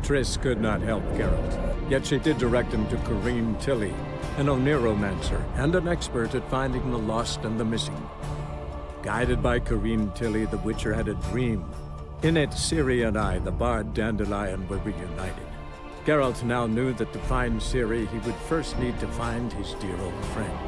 Triss could not help Geralt, yet she did direct him to Corrine Tilly, an Oniromancer and an expert at finding the lost and the missing. Guided by Corrine Tilly, the Witcher had a dream. In it, Ciri and I, the bard Dandelion, were reunited. Geralt now knew that to find Ciri, he would first need to find his dear old friend.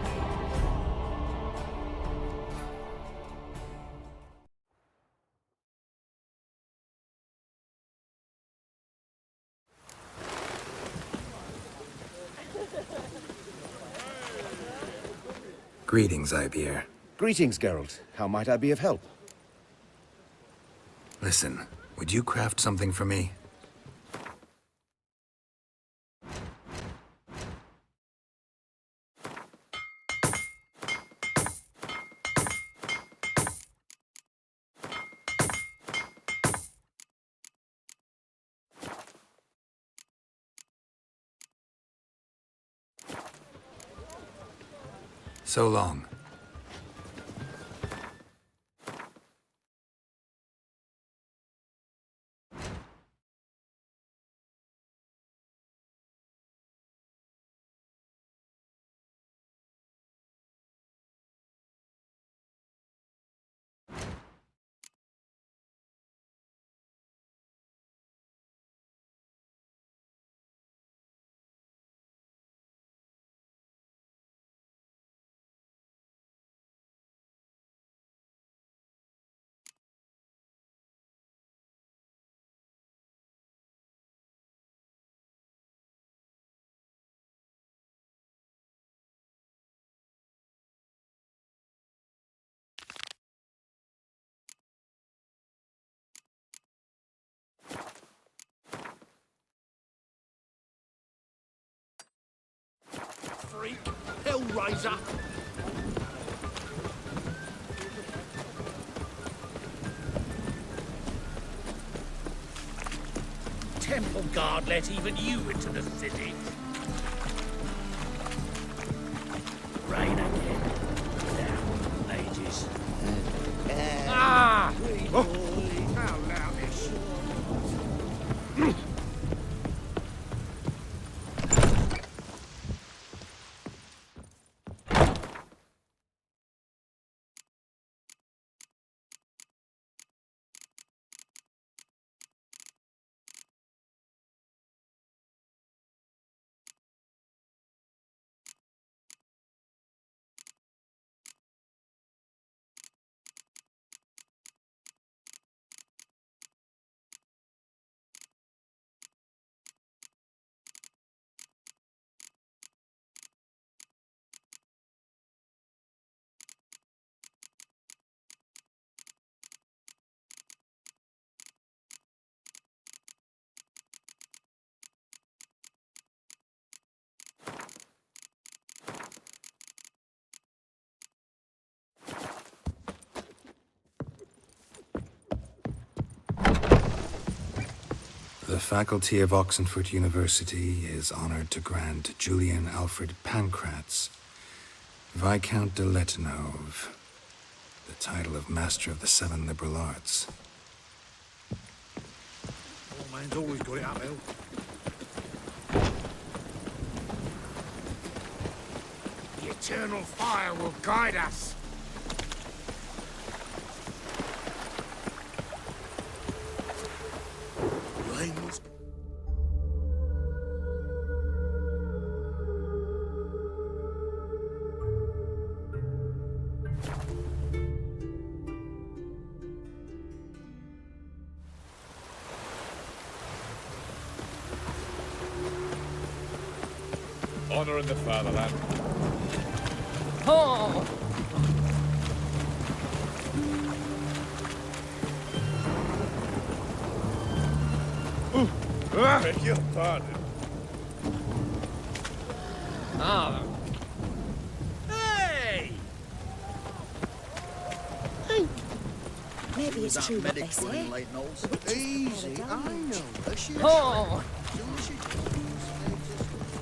Greetings, Ibeer. Greetings, Geralt. How might I be of help? Listen, would you craft something for me? So long. Freak! Hellraiser! Temple Guard let even you into the city. Rain again. Down ages. Ah! Oh. How loutish. The faculty of Oxenford University is honored to grant Julian Alfred Pancratz, Viscount de Letenove, the title of Master of the Seven Liberal Arts. Old man's always got it uphill. The eternal fire will guide us. Rains. Honor in the fatherland. Oh! Beg your pardon. Ah. Hey! Maybe it's true what they say. Easy, I know. Oh!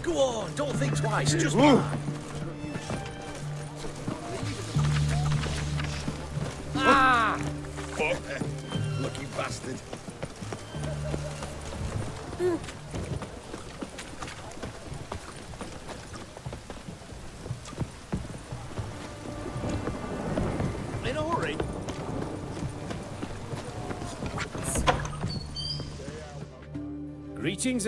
Go on, don't think twice, just run. Ah! Fuck. Lucky bastard. In a hurry. Greetings.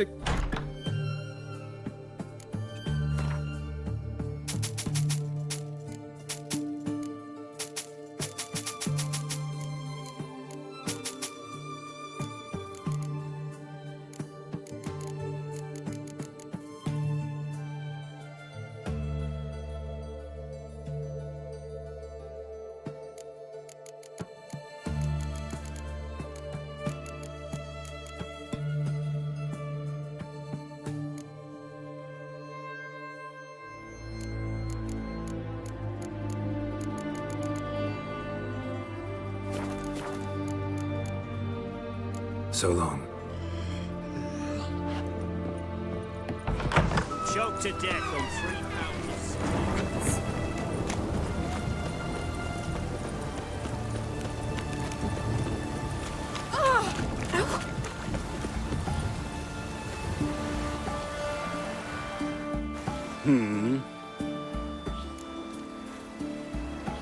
So long. Choked to death on 3 pounds.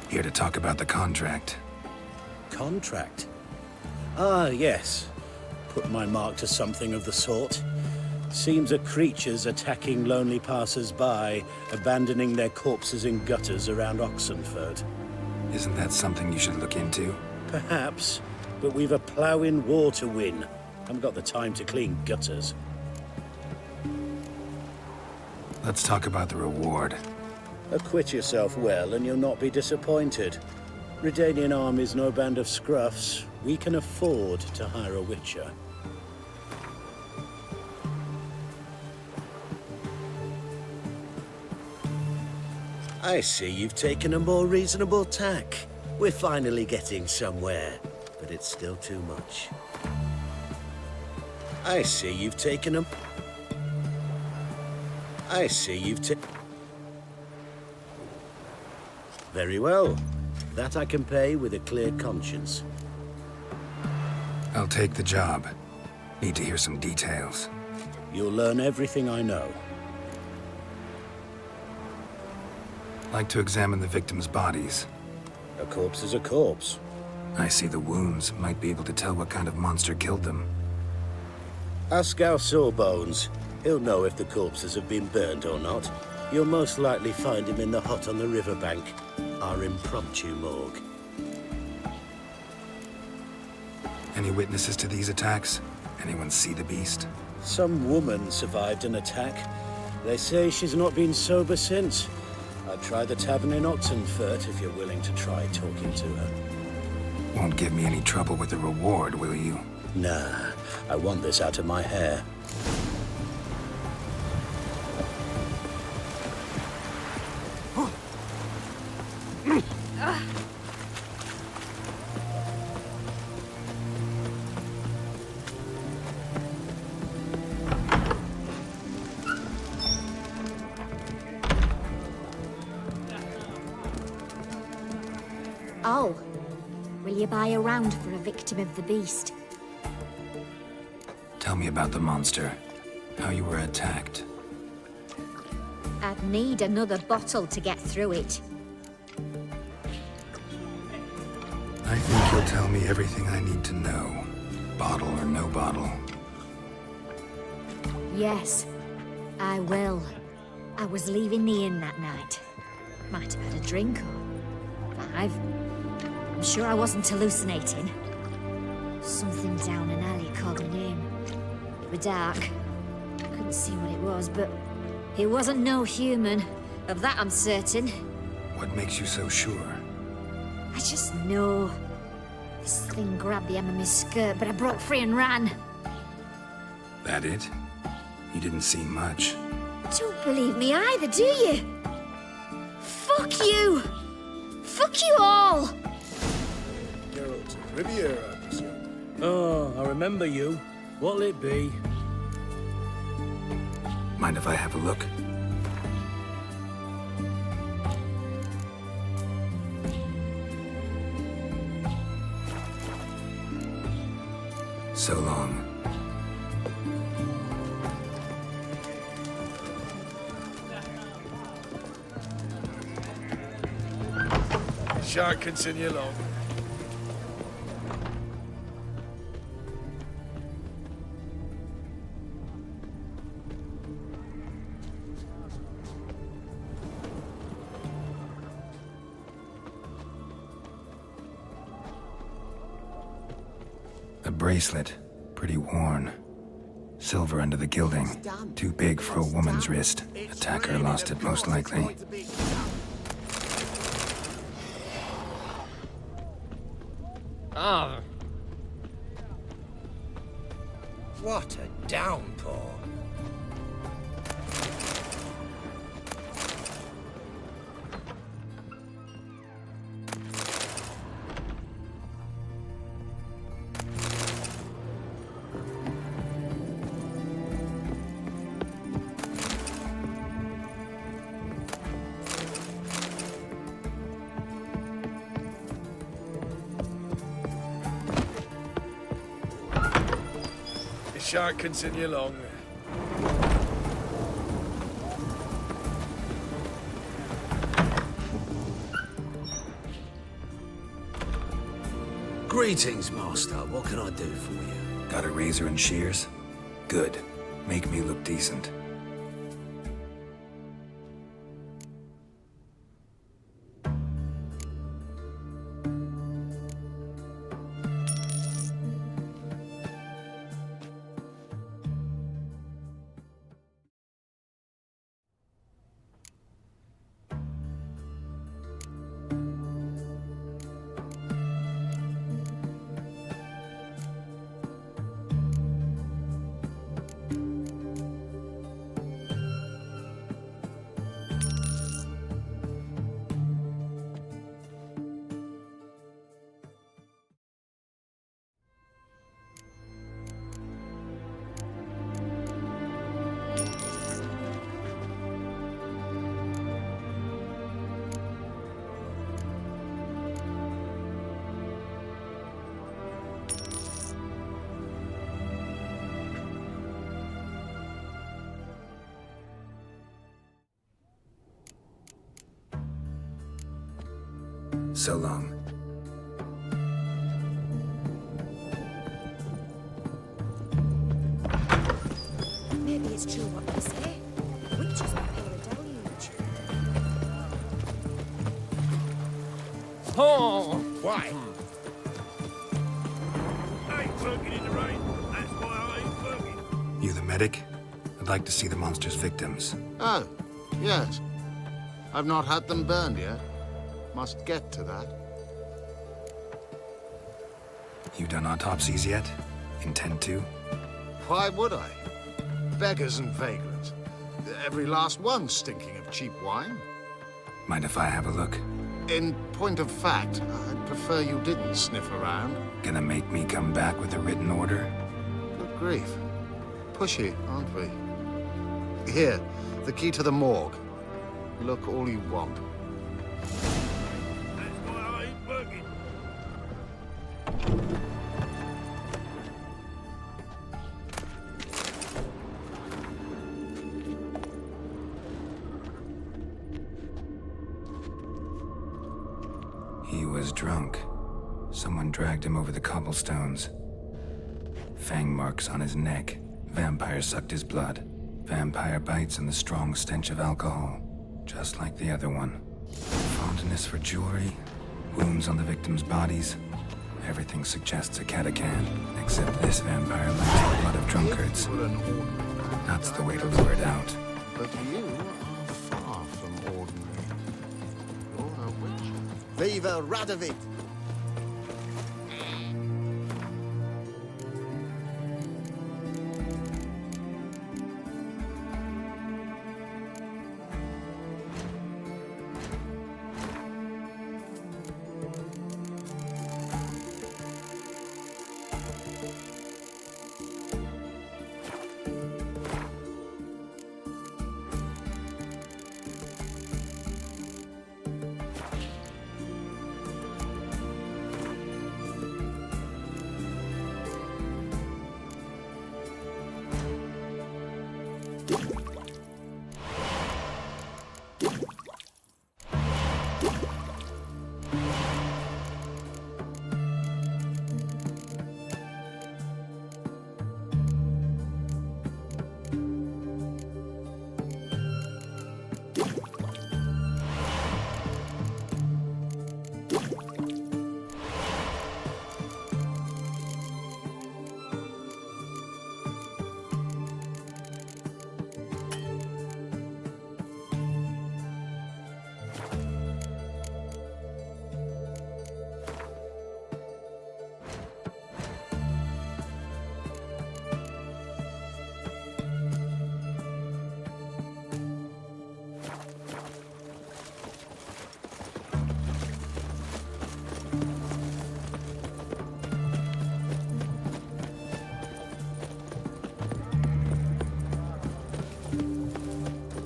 Here to talk about the contract. Contract? Ah, yes. Put my mark to something of the sort. Seems a creature's attacking lonely passers-by, abandoning their corpses in gutters around Oxenford. Isn't that something you should look into? Perhaps, but we've a ploughing war to win. Haven't got the time to clean gutters. Let's talk about the reward. Acquit yourself well and you'll not be disappointed. Redanian army's no band of scruffs. We can afford to hire a witcher. I see you've taken a more reasonable tack. We're finally getting somewhere, but it's still too much. I see you've taken a... I see you've taken... Very well. That I can pay with a clear conscience. I'll take the job. Need to hear some details. You'll learn everything I know. Like to examine the victims' bodies. A corpse is a corpse. I see the wounds. Might be able to tell what kind of monster killed them. Ask our Sawbones. He'll know if the corpses have been burned or not. You'll most likely find him in the hut on the riverbank. Our impromptu morgue. Any witnesses to these attacks? Anyone see the beast? Some woman survived an attack. They say she's not been sober since. I'd try the tavern in Oxenfurt if you're willing to try talking to her. Won't give me any trouble with the reward, will you? Nah, I want this out of my hair. Oh, will you buy a round for a victim of the beast? Tell me about the monster. How you were attacked. I'd need another bottle to get through it. I think you'll tell me everything I need to know. Bottle or no bottle. Yes, I will. I was leaving the inn that night. Might have had a drink or 5. I'm sure I wasn't hallucinating. Something down an alley called my name. It was dark. Couldn't see what it was, but it wasn't no human. Of that I'm certain. What makes you so sure? I just know. This thing grabbed the hem of my skirt, but I broke free and ran. That it? You didn't see much. Don't believe me either, do you? Fuck you! Fuck you all! Geralt, Riviera, monsieur. Oh, I remember you. What'll it be? Mind if I have a look? So long. shan't continue long. A bracelet, pretty worn. Silver under the gilding. Too big for a woman's wrist. Attacker lost it most likely. Ah, What a downpour. It shan't continue long. Greetings, Master. What can I do for you? Got a razor and shears? Good. Make me look decent. So long. Maybe it's true what they say. Witches will pay the deluge. oh, Why? I ain't working in the rain. That's why I ain't working. You the medic? I'd like to see the monster's victims. Oh, yes. I've not had them burned yet. Must get to that. You done autopsies yet? Intend to? Why would I? Beggars and vagrants. Every last one stinking of cheap wine. Mind if I have a look? In point of fact, I'd prefer you didn't sniff around. Gonna make me come back with a written order? Good grief. Pushy, aren't we? Here, the key to the morgue. Look all you want. That's why I ain't working. He was drunk. Someone dragged him over the cobblestones. Fang marks on his neck. Vampire sucked his blood. Vampire bites and the strong stench of alcohol. Just like the other one. Fondness for jewelry. Wounds on the victims' bodies. Everything suggests a catacan. Except this vampire likes the blood of drunkards. If you were an ordinary man, That's the way to lure it out. But you are far from ordinary. You're a witch. Viva Radovid!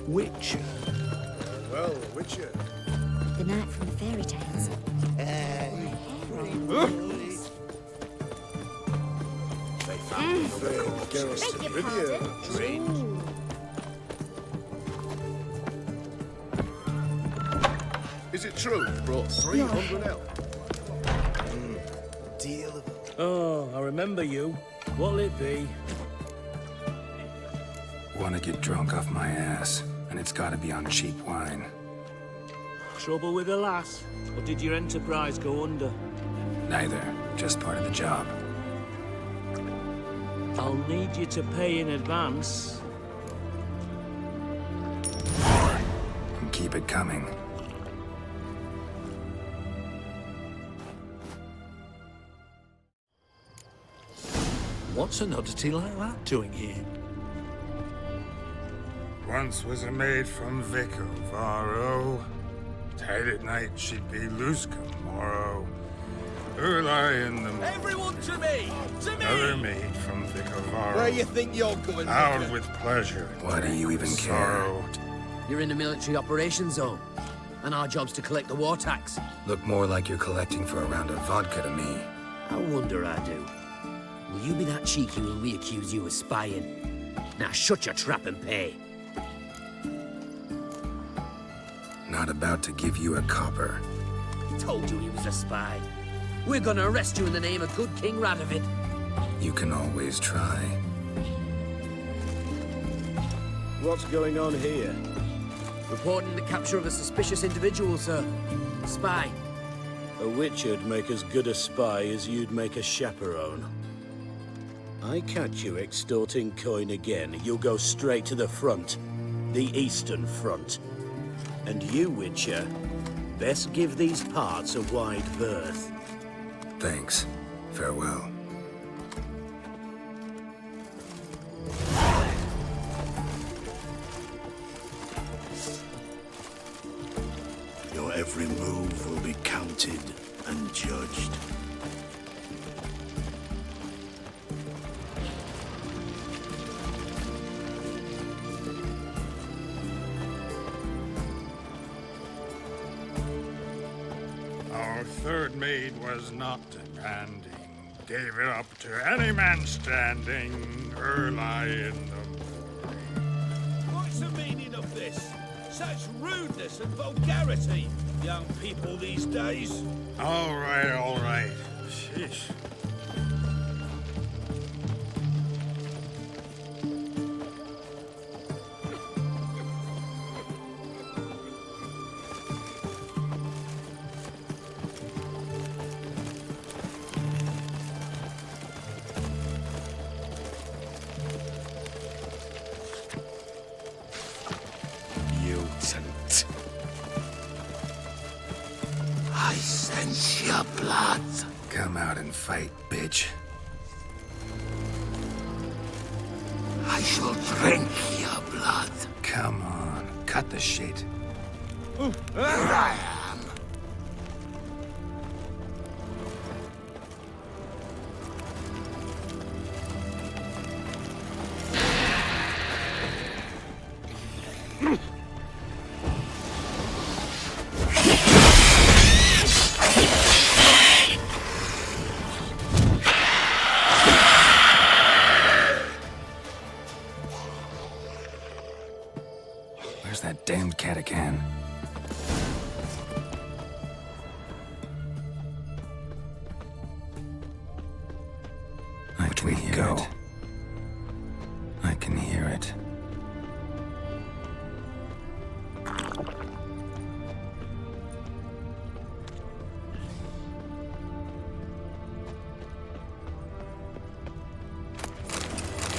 Witcher. Well, Witcher. The knight from the fairy tales. Garrison Beg your with you. pardon? Drink. Is it true you brought 300 elk? Deal of it. Oh, I remember you. What'll it be? Want to get drunk off my ass, and it's got to be on cheap wine. Trouble with the lass? Or did your enterprise go under? Neither, just part of the job. I'll need you to pay in advance. And keep it coming. What's an oddity like that doing here? Once was a maid from Vico, Varro. Tight at night she'd be loose come morrow. Early in the morning. Everyone to me! To Another maid from Vico, Varro. Where you think you're going, Out Vicar? with pleasure. Why do you even care? You're in the military operations zone, and our job's to collect the war tax. Look more like you're collecting for a round of vodka to me. I wonder I do. Will you be that cheeky when we accuse you of spying? Now shut your trap and pay. Not about to give you a copper. Told you he was a spy. We're gonna arrest you in the name of good King Radovid. You can always try. What's going on here? Reporting the capture of a suspicious individual, sir. Spy. A witcher'd make as good a spy as you'd make a chaperone. I catch you extorting coin again, you'll go straight to the front. The Eastern Front. And you, Witcher, best give these parts a wide berth. Thanks. Farewell. Your every move will be counted and judged. Our third maid was not demanding. Gave it up to any man standing early in the morning. What's the meaning of this? Such rudeness and vulgarity, young people these days. All right, all right. Sheesh. Mutant. I sense your blood. Come out and fight, bitch. I shall drink your blood. Come on, cut the shit. Here I am. Where's that damned catacan? I can hear it. I can hear it.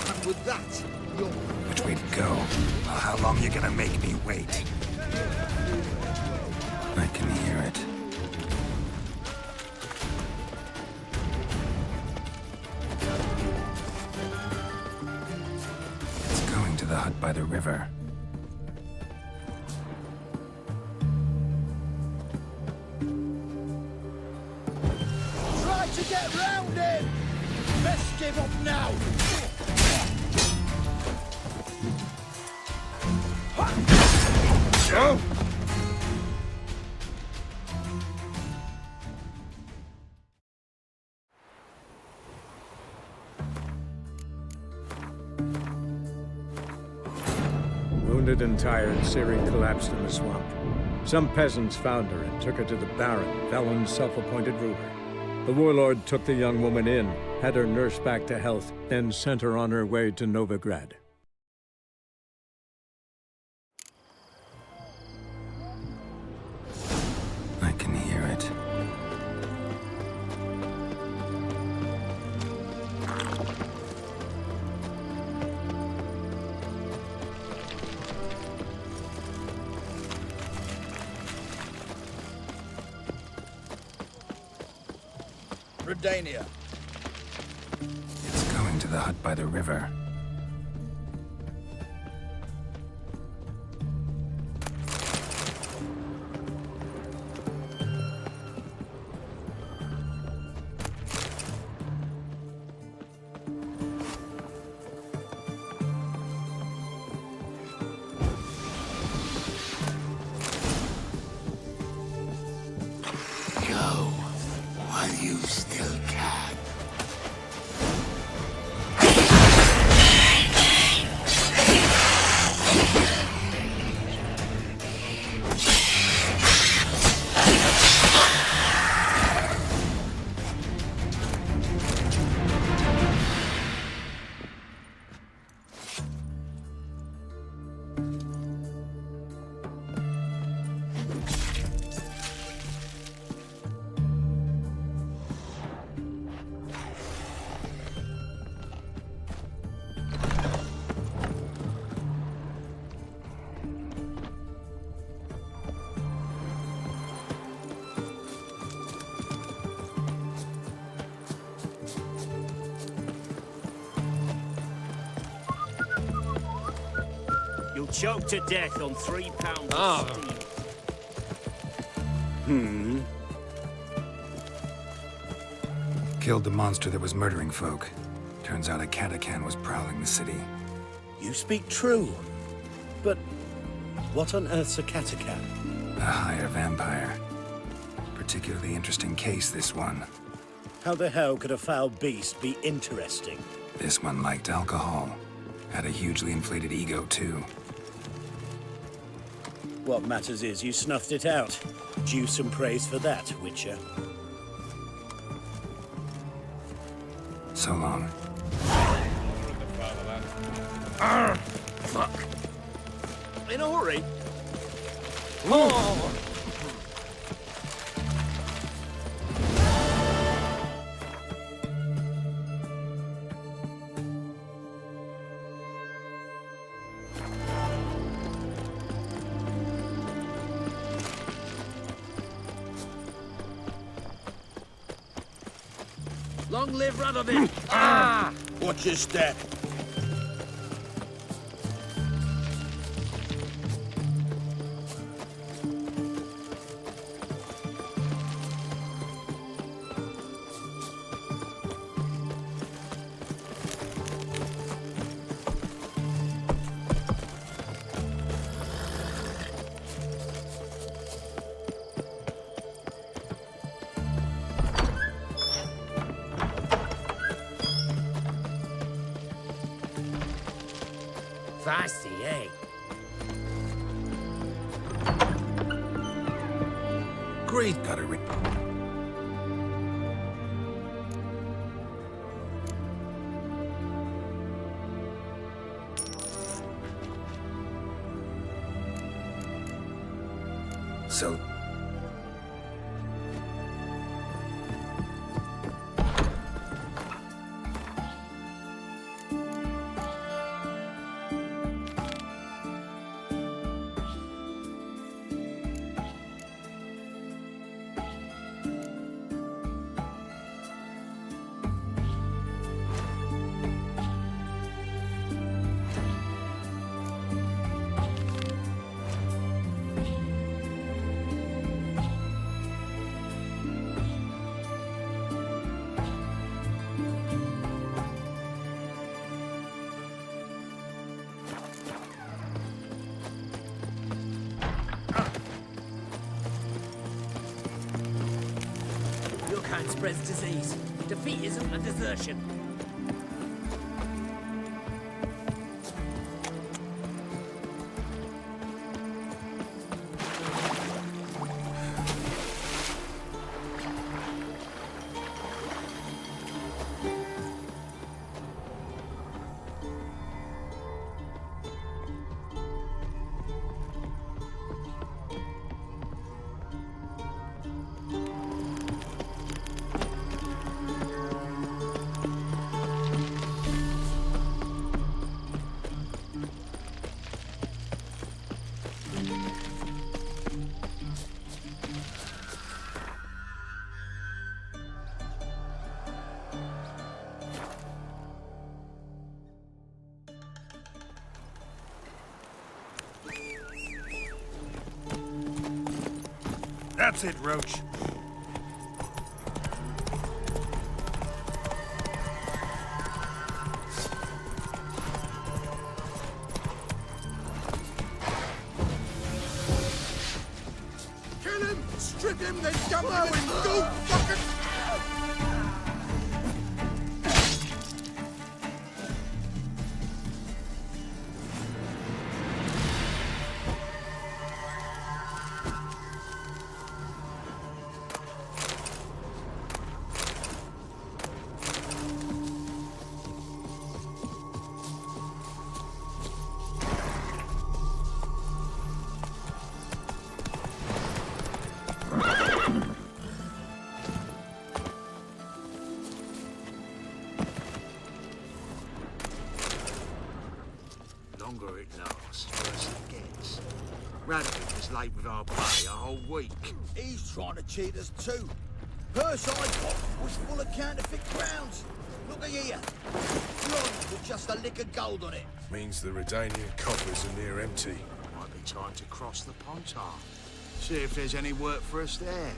And with that, you're... Which way to go? Well, how long you gonna make me wait? I can hear it. It's going to the hut by the river. Try to get round him! Best give up now! Wounded and tired, Ciri collapsed in the swamp. Some peasants found her and took her to the Baron, Velen's self-appointed ruler. The warlord took the young woman in, had her nursed back to health, then sent her on her way to Novigrad. I can hear it. Redania. It's going to the hut by the river. Go while you still can. You'll choke to death on 3 pounds of steam. Killed the monster that was murdering folk. Turns out a Katakan was prowling the city. You speak true. But what on earth's a Katakan? A higher vampire. Particularly interesting case, this one. How the hell could a foul beast be interesting? This one liked alcohol. Had a hugely inflated ego, too. What matters is you snuffed it out. Due some praise for that, Witcher. So long. Fuck. In a hurry? Oh! Long live Radovid! Ah! Watch your step. Feisty, eh? Great, got it. So, Your kind spreads disease, defeatism, and desertion. That's it, Roach. Kill him! Strip him, then dump him in goop! Fucking... Longer it lasts, worse it gets. Radical was late with our pay a whole week. He's trying to cheat us too. Purse I got was full of counterfeit crowns. Look at here. Bronze with just a lick of gold on it. Means the Redanian coffers are near empty. Might be time to cross the Pontar. See if there's any work for us there.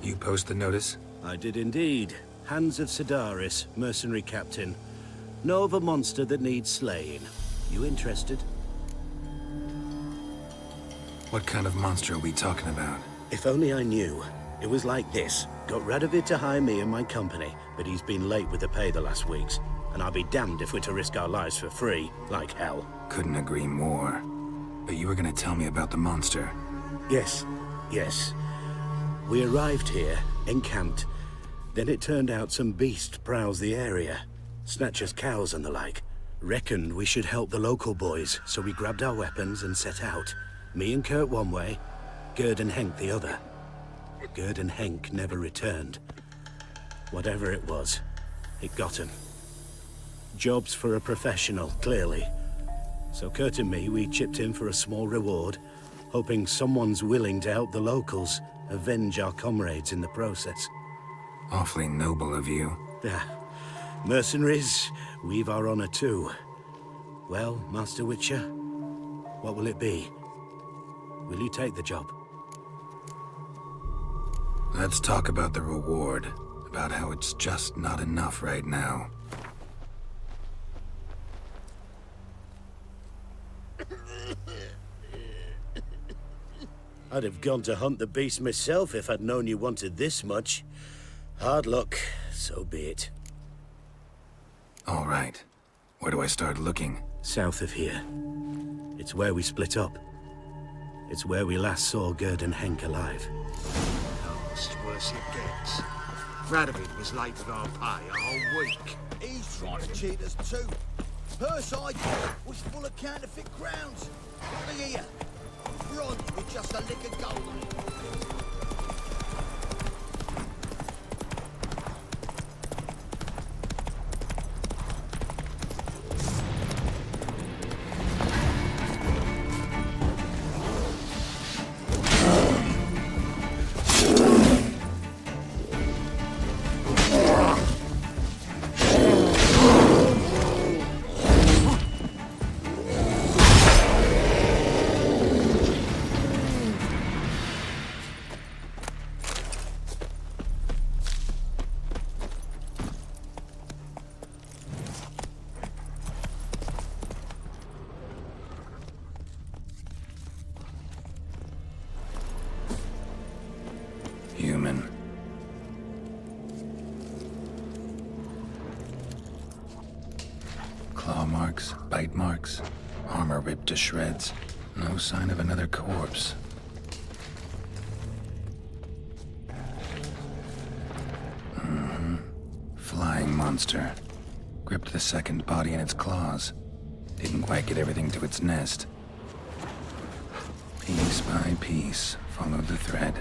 You post the notice? I did indeed. Hans of Sedaris, mercenary captain. Know of a monster that needs slaying. You interested? What kind of monster are we talking about? If only I knew. It was like this. Got Radovid to hire me and my company, but he's been late with the pay the last weeks. And I'll be damned if we're to risk our lives for free, like hell. Couldn't agree more. But you were gonna tell me about the monster. Yes, yes. We arrived here, encamped. Then it turned out some beast prowls the area. Snatchers cows and the like. Reckoned we should help the local boys, so we grabbed our weapons and set out. Me and Kurt one way, Gerd and Henk the other. Gerd and Henk never returned. Whatever it was, it got him. Jobs for a professional, clearly. So Kurt and me, we chipped in for a small reward, hoping someone's willing to help the locals avenge our comrades in the process. Awfully noble of you. Mercenaries, we've our honor too. Well, Master Witcher, what will it be? Will you take the job? Let's talk about the reward. About how it's just not enough right now. I'd have gone to hunt the beast myself if I'd known you wanted this much. Hard luck, so be it. All right. Where do I start looking? South of here. It's where we split up. It's where we last saw Gerd and Henk alive. Last, worse it gets. Radovid was late with our pay a whole week. He's trying to cheat us too. Purse I got was full of counterfeit crowns. Look at here. Bronze with just a lick of gold on it. Human. Claw marks, bite marks, armor ripped to shreds. No sign of another corpse. Flying monster. Gripped the second body in its claws. Didn't quite get everything to its nest. Piece by piece, followed the thread.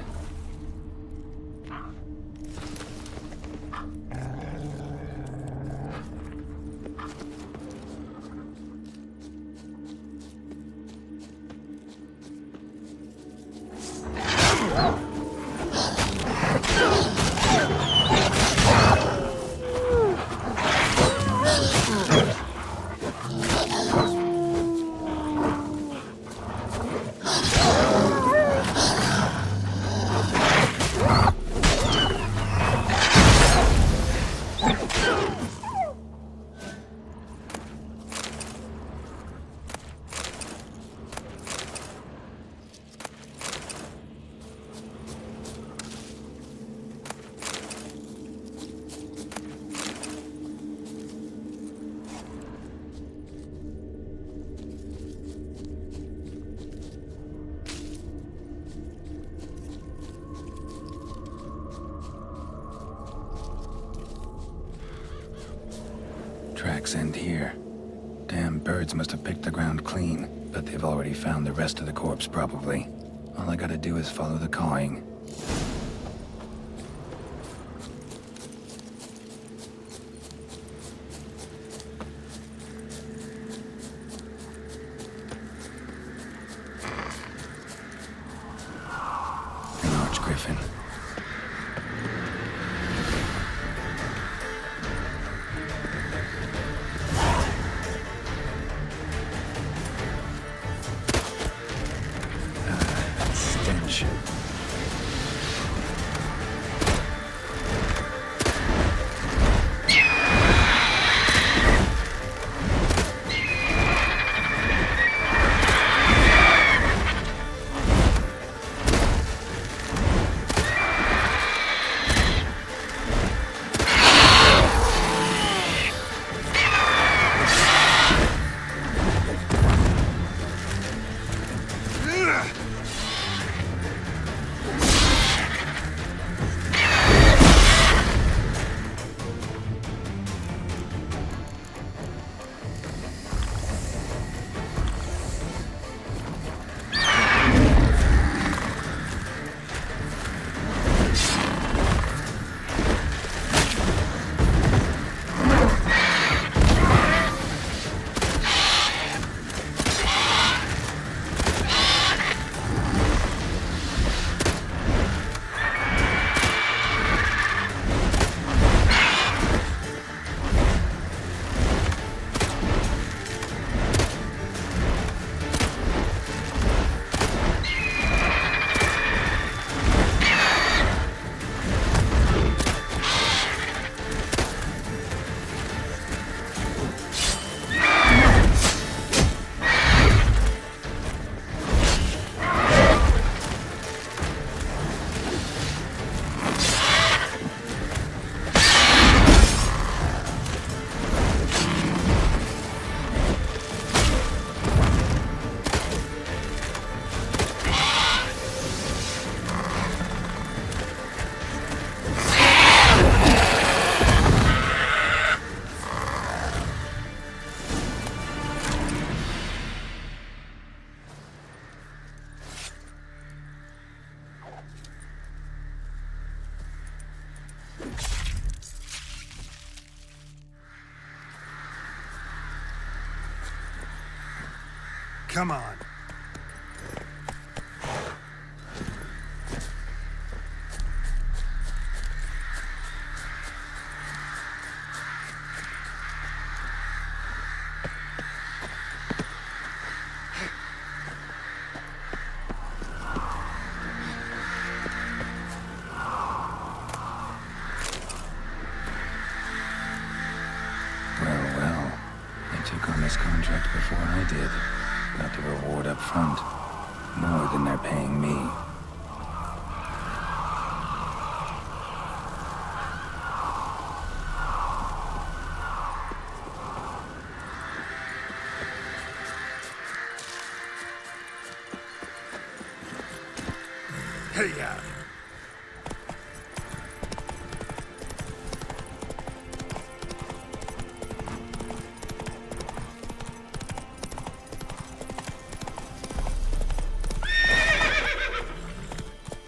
tracks end here. Damn birds must have picked the ground clean, but they've already found the rest of the corpse, probably. All I gotta do is follow the cawing. An archgriffin. Stench. Come on. Well, they took on this contract before I did. Got the reward up front. More than they're paying me. Hey, ya.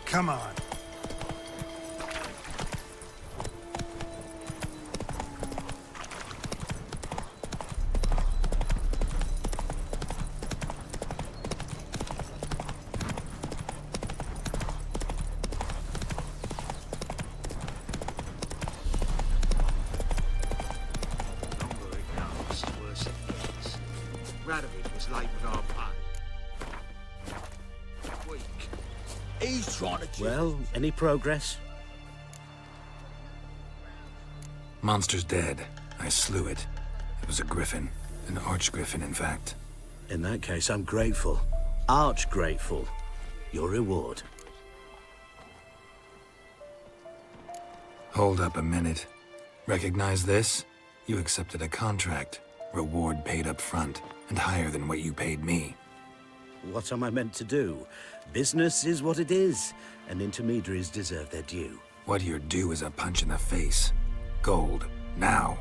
Come on. Longer it goes, worse it gets. Radovid was late with our pay. Weak. He's trying to cheat. Well, any progress? Monster's dead. I slew it. It was a griffin. An archgriffin, in fact. In that case, I'm grateful. Arch grateful. Your reward. Hold up a minute. Recognize this? You accepted a contract. Reward paid up front, and higher than what you paid me. What am I meant to do? Business is what it is, and intermediaries deserve their due. What you're due is a punch in the face. Gold. Now.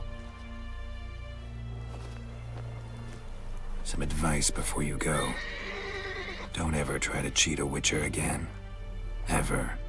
Some advice before you go. Don't ever try to cheat a Witcher again. Ever.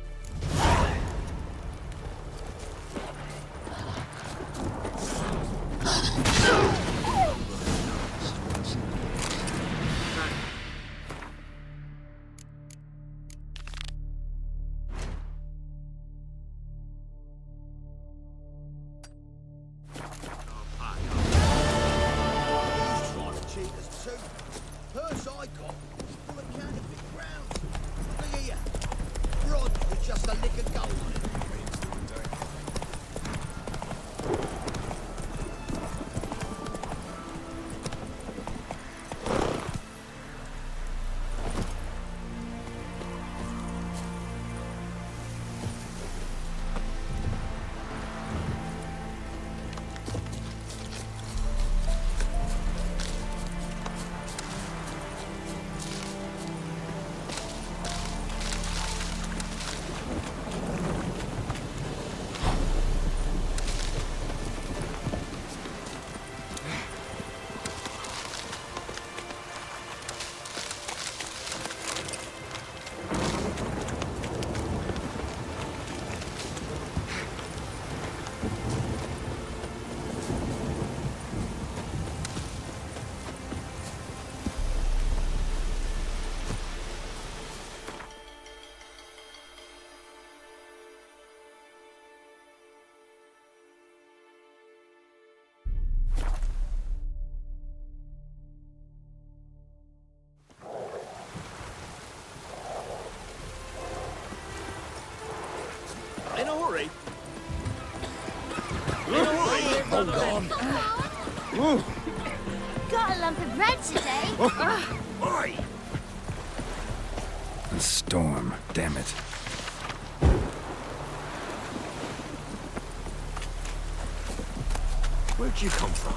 In a hurry. Hold on. Got a lump of bread today. Oi! A storm, damn it. Where'd you come from?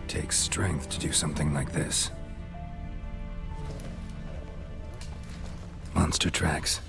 Takes strength to do something like this. Monster tracks.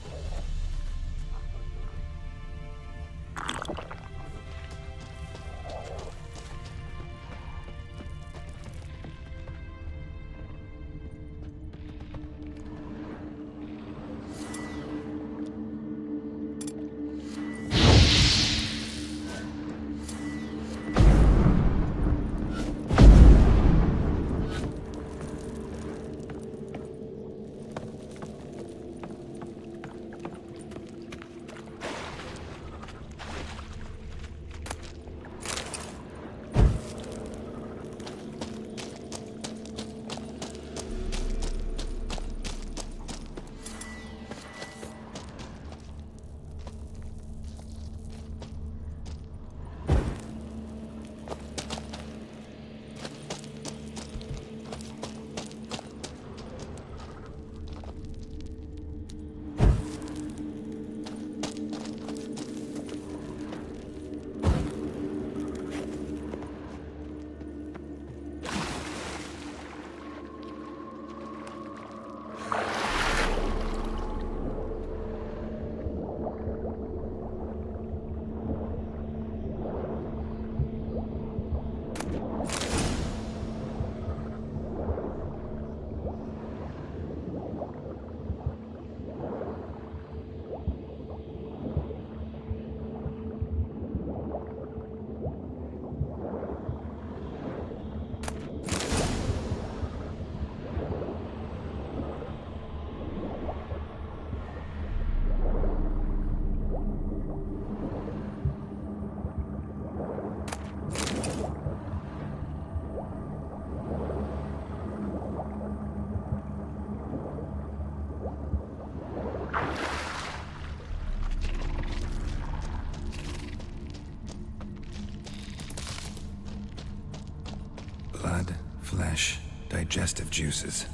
Blood, flesh, digestive juices.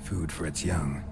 Food for its young.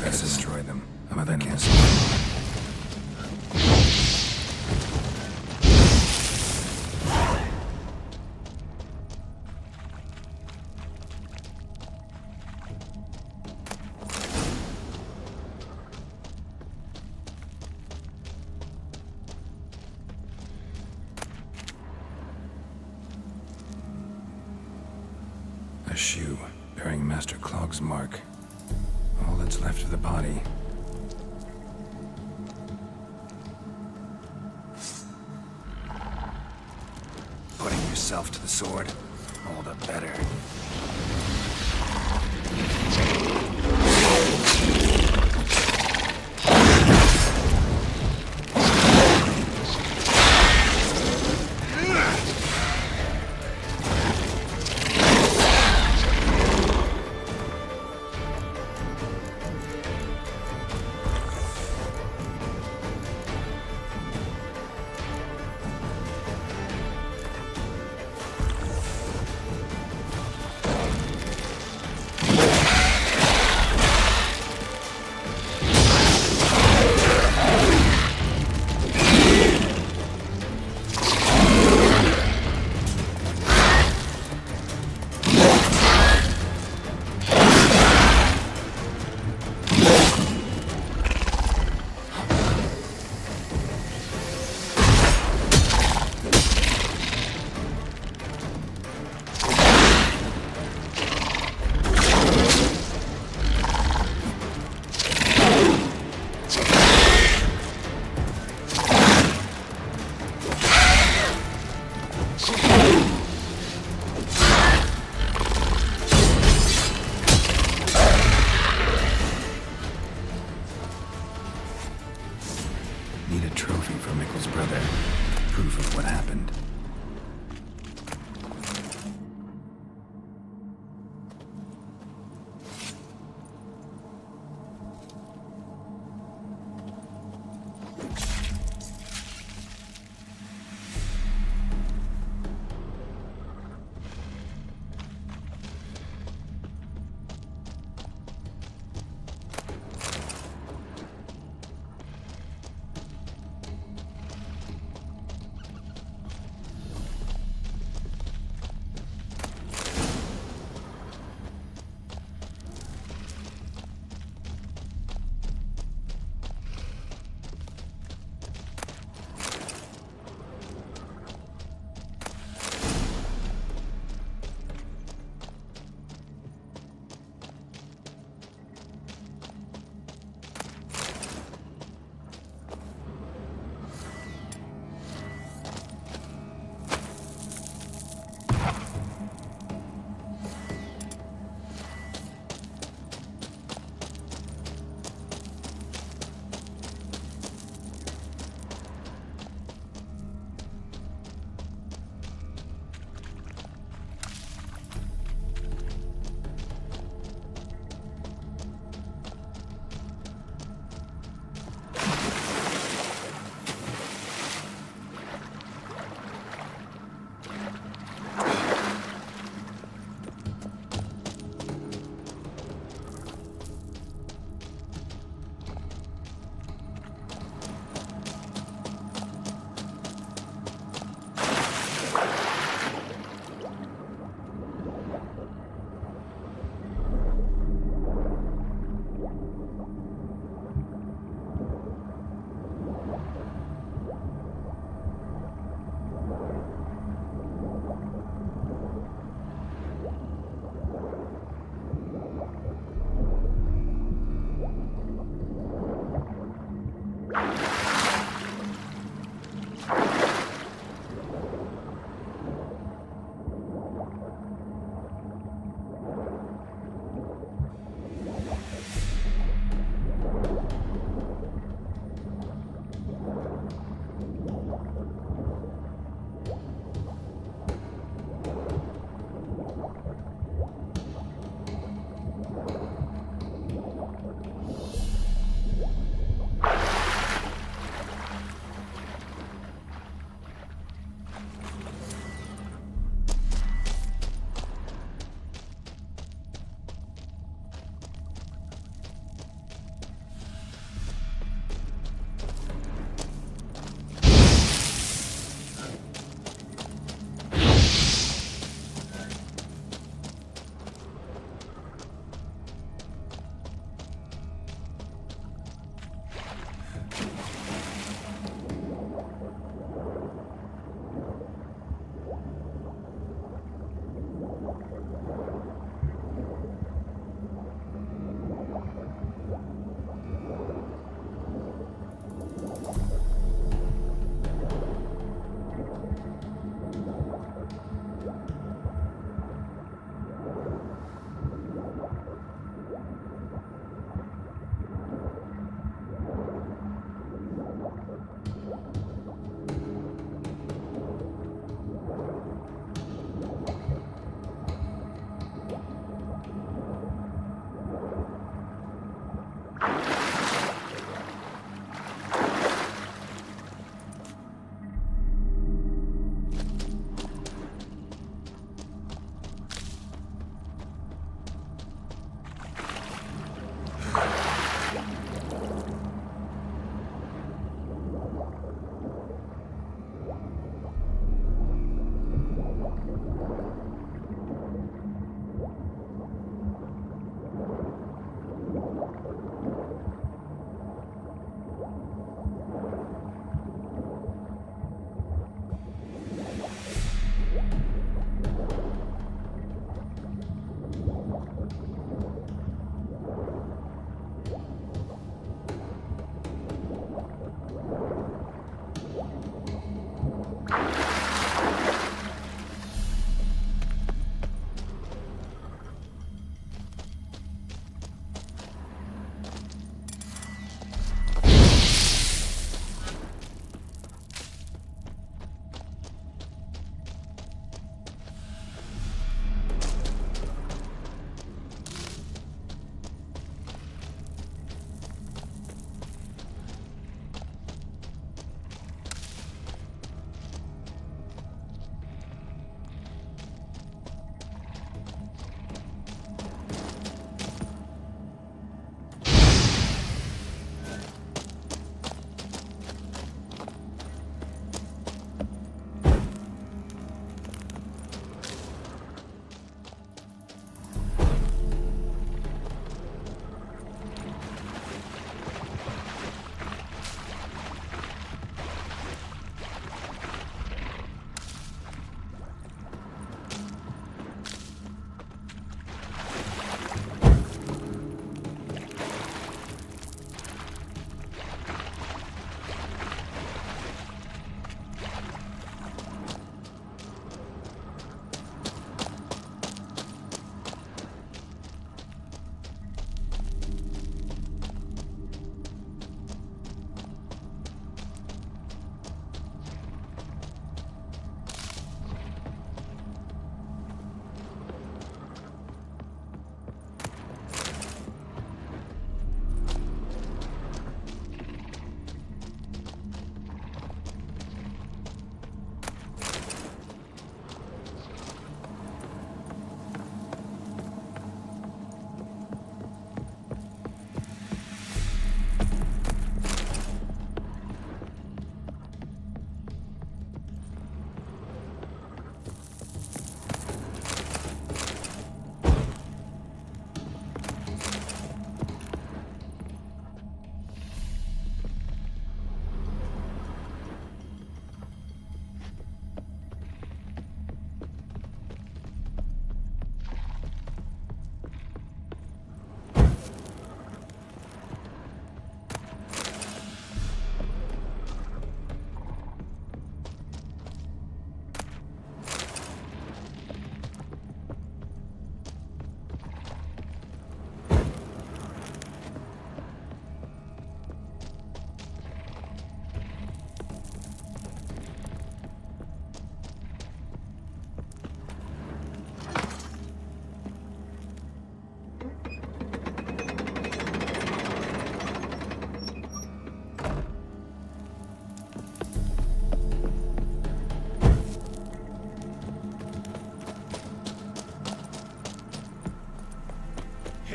Let's destroy them. I'm other can't. A shoe bearing Master Clog's mark. All that's left of the body. Putting yourself to the sword, all the better.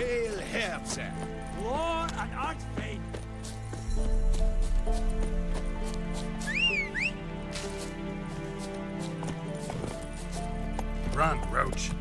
Hail Herze! War and Archfey! Run, Roach.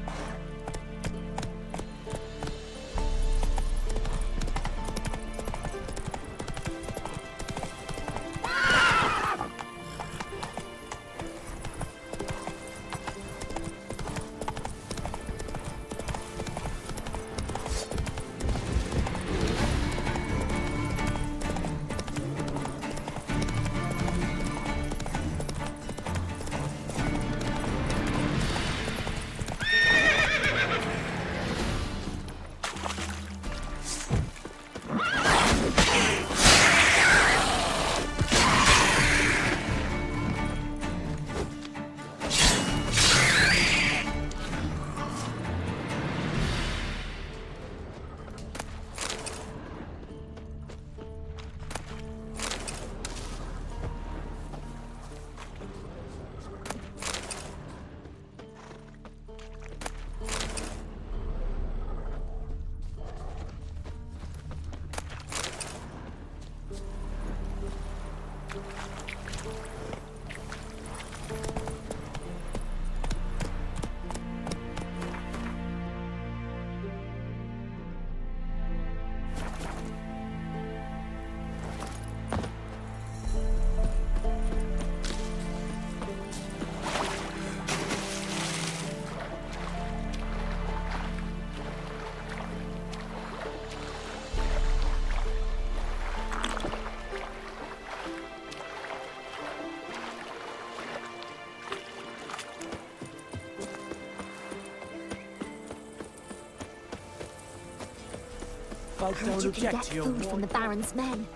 I heard you can get food from the Baron's men.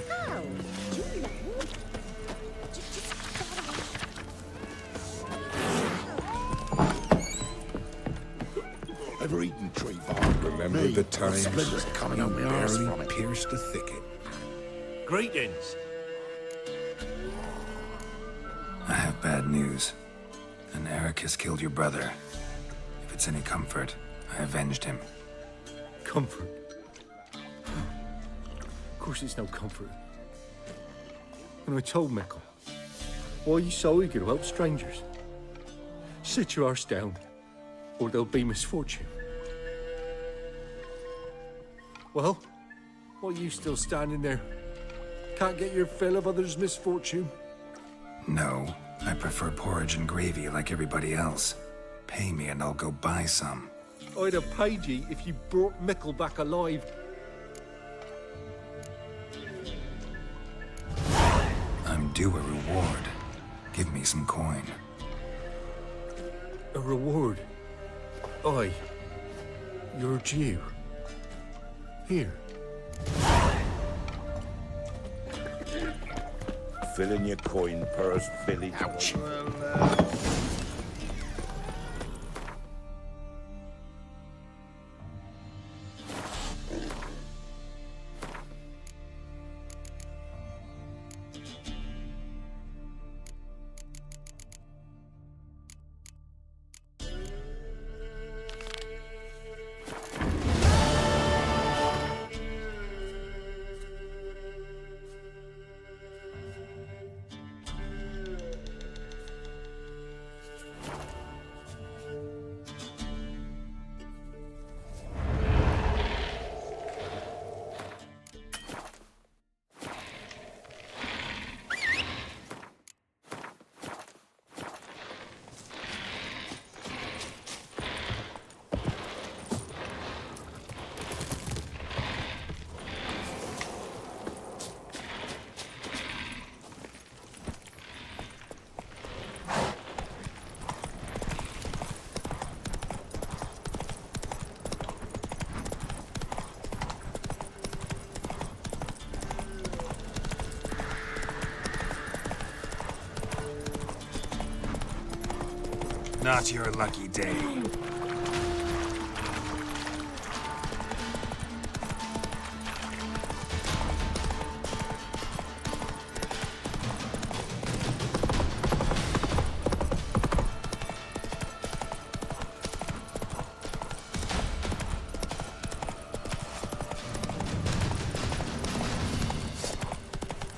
How? Do you know? Ever eaten tree bark? Remember the times Splinters coming out my arse barely from it. pierced a thicket. Greetings. I have bad news. An Eric has killed your brother. If it's any comfort, I avenged him. Comfort? Of course it's no comfort. And I told Mickle, why you so eager to help strangers? Sit your arse down, or there'll be misfortune. Well, why you still standing there? Can't get your fill of others' misfortune? No, I prefer porridge and gravy like everybody else. Pay me and I'll go buy some. I'd have paid ye if you brought Mickle back alive. I'm due a reward. Give me some coin. A reward? Aye. You're due. Here. Fill in your coin purse, Billy. Ouch. Not your lucky day.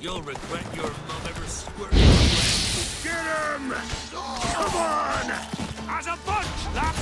You'll regret your love ever squirting away. Get him! Come on! As a bunch, lad!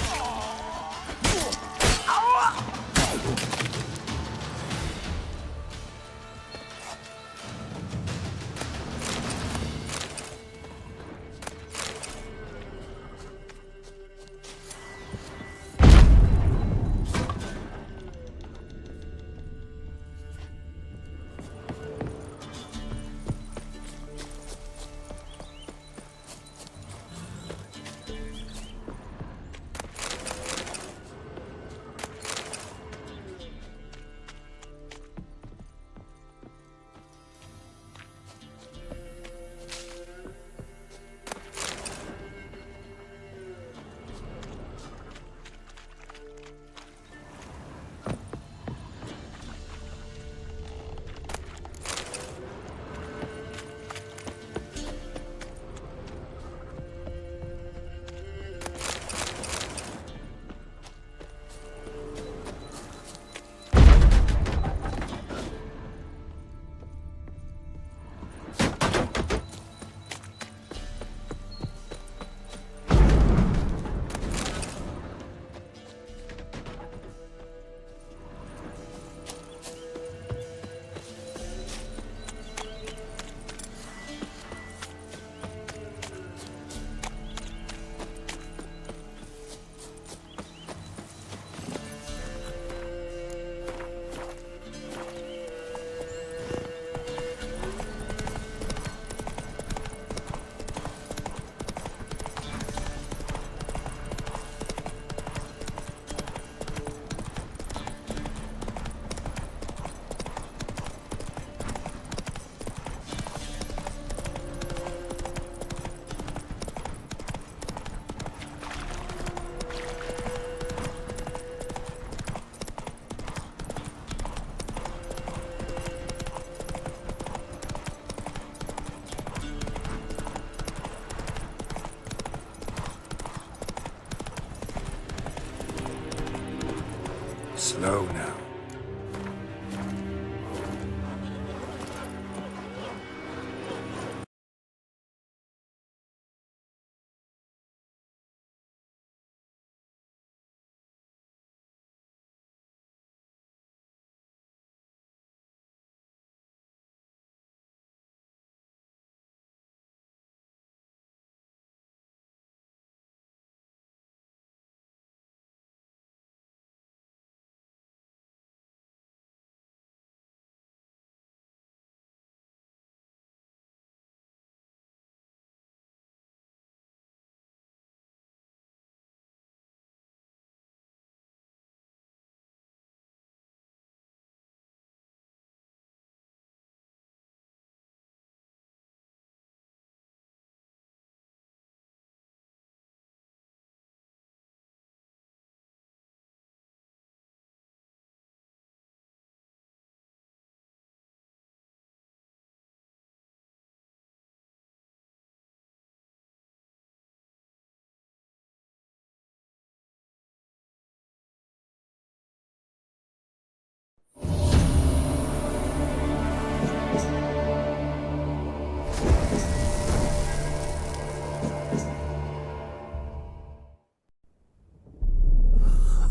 Slow now.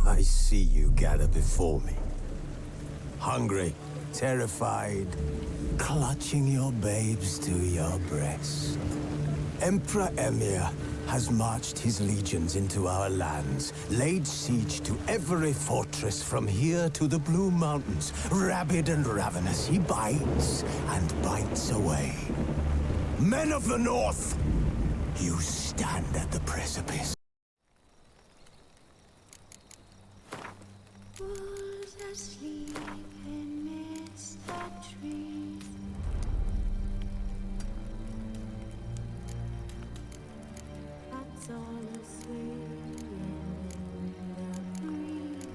I see you gather before me. Hungry, terrified, clutching your babes to your breast. Emperor Emir has marched his legions into our lands, laid siege to every fortress from here to the Blue Mountains. Rabid and ravenous, he bites and bites away. Men of the North, you stand at the precipice. Asleep amidst the trees. That's all asleep in the breeze.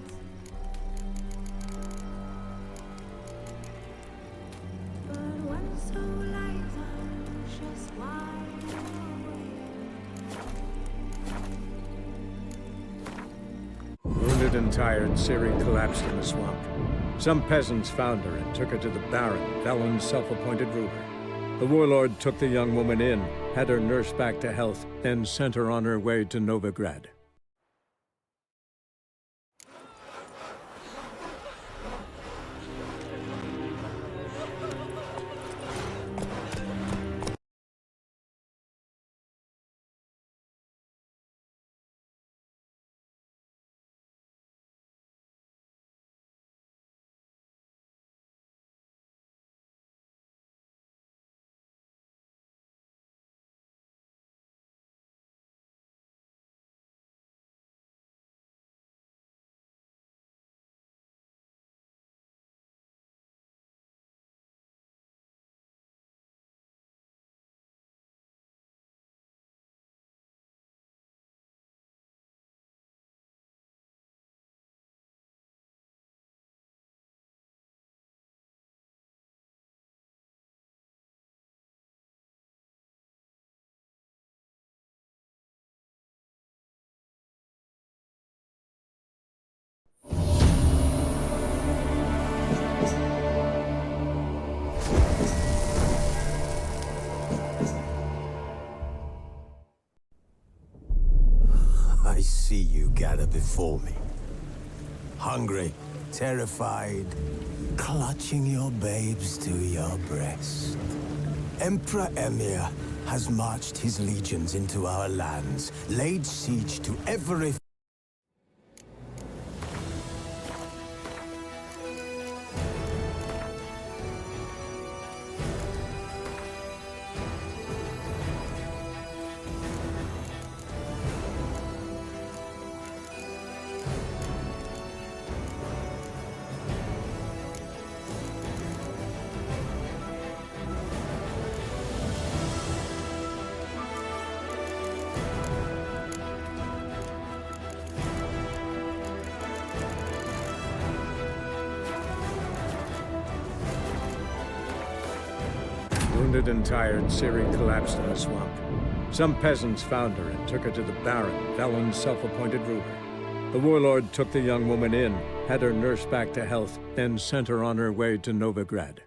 But when so light anxious wide awake. Wounded and tired, Ciri collapsed in the swamp. Some peasants found her and took her to the Baron, Velen's self-appointed ruler. The warlord took the young woman in, had her nursed back to health, then sent her on her way to Novigrad. I see you gather before me. Hungry, terrified, clutching your babes to your breast. Emperor Emir has marched his legions into our lands, laid siege to every... Wounded and tired, Ciri collapsed in a swamp. Some peasants found her and took her to the Baron, Velen's self-appointed ruler. The warlord took the young woman in, had her nursed back to health, then sent her on her way to Novigrad.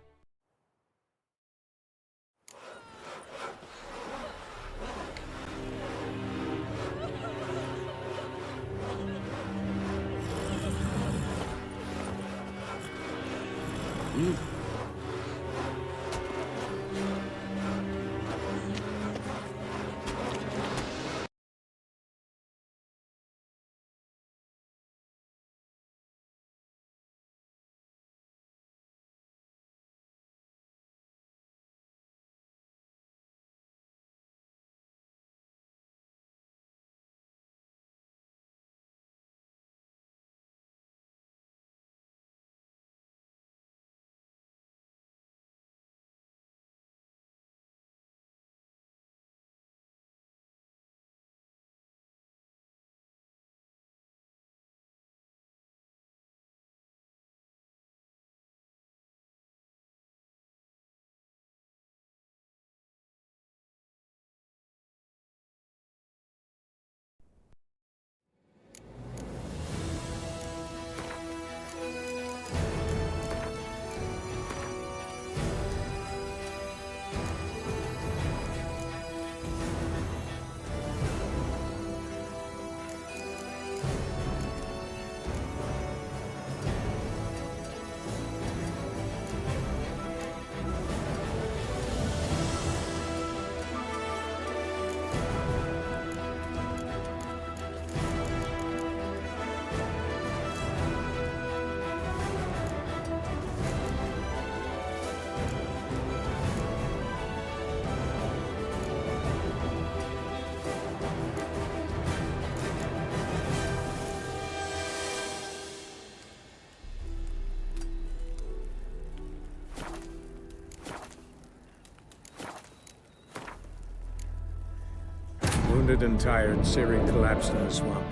Wounded and tired, Ciri collapsed in a swamp.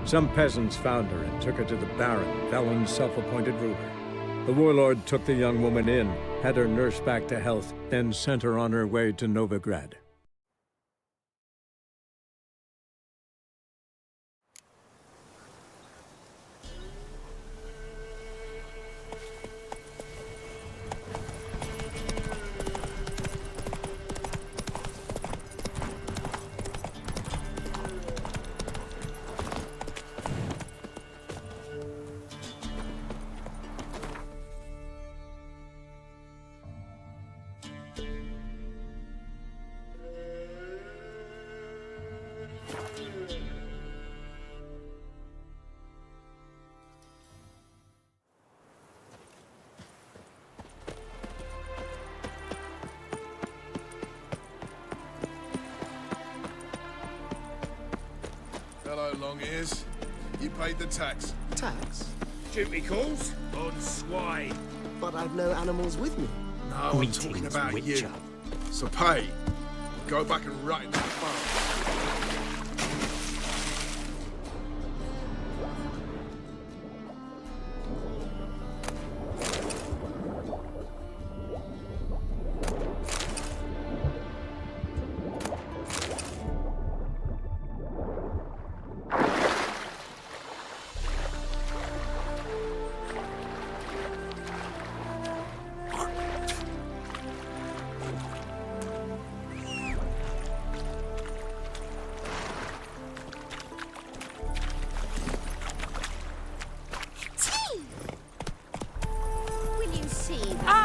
Some peasants found her and took her to the Baron, Velen's self-appointed ruler. The warlord took the young woman in, had her nursed back to health, then sent her on her way to Novigrad. long ears. You paid the tax. Tax? Duty calls on swine. But I've no animals with me. No, I'm talking about you. So pay. Go back and rot in that farm.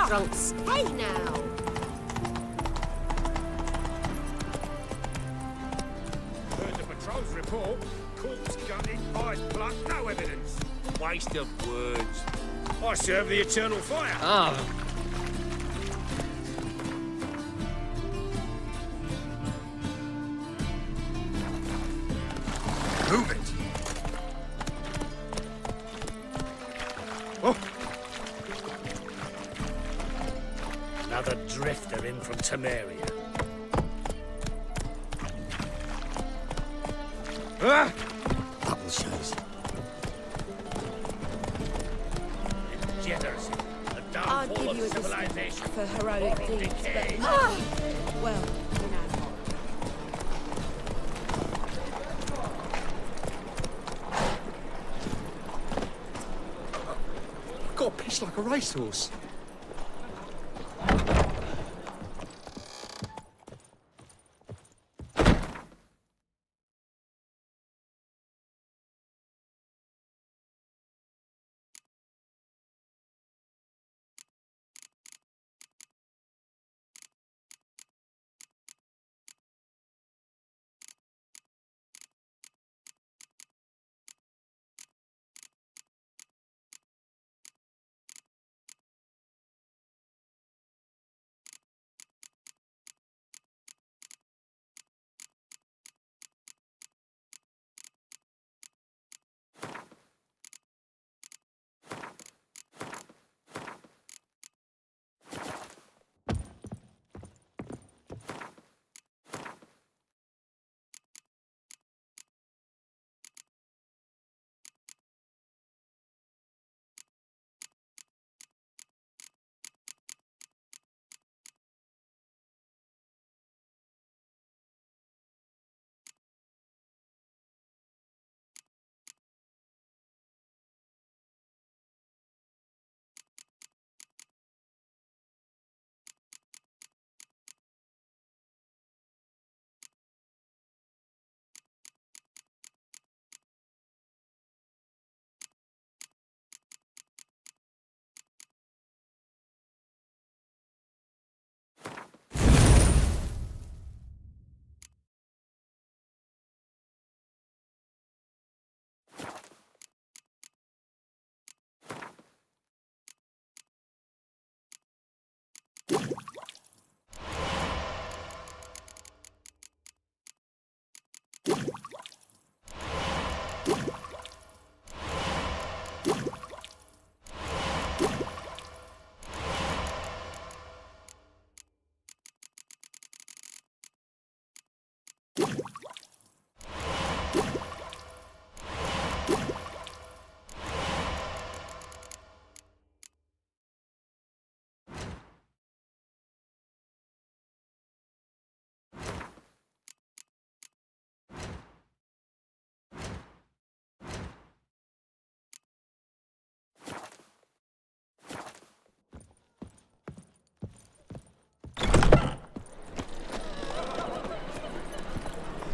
Drunk stay now. Heard the patrol's report. Corpse gutted, eyes plucked, no evidence. Waste of words. I serve the eternal fire. Ah. Move it. Oh. Another drifter in from Temeria. Ah! Apple shows. Jitters. A I'd downfall give of you a civilization. respect for heroic Moral deeds, decay. but well, you know. Got a piss like a racehorse.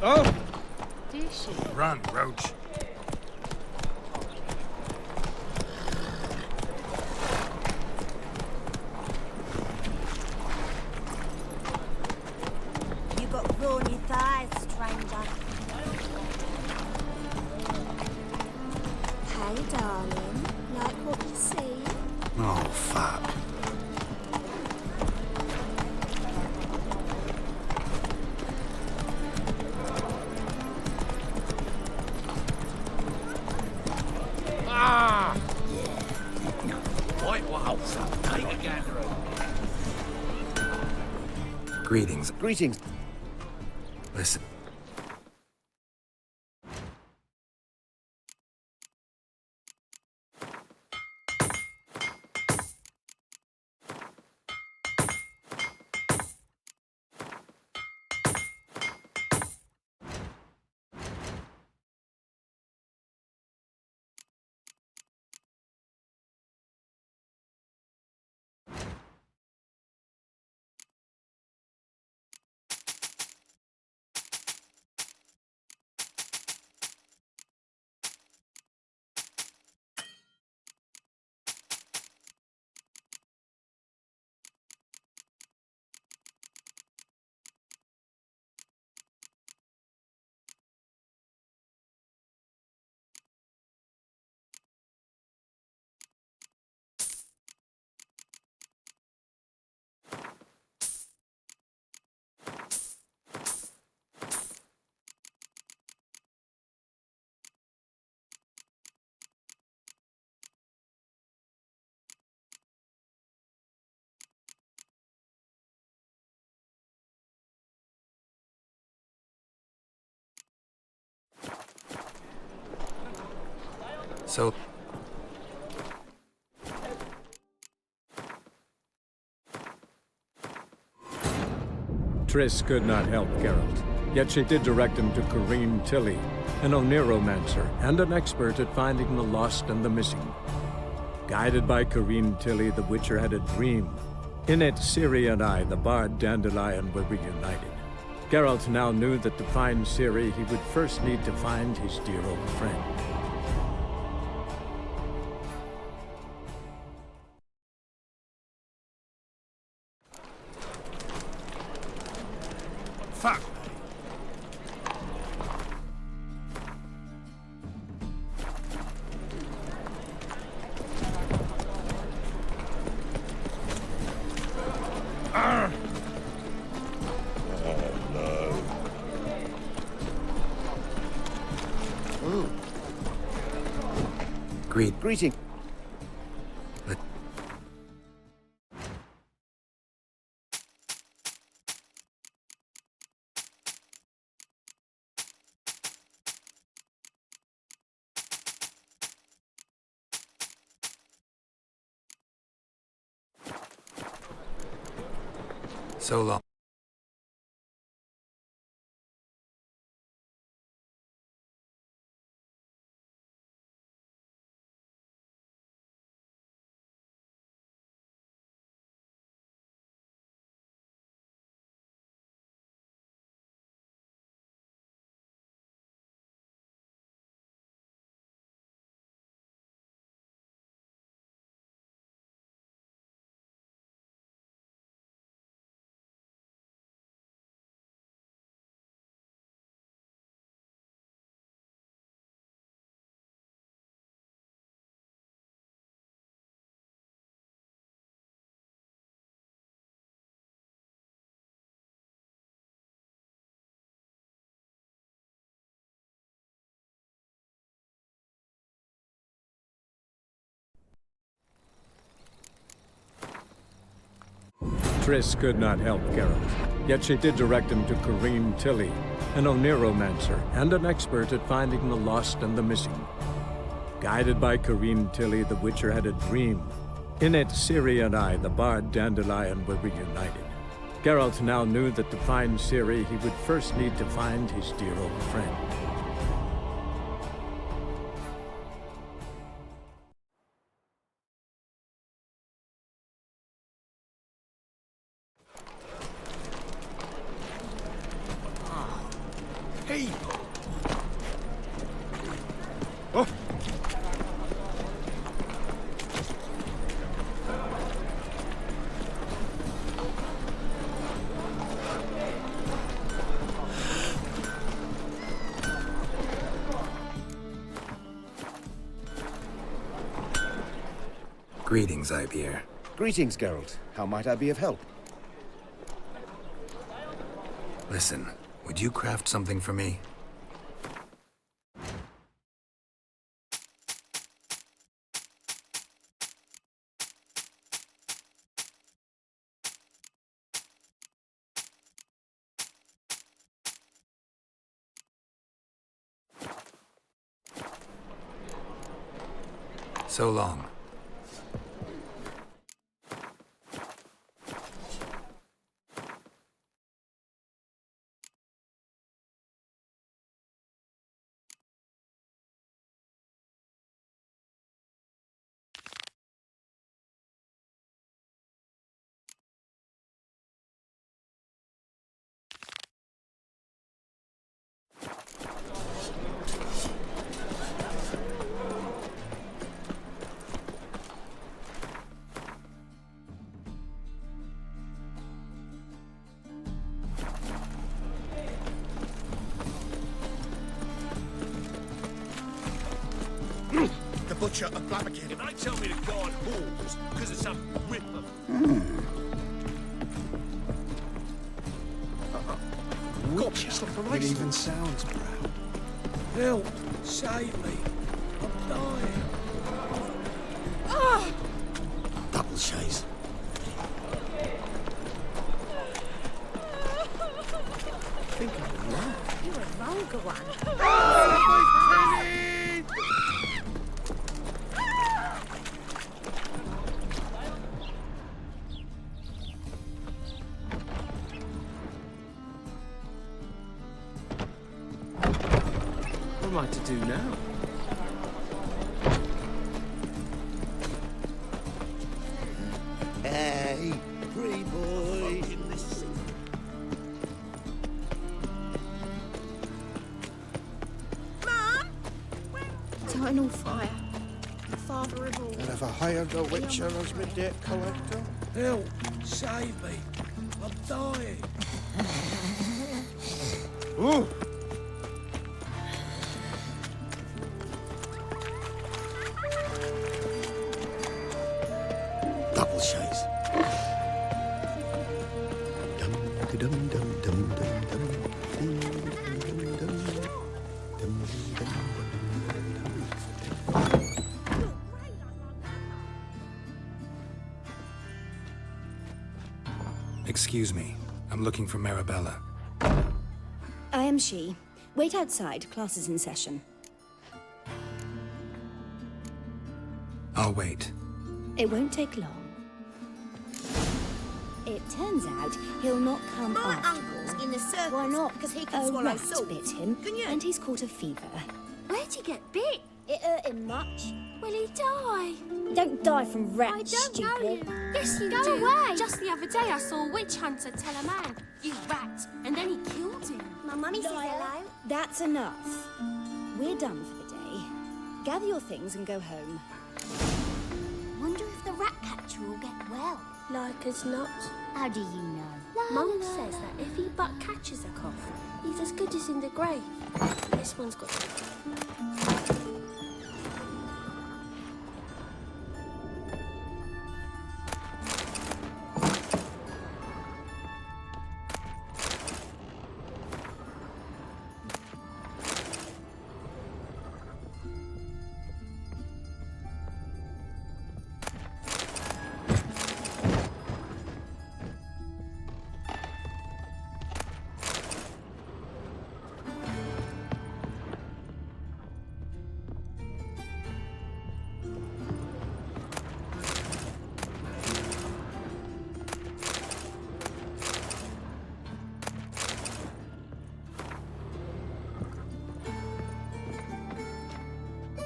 Oh! Did she? Run, Roach. You got brawny thighs, stranger. Hey, darling. Like what you see? Oh, fab. Greetings. Greetings. Listen. So, Triss could not help Geralt, yet she did direct him to Corrine Tilly, an Oniromancer and an expert at finding the lost and the missing. Guided by Corrine Tilly, the Witcher had a dream. In it, Ciri and I, the bard Dandelion, were reunited. Geralt now knew that to find Ciri, he would first need to find his dear old friend. Fuck! Greeting. so long. Triss could not help Geralt, yet she did direct him to Corrine Tilly, an Oniromancer and an expert at finding the lost and the missing. Guided by Corrine Tilly, the Witcher had a dream. In it, Ciri and I, the bard Dandelion, were reunited. Geralt now knew that to find Ciri, he would first need to find his dear old friend. Hey! Oh! Greetings, Ibeer. Greetings, Geralt. How might I be of help? Listen, would you craft something for me? So long. The butcher of Blaviken. If they tell me to go on whores because of some ripper. It even sounds proud. Help! Save me! I'm dying! Double chase. You're a vulgar one. What am I to do now? Hey, pretty boy. Eternal fire. Father of all. And have I hired a witcher as my debt collector? Help! Save me! I'm dying! Ooh! Double chase. Dum dum dum dum dum dum dum dum dum dum. Excuse me. I'm looking for Marabella. I am she. Wait outside. Class is in session. I'll wait. It won't take long. It turns out he'll not come My after uncle's all. in the circus. Why not? Because he can A swallow rat salt. bit him, Can you? and he's caught a fever. Where'd he get bit? It hurt him much. Will he die? You don't die from I rats, don't know stupid. you. Yes, you Go do. away! Just the other day I saw a witch hunter tell a man, "You rat," and then he killed him. My mummy says hello. That's enough. We're done for the day. Gather your things and go home. Wonder if the rat catcher will get well. Like as not. How do you know? Mum says that if he but catches a cough, he's as good as in the grave. This one's got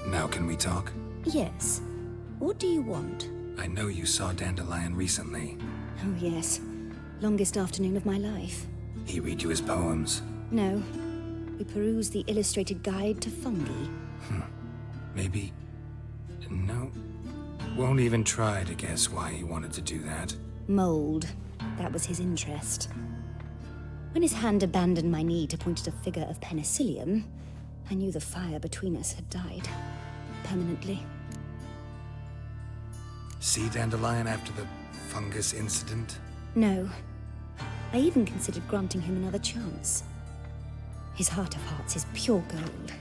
Now can we talk? Yes. What do you want? I know you saw Dandelion recently. Oh, yes. Longest afternoon of my life. He read you his poems. No. We perused the illustrated guide to fungi. Maybe... No. Won't even try to guess why he wanted to do that. Mold. That was his interest. When his hand abandoned my knee to point at a figure of penicillium, I knew the fire between us had died. Permanently. See Dandelion after the fungus incident? No. I even considered granting him another chance. His heart of hearts is pure gold.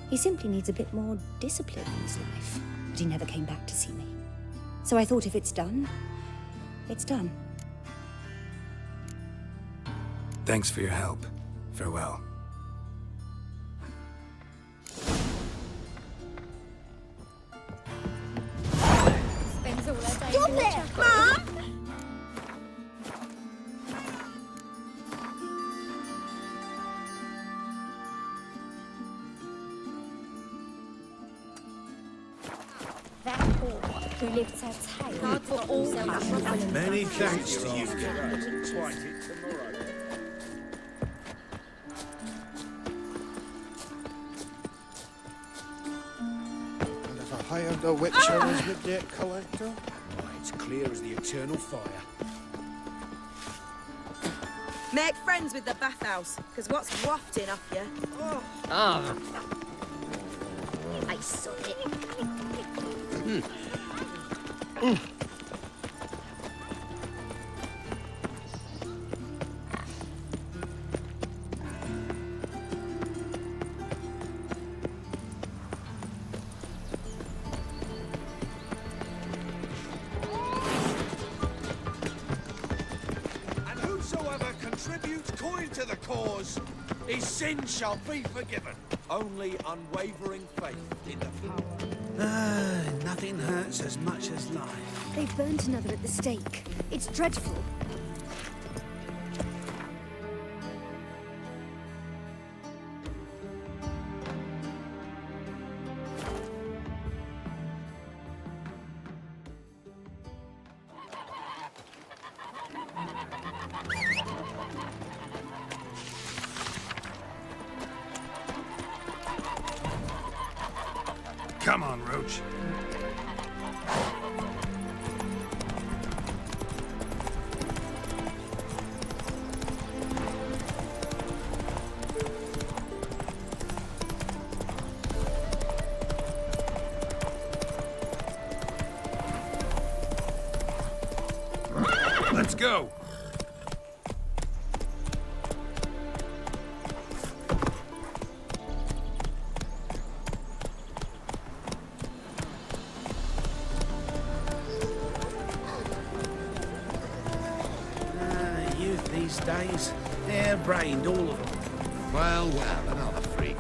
He simply needs a bit more discipline in his life. But he never came back to see me. So I thought if it's done, it's done. Thanks for your help. Farewell. there, Mum! That whore who lifts her tail God for all trouble. Many thanks to you, Geralt. And if I hired a witcher as the debt collector? Why, it's clear as the eternal fire. Make friends with the bathhouse, because what's wafting off you? Oh. I saw it. And whosoever contributes coin to the cause, his sin shall be forgiven. Only unwavering faith in the power. Nothing hurts as much as life. They've burnt another at the stake. It's dreadful. Come on, Roach. Let's go. Youth these days, hair-brained, all of them. Well, another freak.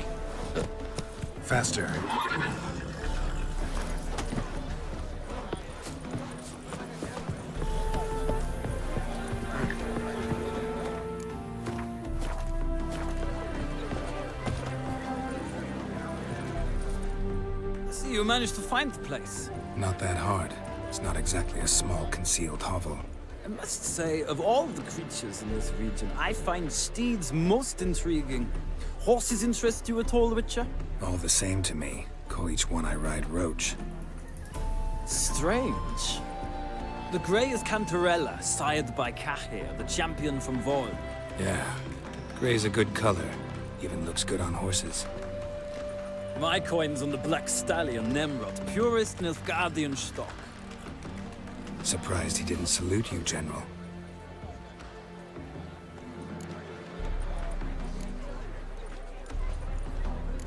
Faster. I see you managed to find the place. Not that hard. It's not exactly a small concealed hovel. I must say, of all the creatures in this region, I find steeds most intriguing. Horses interest you at all, Witcher? All the same to me. Call each one I ride Roach. Strange. The grey is Cantarella, sired by Cahir, the champion from Vol. Yeah. Gray's a good color. Even looks good on horses. My coin's on the Black Stallion, Nemrod, purest Nilfgaardian stock. Surprised he didn't salute you, General.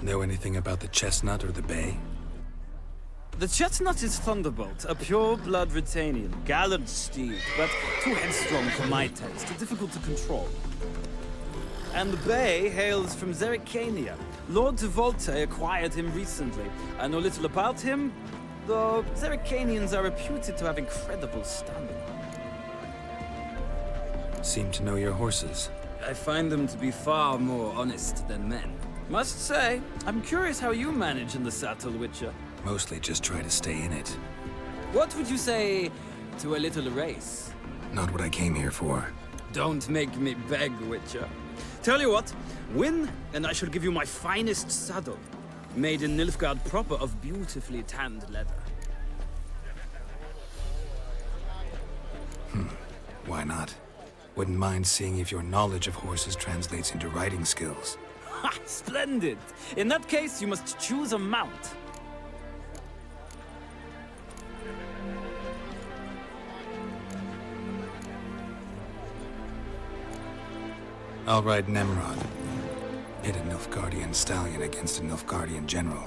Know anything about the chestnut or the bay? The chestnut is Thunderbolt, a pure-blood Britannian, gallant steed, but too headstrong for my taste, difficult to control. And the bay hails from Zerrikania. Lord de Volte acquired him recently. I know little about him, though Zerrikanians are reputed to have incredible stamina. Seem to know your horses. I find them to be far more honest than men. Must say, I'm curious how you manage in the saddle, Witcher. Mostly just try to stay in it. What would you say to a little race? Not what I came here for. Don't make me beg, Witcher. Tell you what, win, and I shall give you my finest saddle. Made in Nilfgaard proper of beautifully tanned leather. Why not? Wouldn't mind seeing if your knowledge of horses translates into riding skills. Ha! Splendid! In that case, you must choose a mount. I'll ride Nemrod. Hit a Nilfgaardian stallion against a Nilfgaardian general.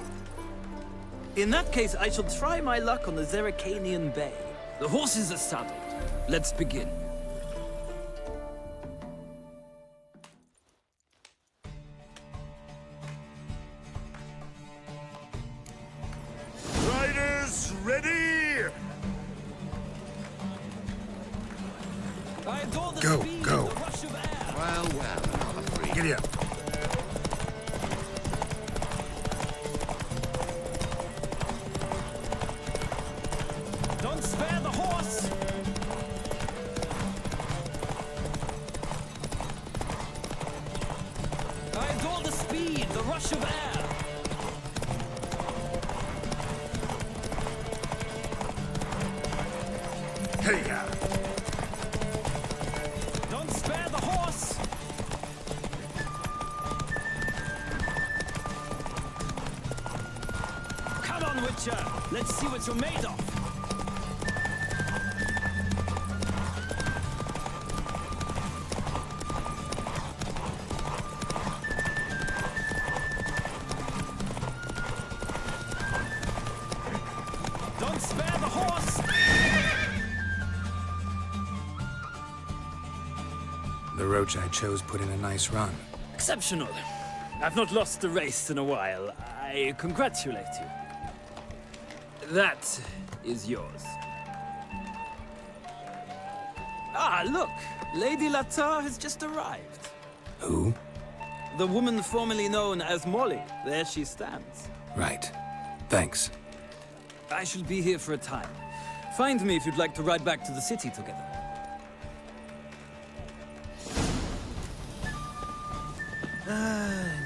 In that case, I shall try my luck on the Zerrikanian Bay. The horses are saddled. Let's begin. Riders, ready! Go, go. Well, another free. Giddy up. Don't spare the horse! I adore the speed, the rush of air! Hey, ya. Don't spare the horse! Come on, Witcher! Let's see what you're made of! Don't spare the horse! The roach I chose put in a nice run. Exceptional. I've not lost a race in a while. I congratulate you. That is yours. Ah, look! Lady Latar has just arrived. Who? The woman formerly known as Molly. There she stands. Right. Thanks. I shall be here for a time. Find me if you'd like to ride back to the city together.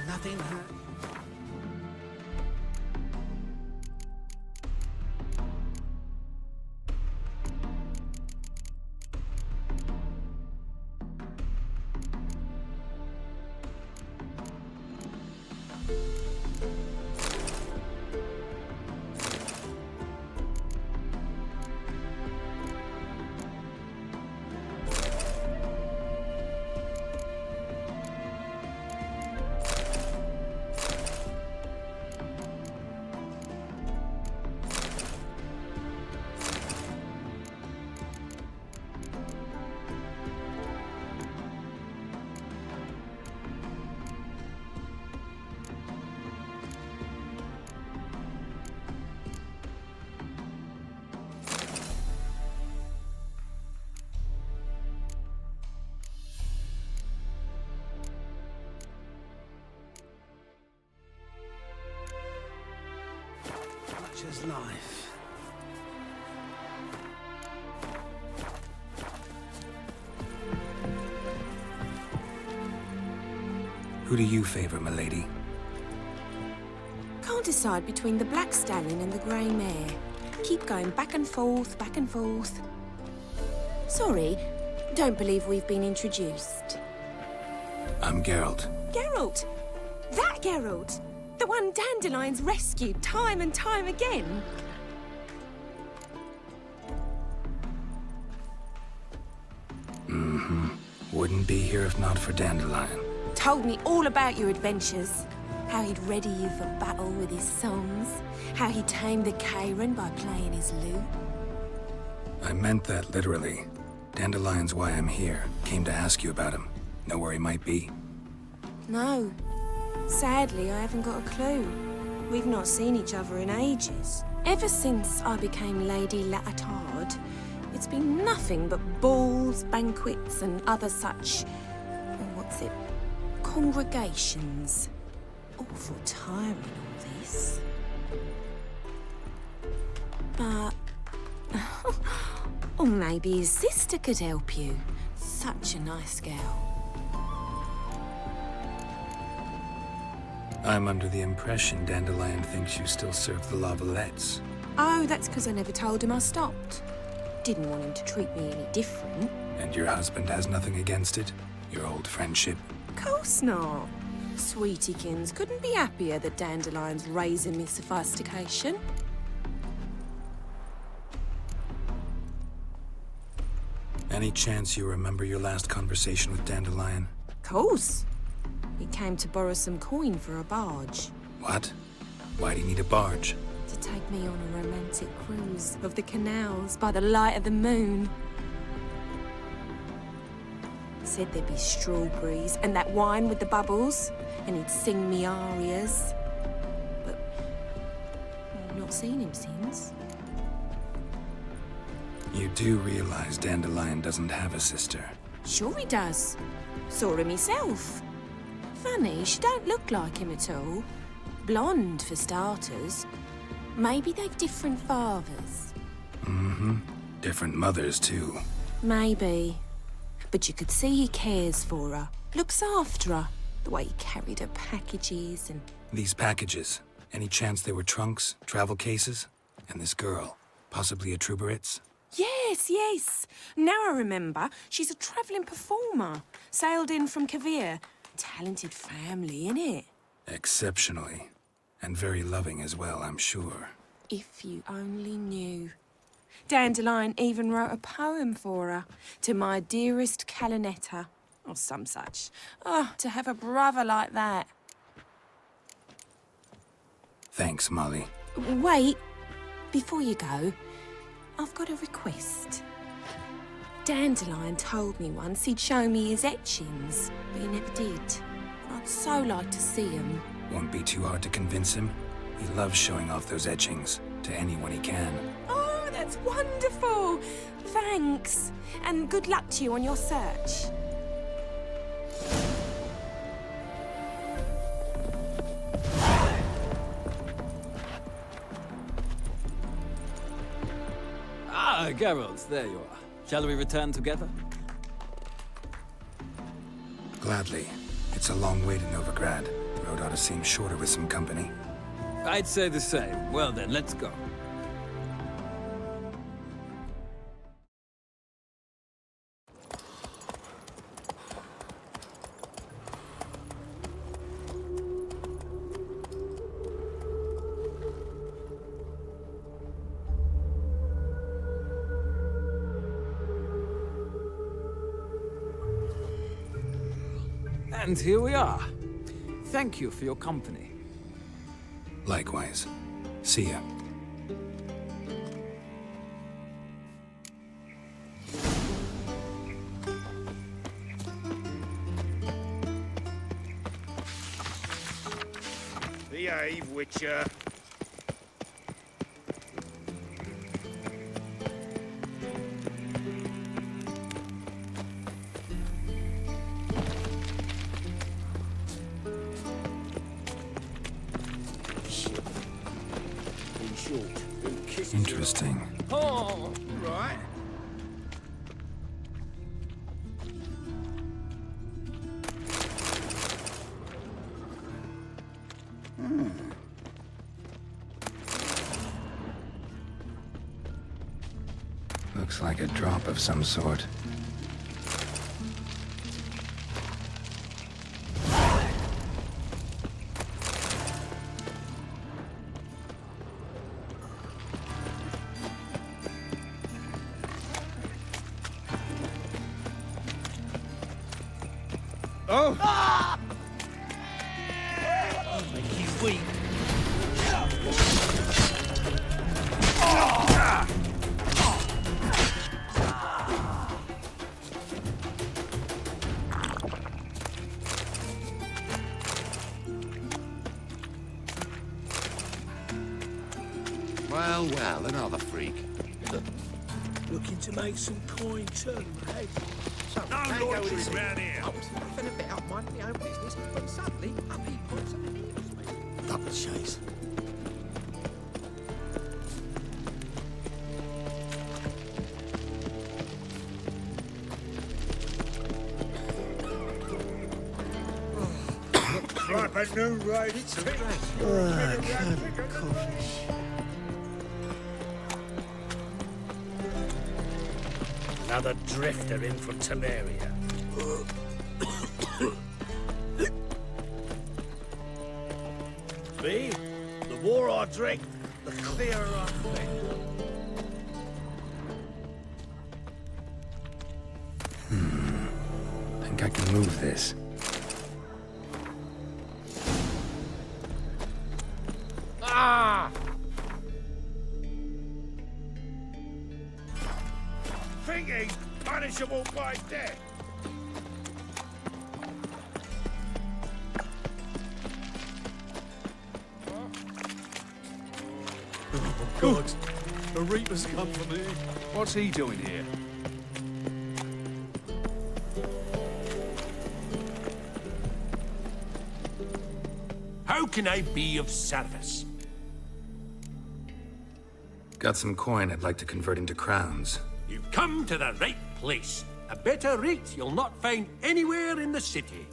Nothing. Such is life. Who do you favor, milady? Can't decide between the black stallion and the grey mare. Keep going back and forth, back and forth. Sorry, don't believe we've been introduced. I'm Geralt. Geralt! That Geralt! The one Dandelion's rescued time and time again. Mm-hmm. Wouldn't be here if not for Dandelion. Told me all about your adventures. How he'd ready you for battle with his songs. How he tamed the Karen by playing his lute. I meant that literally. Dandelion's why I'm here. Came to ask you about him. Know where he might be? No. Sadly, I haven't got a clue. We've not seen each other in ages. Ever since I became Lady Latard, it's been nothing but balls, banquets, and other such... what's it? Congregations. Awful tiring, all this. But... or maybe his sister could help you. Such a nice girl. I'm under the impression Dandelion thinks you still serve the Lavalettes. Oh, that's because I never told him I stopped. Didn't want him to treat me any different. And your husband has nothing against it? Your old friendship? Of course not. Sweetiekins couldn't be happier that Dandelion's raising me sophistication. Any chance you remember your last conversation with Dandelion? Of course. He came to borrow some coin for a barge. What? Why do you need a barge? To take me on a romantic cruise of the canals by the light of the moon. Said there'd be strawberries and that wine with the bubbles, and he'd sing me arias. But I've not seen him since. You do realize Dandelion doesn't have a sister? Sure he does. Saw him myself. Funny, she don't look like him at all. Blonde, for starters. Maybe they've different fathers. Mm-hmm. Different mothers, too. Maybe. But you could see he cares for her. Looks after her. The way he carried her packages and... These packages, any chance they were trunks, travel cases? And this girl, possibly a Troubaritz? Yes, yes. Now I remember. She's a travelling performer. Sailed in from Kavir. Talented family, innit? Exceptionally. And very loving as well, I'm sure. If you only knew. Dandelion even wrote a poem for her. To my dearest Calinetta. Or some such. Oh, to have a brother like that. Thanks, Molly. Wait. Before you go, I've got a request. Dandelion told me once he'd show me his etchings, but he never did. I'd so like to see them. Won't be too hard to convince him. He loves showing off those etchings to anyone he can. Oh, that's wonderful! Thanks. And good luck to you on your search. Ah, Geralt, there you are. Shall we return together? Gladly. It's a long way to Novigrad. Road ought to seem shorter with some company. I'd say the same. Well then, let's go. And here we are. Thank you for your company. Likewise. See ya. Behave, Witcher. Interesting. Oh, right. Looks like a drop of some sort. Oh! Ah! I'll make you weak. Well, well, another freak. Looking to make some coin too, eh? No loitering round here. I was laughing a bit up minding my own business, when suddenly up he points and heals me. Up the chase. Like a new raid. Another drifter in from Temeria. See? The more I drink, the clearer I think. Think I can move this. Ah! Thinking punishable by death. Oh, God. The Reaper's come for me. What's he doing here? can I be of service? Got some coin I'd like to convert into crowns. You've come to the right place. A better rate you'll not find anywhere in the city.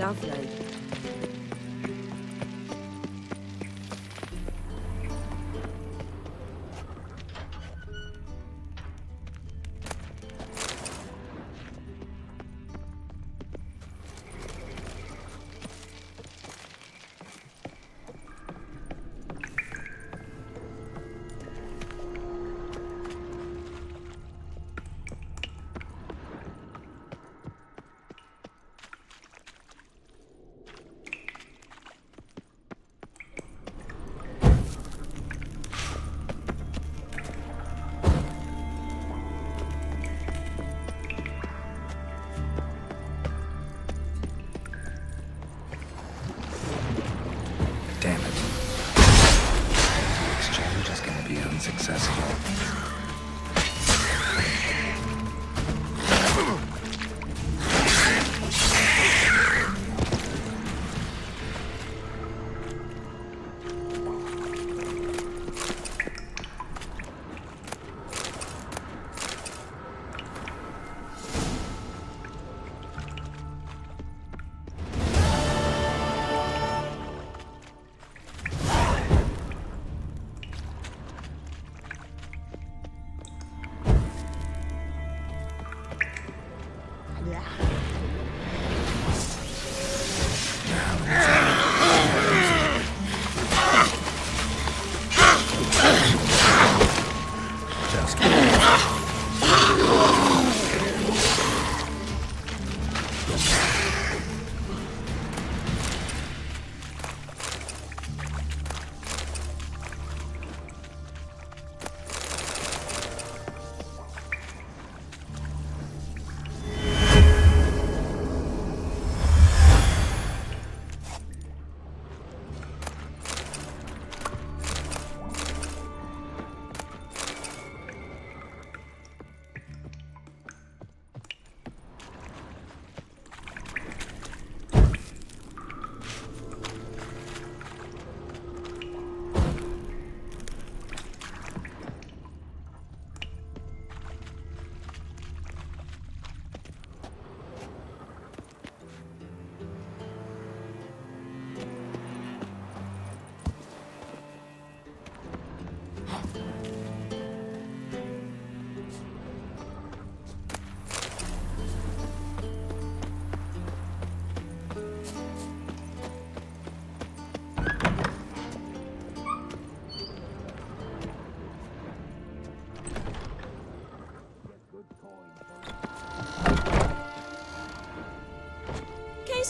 Lovely. Damn it. The exchange is gonna be unsuccessful.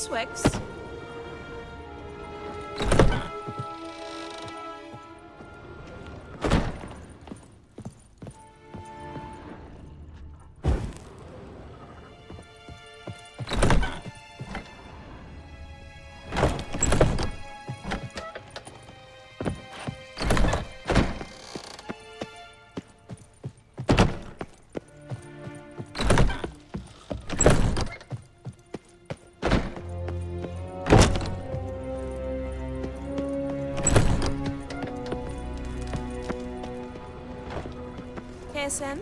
Swix. KSM?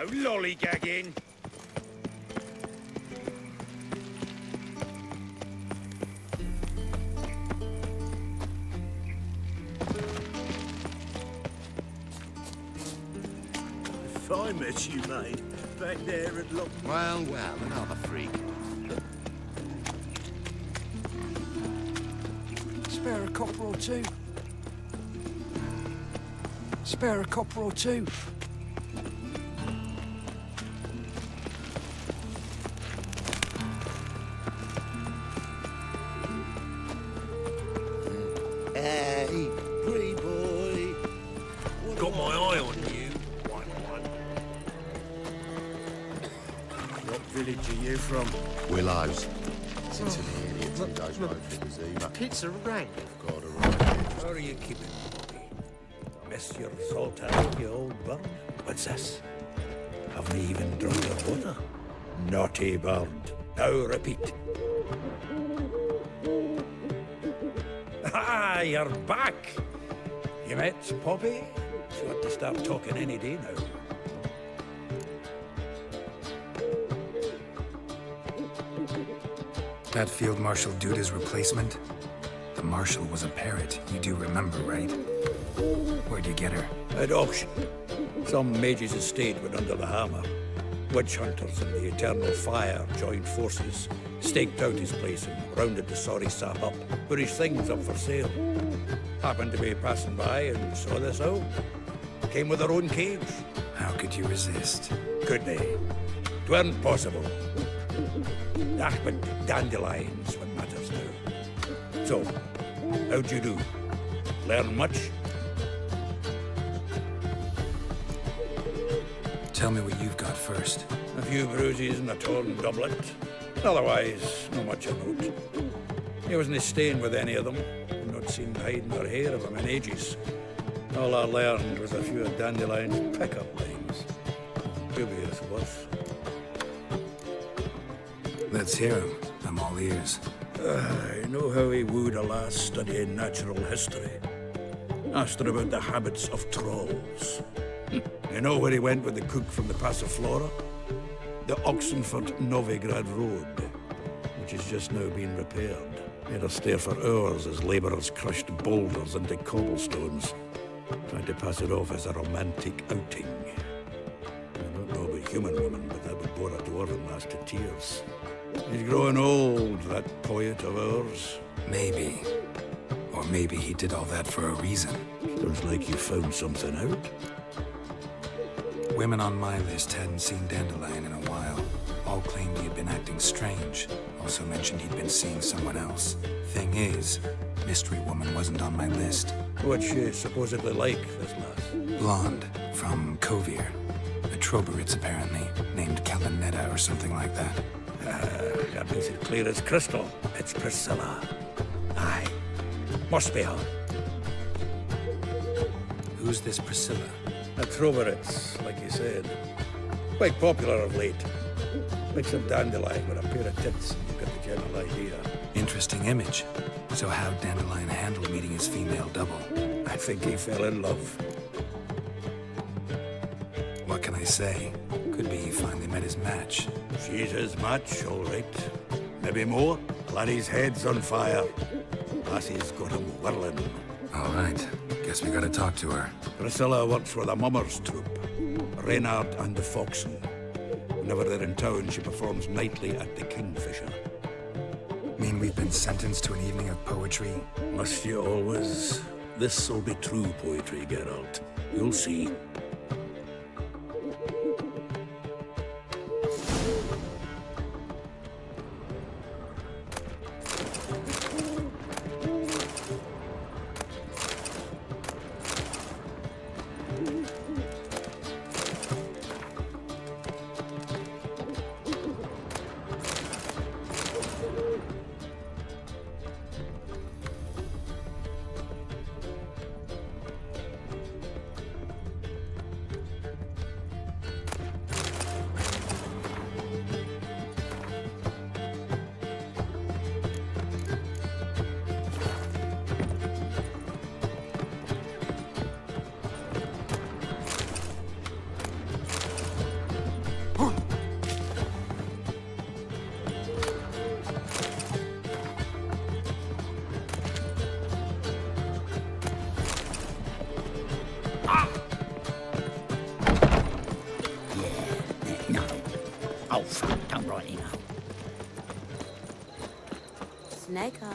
No lollygagging. If I met you, mate, back there at Lock... Well, well, another freak. Spare a copper or two. Spare a copper or two. Hey, pretty boy. Got my eye on you. What village are you from? Willows. Since an idiot who goes road for Zima. Pizza rank. God, alright. How are you keeping, Bobby? Mess your salt out, you old bird. What's this? Haven't even drunk your water? Naughty bird. Now repeat. Ah, you're back. You met Poppy? She ought to start talking any day now. That Field Marshal Duda's replacement? The Marshal was a parrot, you do remember, right? Where'd you get her? At auction. Some mage's estate went under the hammer. Witch hunters and the Eternal Fire joined forces, staked out his place and rounded the sorry sap up, put his things up for sale. Happened to be passing by and saw this out. Came with their own cage. How could you resist? Could they? 'Tweren't possible. Ah, but dandelions what matters now. So, how'd you do? Learn much? Tell me what you've got first. A few bruises and a torn doublet. Otherwise, not much of note. He wasn't staying with any of them. Not seen hide nor hair of him in ages. All I learned was a few of Dandelion's pick-up lines. Dubious worth. Let's hear him. I'm all ears. I know how he wooed a lass studying natural history. Asked her about the habits of trolls. You know where he went with the cook from the Passiflora? The Oxenford-Novigrad Road, which has just now been repaired. He had her stare for hours as labourers crushed boulders into cobblestones, trying to pass it off as a romantic outing. I don't know about human women, but that would bore a dwarven lass to tears. He's growing old, that poet of ours. Maybe. Or maybe he did all that for a reason. Sounds like you found something out. Women on my list hadn't seen Dandelion in a while. All claimed he had been acting strange. Also mentioned he'd been seeing someone else. Thing is, Mystery Woman wasn't on my list. What's she supposedly like, this lass? Blonde, from Kovir. A Troberitz, apparently, named Kalanetta or something like that. That makes it clear as crystal. It's Priscilla. Aye. Must be her. Who's this Priscilla? A Troberitz, like you said. Quite popular of late. Mix of Dandelion with a pair of tits, you've got the general idea. Interesting image. So how'd Dandelion handle meeting his female double? I think he fell in love. What can I say? Could be he finally met his match. She's his match, all right. Maybe more. Laddie's head's on fire. Lassie's got him whirling. All right. Guess we gotta talk to her. Priscilla works for the Mummers troupe. Reynard and the Foxen. Whenever they're in town, she performs nightly at the Kingfisher. Mean we've been sentenced to an evening of poetry? Must you always? This'll be true poetry, Geralt. You'll see. Snake eye.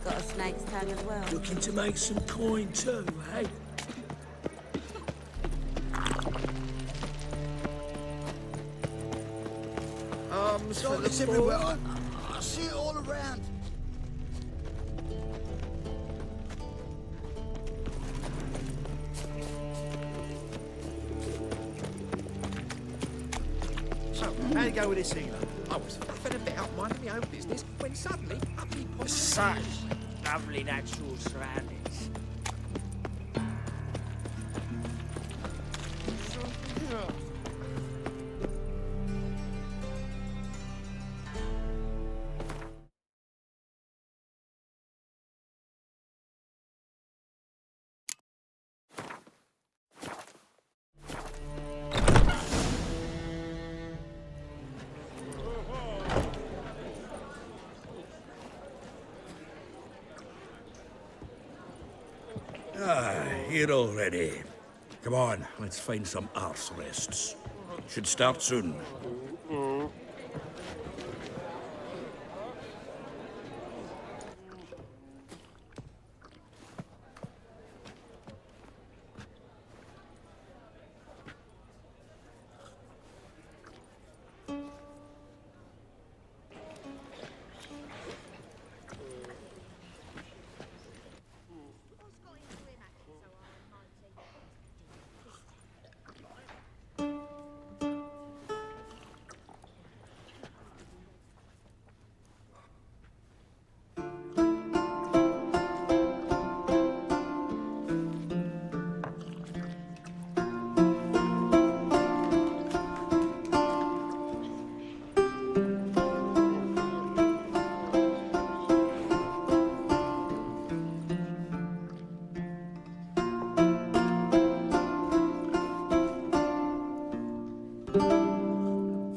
Got a snake's tongue as well. Looking to make some coin too, eh? So it's everywhere. I see it all around. So, how you go with this healer? I was faffing about minding my own business when suddenly up he pops. Such lovely natural surroundings. Here already. Come on, let's find some arse rests. Should start soon.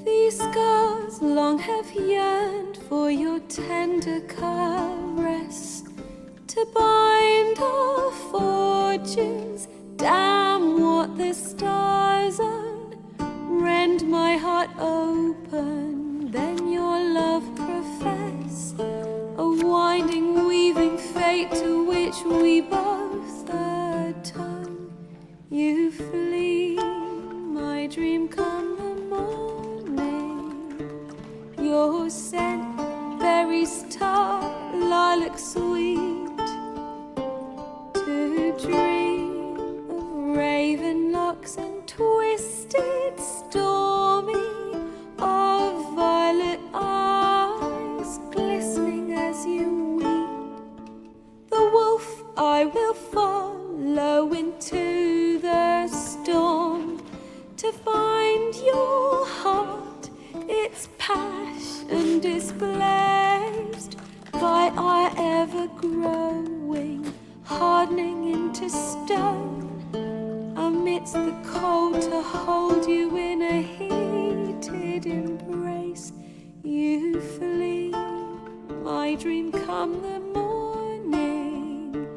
These scars long have yearned for your tender caress, to bind our fortunes. Damn what the stars own. Rend my heart open, then your love profess, a winding, weaving fate to which we both atone. You flee, my dream come the morning. Your scent, berries tart, lilac sweet. To dream of raven locks and twisted, stormy, of violet eyes glistening as you weep. The wolf I will follow into the storm, to find your heart, its passion displaced by our ever-growing, hardening into stone. Amidst the cold, to hold you in a heated embrace. You flee, my dream come the morning.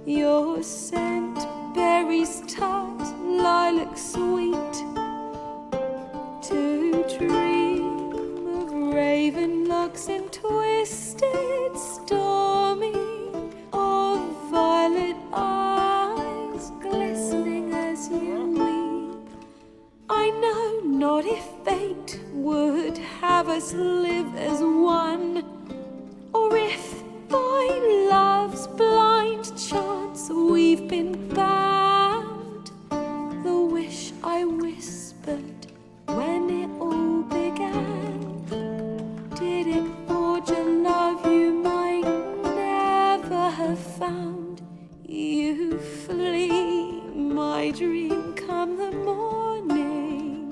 Your scent, berries tart, lilac sweet. To dream of raven locks and twisted, stormy, of violet eyes glistening as you weep. I know not if fate would have us live as one, or if by love's blind chance we've been bound. The wish I whispered when it all began, did it forge a love you might never have found? You flee, my dream come the morning.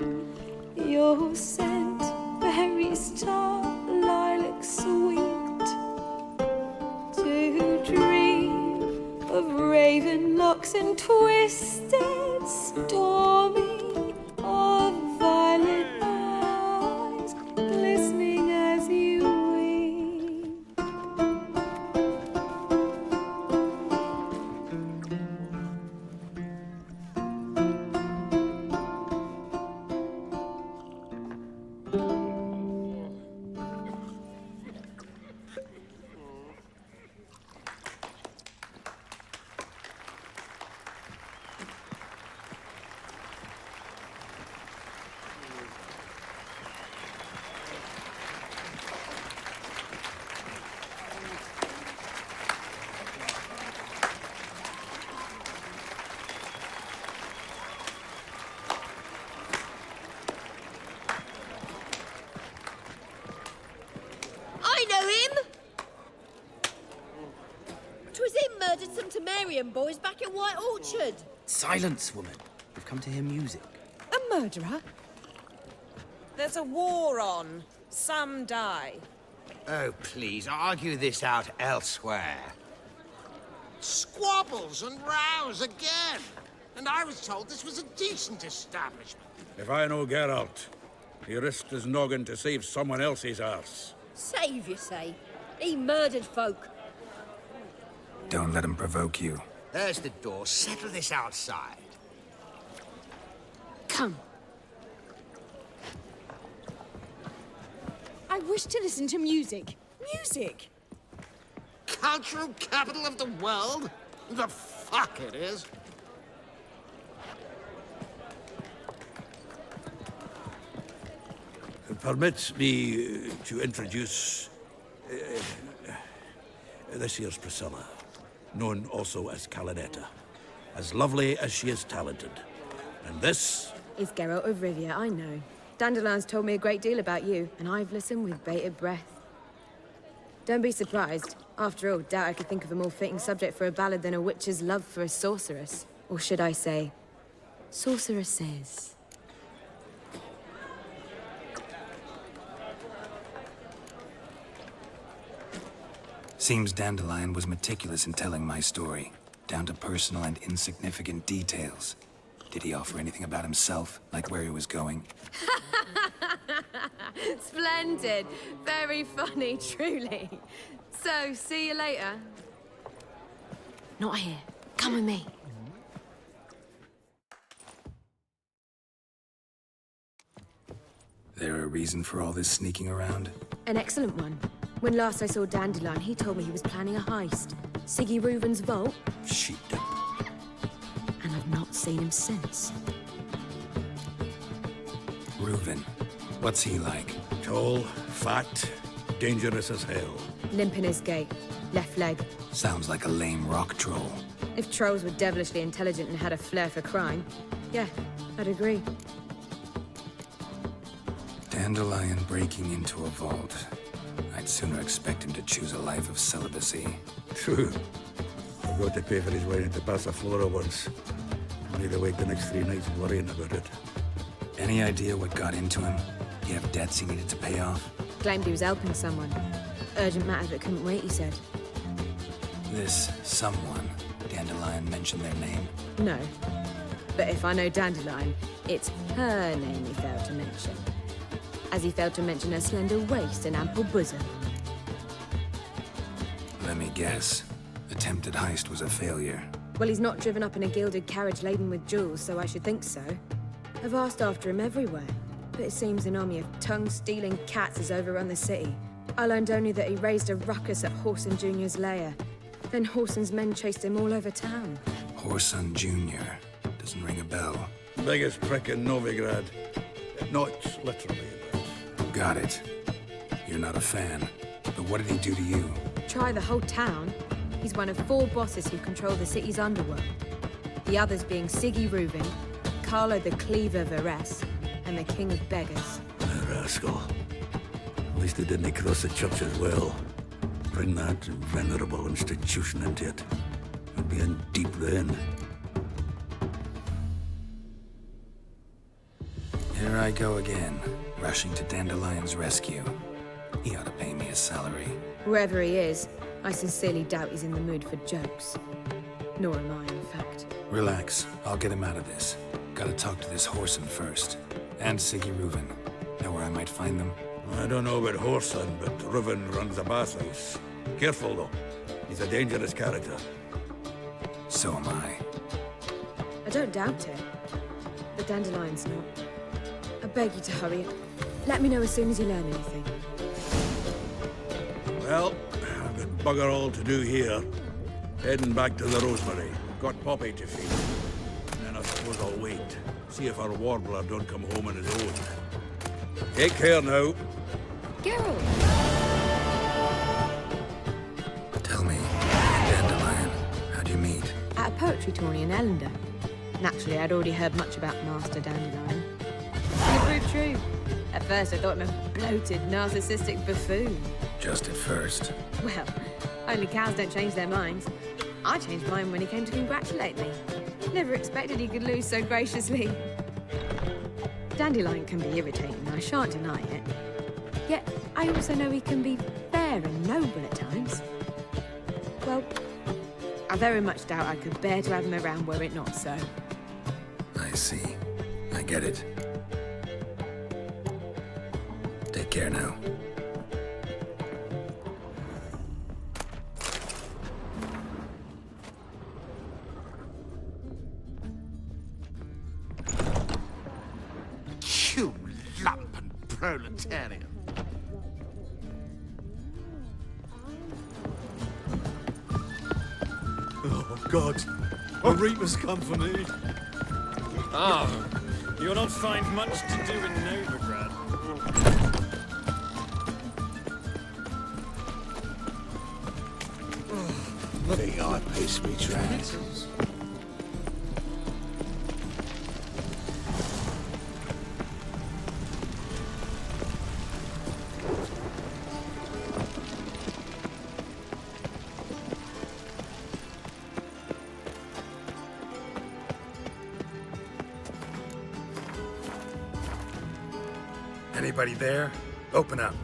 Your scent, berries tart, lilac sweet. To dream of raven locks and twisted, stormy, of violet eyes glistening as you weep. Dandelion boys back in White Orchard. Silence, woman. We've come to hear music. A murderer? There's a war on. Some die. Oh, please, argue this out elsewhere. Squabbles and rows again. And I was told this was a decent establishment. If I know Geralt, he risked his noggin to save someone else's arse. Save, you say? He murdered folk. Don't let him provoke you. There's the door. Settle this outside. Come. I wish to listen to music. Music! Cultural capital of the world? The fuck it is. Permit me to introduce... this here's Priscilla, known also as Calinetta. As lovely as she is talented. And this... It's Geralt of Rivia, I know. Dandelion's told me a great deal about you, and I've listened with bated breath. Don't be surprised. After all, doubt I could think of a more fitting subject for a ballad than a witch's love for a sorceress. Or should I say, sorceresses. Seems Dandelion was meticulous in telling my story, down to personal and insignificant details. Did he offer anything about himself, like where he was going? Splendid. Very funny, truly. So, see you later. Not here. Come with me. There a reason for all this sneaking around? An excellent one. When last I saw Dandelion, he told me he was planning a heist. Siggy Reuven's vault. Shit. And I've not seen him since. Reuven. What's he like? Tall, fat, dangerous as hell. Limp in his gait. Left leg. Sounds like a lame rock troll. If trolls were devilishly intelligent and had a flair for crime, yeah, I'd agree. Dandelion breaking into a vault. I'd sooner expect him to choose a life of celibacy. True. Forgot to pay for his wedding to Passaflora once. Made awake the next 3 nights worrying about it. Any idea what got into him? You have debts he needed to pay off? Claimed he was helping someone. Urgent matters that couldn't wait, he said. This someone, Dandelion mentioned their name? No. But if I know Dandelion, it's her name he failed to mention. As he failed to mention her slender waist and ample bosom. Let me guess. Attempted heist was a failure. Well, he's not driven up in a gilded carriage laden with jewels, so I should think so. I've asked after him everywhere, but it seems an army of tongue-stealing cats has overrun the city. I learned only that he raised a ruckus at Whoreson Jr.'s lair. Then Whoreson's men chased him all over town. Whoreson Jr. Doesn't ring a bell. Biggest prick in Novigrad. Not literally, but... Got it. You're not a fan. But what did he do to you? Try the whole town. He's one of 4 bosses who control the city's underworld. The others being Siggy Reuven, Carlo the Cleaver Varese, and the King of Beggars. Rascal. At least they didn't cross the church as well. Bring that venerable institution into it. We'd be in deep then. Here I go again, rushing to Dandelion's rescue. He ought to pay me a salary. Wherever he is, I sincerely doubt he's in the mood for jokes. Nor am I, in fact. Relax. I'll get him out of this. Gotta talk to this Whoreson first. And Siggy Reuven. Know where I might find them? I don't know about Whoreson, but Reuven runs a bathhouse. Careful, though. He's a dangerous character. So am I. I don't doubt it. But Dandelion's not. I beg you to hurry. Let me know as soon as you learn anything. Well, I've got bugger all to do here. Heading back to the Rosemary. Got Poppy to feed. And then I suppose I'll wait. See if our warbler don't come home on his own. Take care now. Geralt! Tell me, Dandelion, how'd you meet? At a poetry tourney in Ellender. Naturally, I'd already heard much about Master Dandelion. It proved true. At first, I thought him a bloated, narcissistic buffoon. Just at first. Well, only cows don't change their minds. I changed mine when he came to congratulate me. Never expected he could lose so graciously. Dandelion can be irritating, I shan't deny it. Yet, I also know he can be fair and noble at times. Well, I very much doubt I could bear to have him around were it not so. I see. I get it. Take care now. You lumpen proletarian. Oh, God. A reaper's come for me. Ah, you'll not find much to do in Novigrad. Think I piss me trousers. Anybody there? Open up.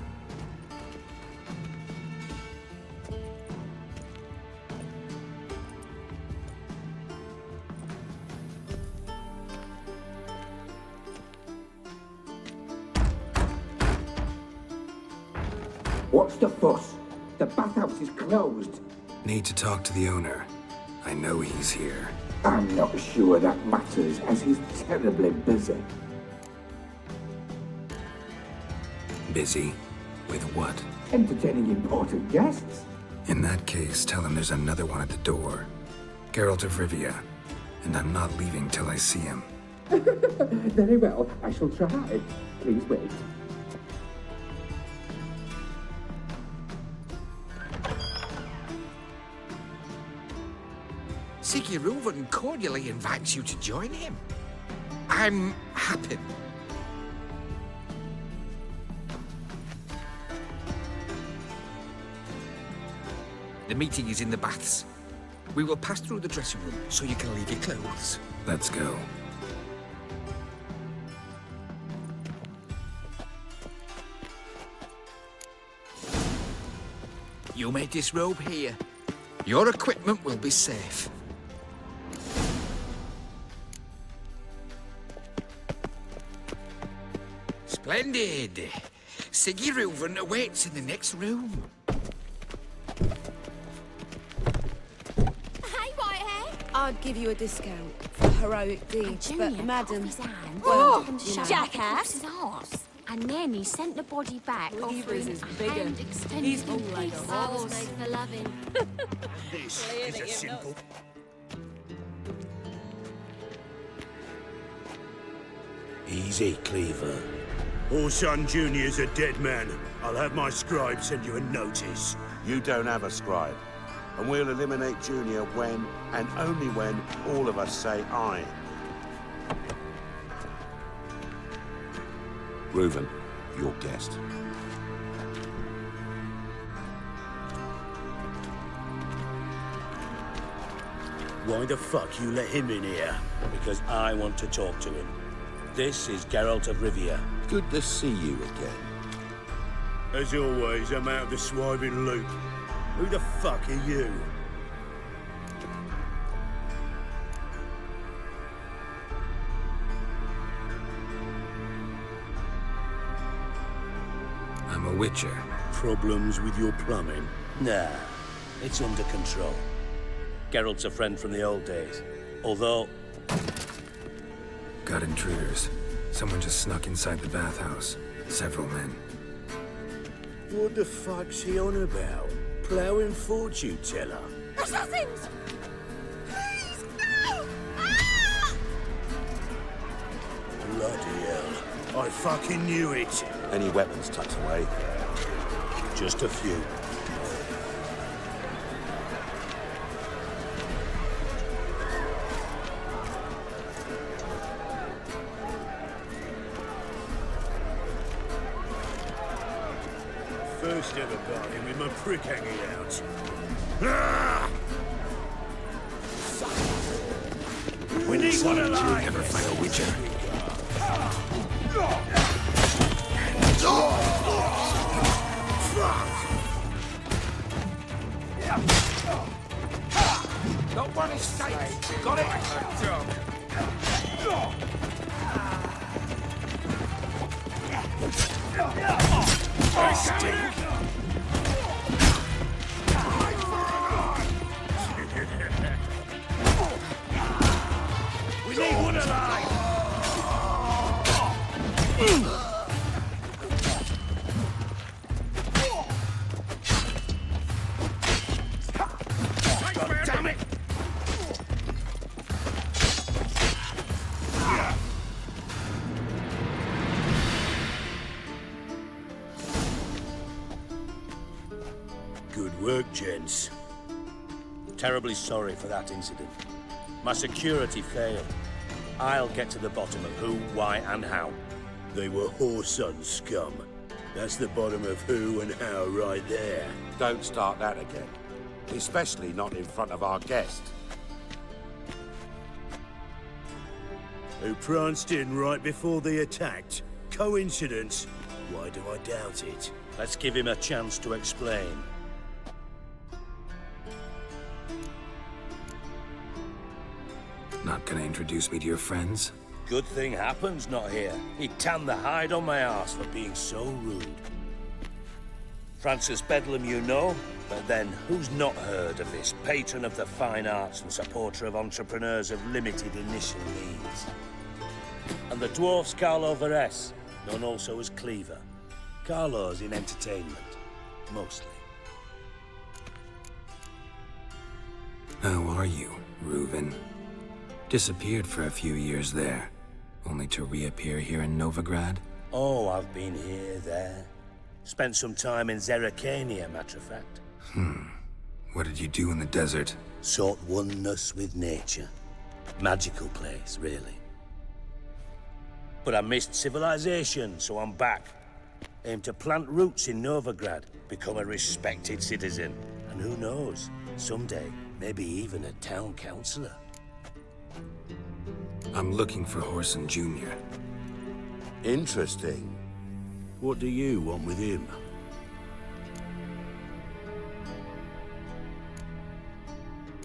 What's the fuss? The bathhouse is closed. Need to talk to the owner. I know he's here. I'm not sure that matters, as he's terribly busy. Busy? With what? Entertaining important guests. In that case, tell him there's another one at the door. Geralt of Rivia. And I'm not leaving till I see him. Very well, I shall try. Please wait. Sigurd cordially invites you to join him. I'm happy. The meeting is in the baths. We will pass through the dressing room so you can leave your clothes. Let's go. You may disrobe here. Your equipment will be safe. Splendid. Sigurd awaits in the next room. I'd give you a discount for heroic deeds, but madam... Oh, you know. jackass! His arse. And then he sent the body back, offering is a bigger. hand extended He's in all like peace. a I was horse. made for loving. This is a simple... Easy, Cleaver. Orson Jr.'s a dead man. I'll have my scribe send you a notice. You don't have a scribe. And we'll eliminate Junior when, and only when, all of us say aye. Reuven, your guest. Why the fuck you let him in here? Because I want to talk to him. This is Geralt of Rivia. Good to see you again. As always, I'm out of the swiving loop. Who the fuck are you? I'm a witcher. Problems with your plumbing? Nah, it's under control. Geralt's a friend from the old days. Although... Got intruders. Someone just snuck inside the bathhouse. Several men. What the fuck's he on about? Plowing fortune teller? Assassins! Please, no! Ah! Bloody hell. I fucking knew it. Any weapons tucked away? Just a few. First ever party with my prick hanging out. Ah! need one alive! Never fight a witcher. Not one escapes! Got it? I stink! We need one alive! God damn it! Good work, gents. Terribly sorry for that incident. My security failed. I'll get to the bottom of who, why, and how. They were whoreson scum. That's the bottom of who and how right there. Don't start that again. Especially not in front of our guest. Who pranced in right before they attacked. Coincidence? Why do I doubt it? Let's give him a chance to explain. Not gonna introduce me to your friends? Good thing Happen's not here. He'd tan the hide on my arse for being so rude. Francis Bedlam you know, but then who's not heard of this patron of the fine arts and supporter of entrepreneurs of limited initial needs? And the dwarf's Carlo Veres, known also as Cleaver. Carlo's in entertainment, mostly. How are you, Reuven? Disappeared for a few years there, only to reappear here in Novigrad? Oh, I've been here, there. Spent some time in Zerrikania, matter of fact. What did you do in the desert? Sought oneness with nature. Magical place, really. But I missed civilization, so I'm back. Aim to plant roots in Novigrad, become a respected citizen. And who knows, someday, maybe even a town councillor. I'm looking for Whoreson Jr. Interesting. What do you want with him?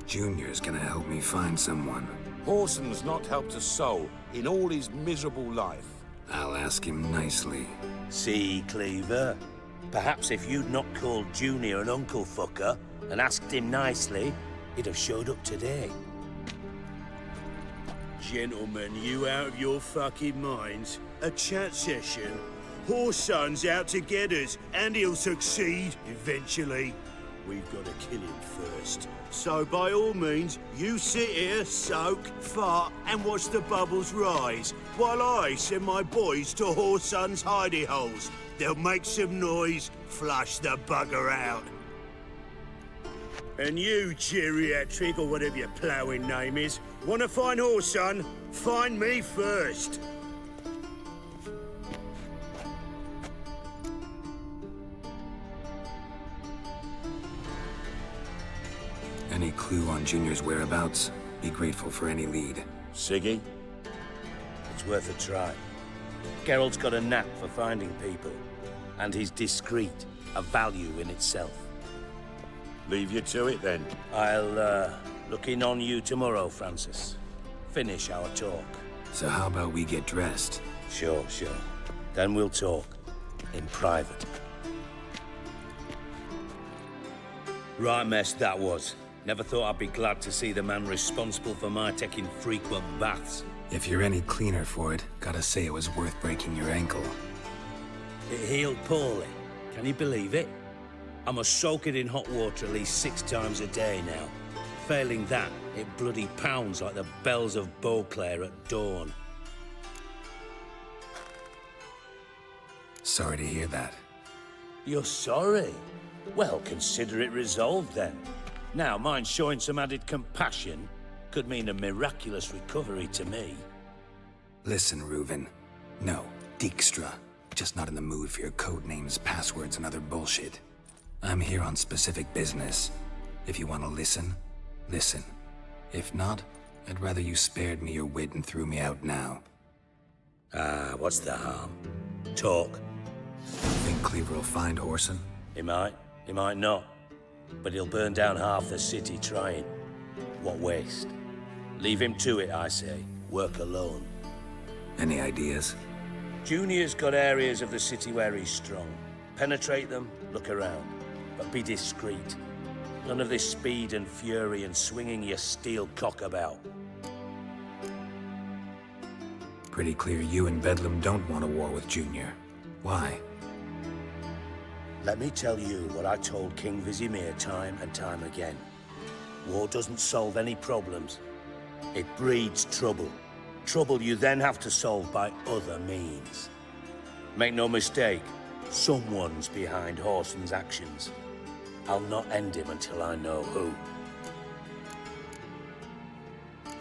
Junior's gonna help me find someone. Whoreson's not helped a soul in all his miserable life. I'll ask him nicely. See, Cleaver? Perhaps if you'd not called Junior an uncle fucker and asked him nicely, he'd have showed up today. Gentlemen, you out of your fucking minds? A chat session? Whoreson's out to get us, and he'll succeed, eventually. We've got to kill him first. So by all means, you sit here, soak, fart, and watch the bubbles rise, while I send my boys to Whoreson's hidey holes. They'll make some noise, flush the bugger out. And you, geriatric, or whatever your ploughing name is, want to find Whoreson? Find me first. Any clue on Junior's whereabouts? Be grateful for any lead. Siggy? It's worth a try. Geralt's got a knack for finding people. And he's discreet, a value in itself. Leave you to it, then. I'll, look in on you tomorrow, Francis. Finish our talk. So how about we get dressed? Sure. Then we'll talk. In private. Right mess that was. Never thought I'd be glad to see the man responsible for my taking frequent baths. If you're any cleaner for it, gotta say it was worth breaking your ankle. It healed poorly. Can you believe it? I must soak it in hot water at least 6 times a day now. Failing that, it bloody pounds like the bells of Beauclair at dawn. Sorry to hear that. You're sorry? Well, consider it resolved then. Now, mind showing some added compassion could mean a miraculous recovery to me. Listen, Reuven. No, Dijkstra. Just not in the mood for your code names, passwords, and other bullshit. I'm here on specific business. If you want to listen, listen. If not, I'd rather you spared me your wit and threw me out now. What's the harm? Talk. Think Cleaver will find Whoreson? He might not. But he'll burn down half the city trying. What waste? Leave him to it, I say. Work alone. Any ideas? Junior's got areas of the city where he's strong. Penetrate them, look around. But be discreet. None of this speed and fury and swinging your steel cock about. Pretty clear you and Bedlam don't want a war with Junior. Why? Let me tell you what I told King Vizimir time and time again. War doesn't solve any problems. It breeds trouble. Trouble you then have to solve by other means. Make no mistake, someone's behind Whoreson's actions. I'll not end him until I know who.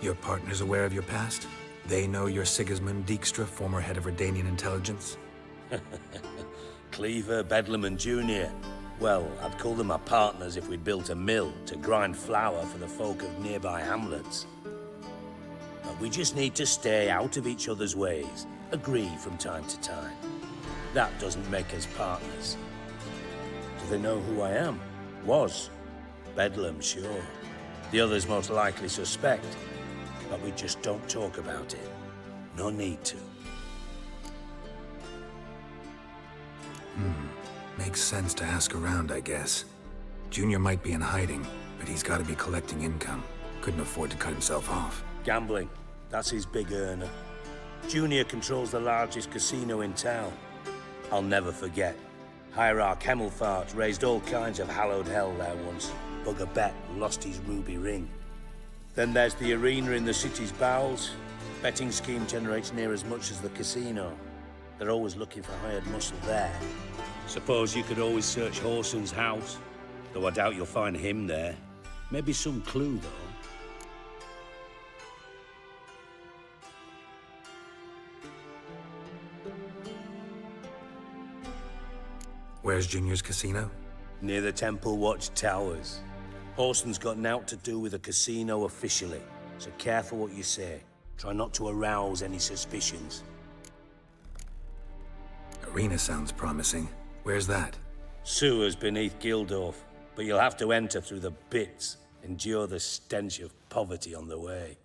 Your partner's aware of your past? They know you're Sigismund Dijkstra, former head of Redanian intelligence? Cleaver, Bedlam and Junior. Well, I'd call them my partners if we'd built a mill to grind flour for the folk of nearby hamlets. But we just need to stay out of each other's ways, agree from time to time. That doesn't make us partners. Do they know who I am? Was. Bedlam, sure. The others most likely suspect. But we just don't talk about it. No need to. Makes sense to ask around, I guess. Junior might be in hiding, but he's got to be collecting income. Couldn't afford to cut himself off. Gambling. That's his big earner. Junior controls the largest casino in town. I'll never forget. Hierarch Hemmelfart raised all kinds of hallowed hell there once. Bugger bet and lost his ruby ring. Then there's the arena in the city's bowels. Betting scheme generates near as much as the casino. They're always looking for hired muscle there. Suppose you could always search Whoreson's house, though I doubt you'll find him there. Maybe some clue, though. Where's Junior's casino? Near the Temple Watch Towers. Whoreson's got naught to do with the casino officially, so careful what you say. Try not to arouse any suspicions. Arena sounds promising. Where's that? Sewers beneath Gildorf, but you'll have to enter through the bits, endure the stench of poverty on the way.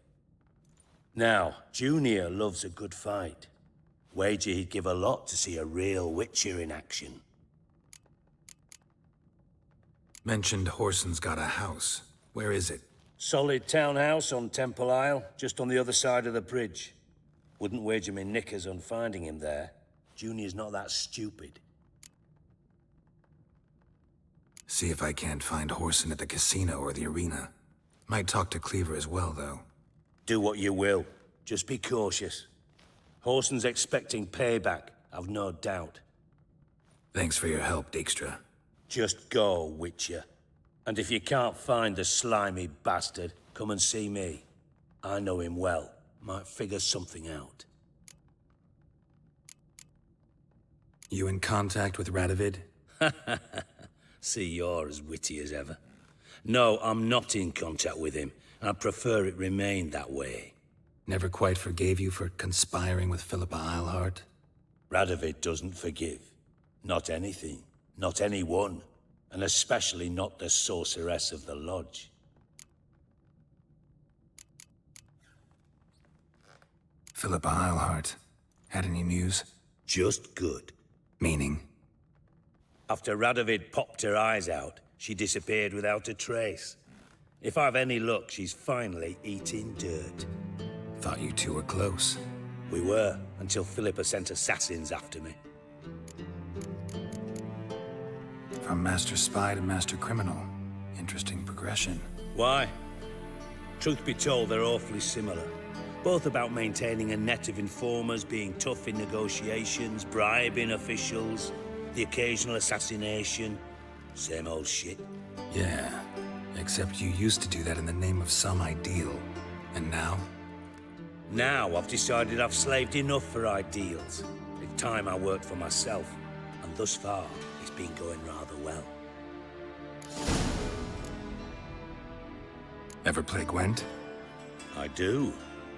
Now, Junior loves a good fight. Wager he'd give a lot to see a real Witcher in action. Mentioned Whoreson's got a house. Where is it? Solid townhouse on Temple Isle, just on the other side of the bridge. Wouldn't wager me knickers on finding him there. Junior's not that stupid. See if I can't find Whoreson at the casino or the arena. Might talk to Cleaver as well, though. Do what you will. Just be cautious. Whoreson's expecting payback, I've no doubt. Thanks for your help, Dijkstra. Just go, Witcher. And if you can't find the slimy bastard, come and see me. I know him well. Might figure something out. You in contact with Radovid? See, you're as witty as ever. No, I'm not in contact with him. I prefer it remained that way. Never quite forgave you for conspiring with Philippa Eilhart? Radovid doesn't forgive. Not anything. Not anyone. And especially not the sorceress of the lodge. Philippa Eilhart. Had any news? Just good. Meaning? After Radovid popped her eyes out, she disappeared without a trace. If I've any luck, she's finally eating dirt. Thought you two were close. We were, until Philippa sent assassins after me. From Master Spy to Master Criminal. Interesting progression. Why? Truth be told, they're awfully similar. Both about maintaining a net of informers, being tough in negotiations, bribing officials, the occasional assassination. Same old shit. Yeah, except you used to do that in the name of some ideal. And now? Now I've decided I've slaved enough for ideals. It's time I worked for myself. And thus far, it's been going rather well. Ever play Gwent? I do.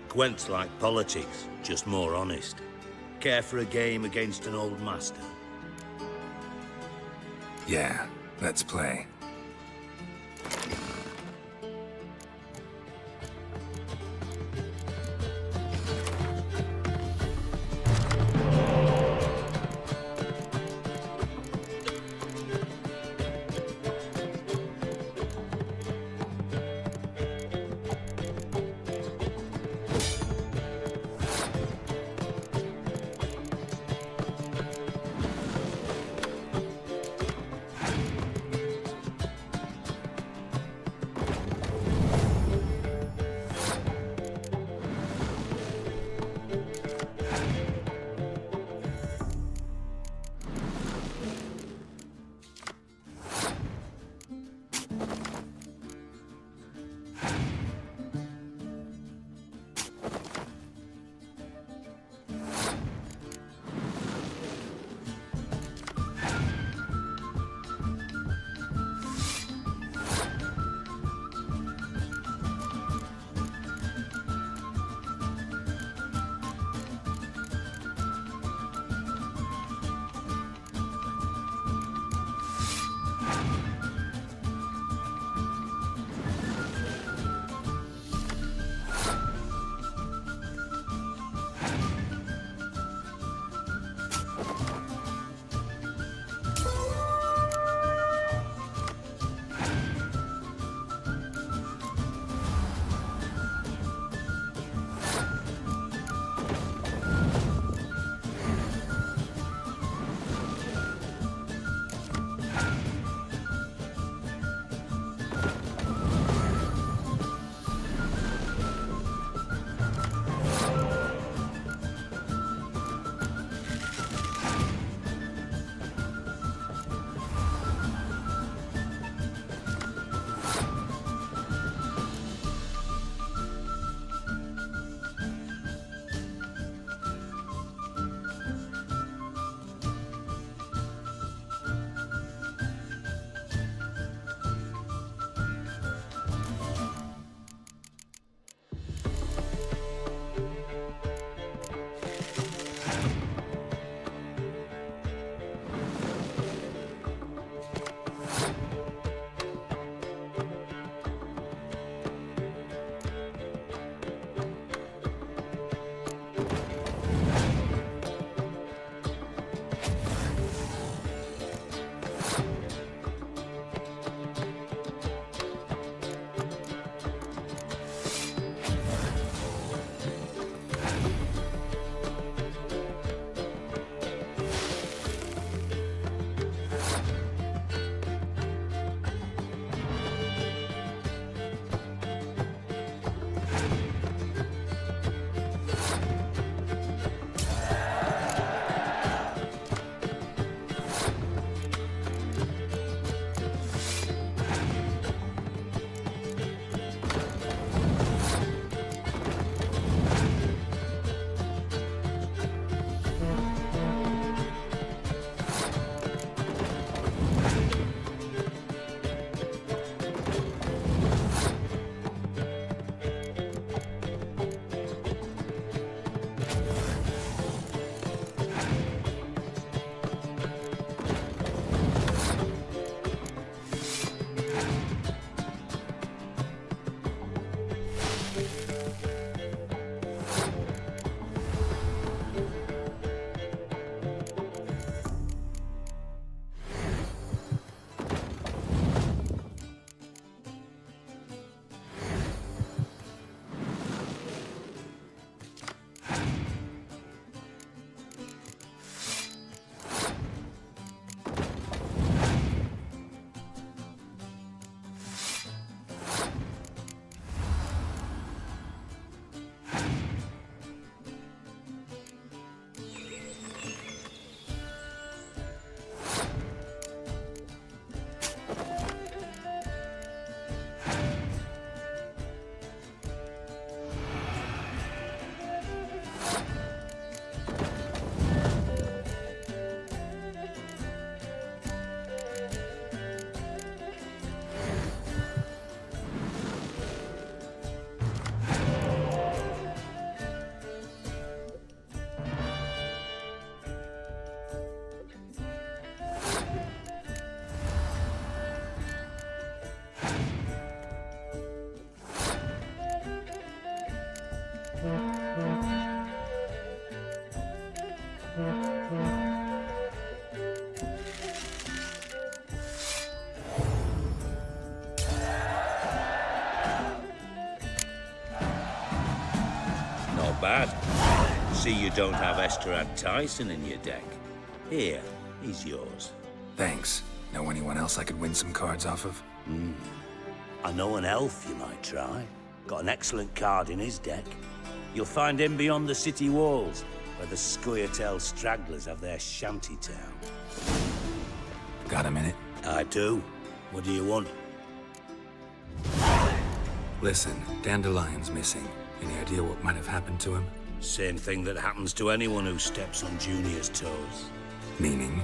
Gwent's like politics, just more honest. Care for a game against an old master? Yeah, let's play. Not bad. See you don't have Esterad Tyson in your deck. Here, he's yours. Thanks. Know anyone else I could win some cards off of? I know an elf you might try. Got an excellent card in his deck. You'll find him beyond the city walls, where the Scoia'tael stragglers have their shanty town. Got a minute? I do. What do you want? Listen, Dandelion's missing. Any idea what might have happened to him? Same thing that happens to anyone who steps on Junior's toes. Meaning?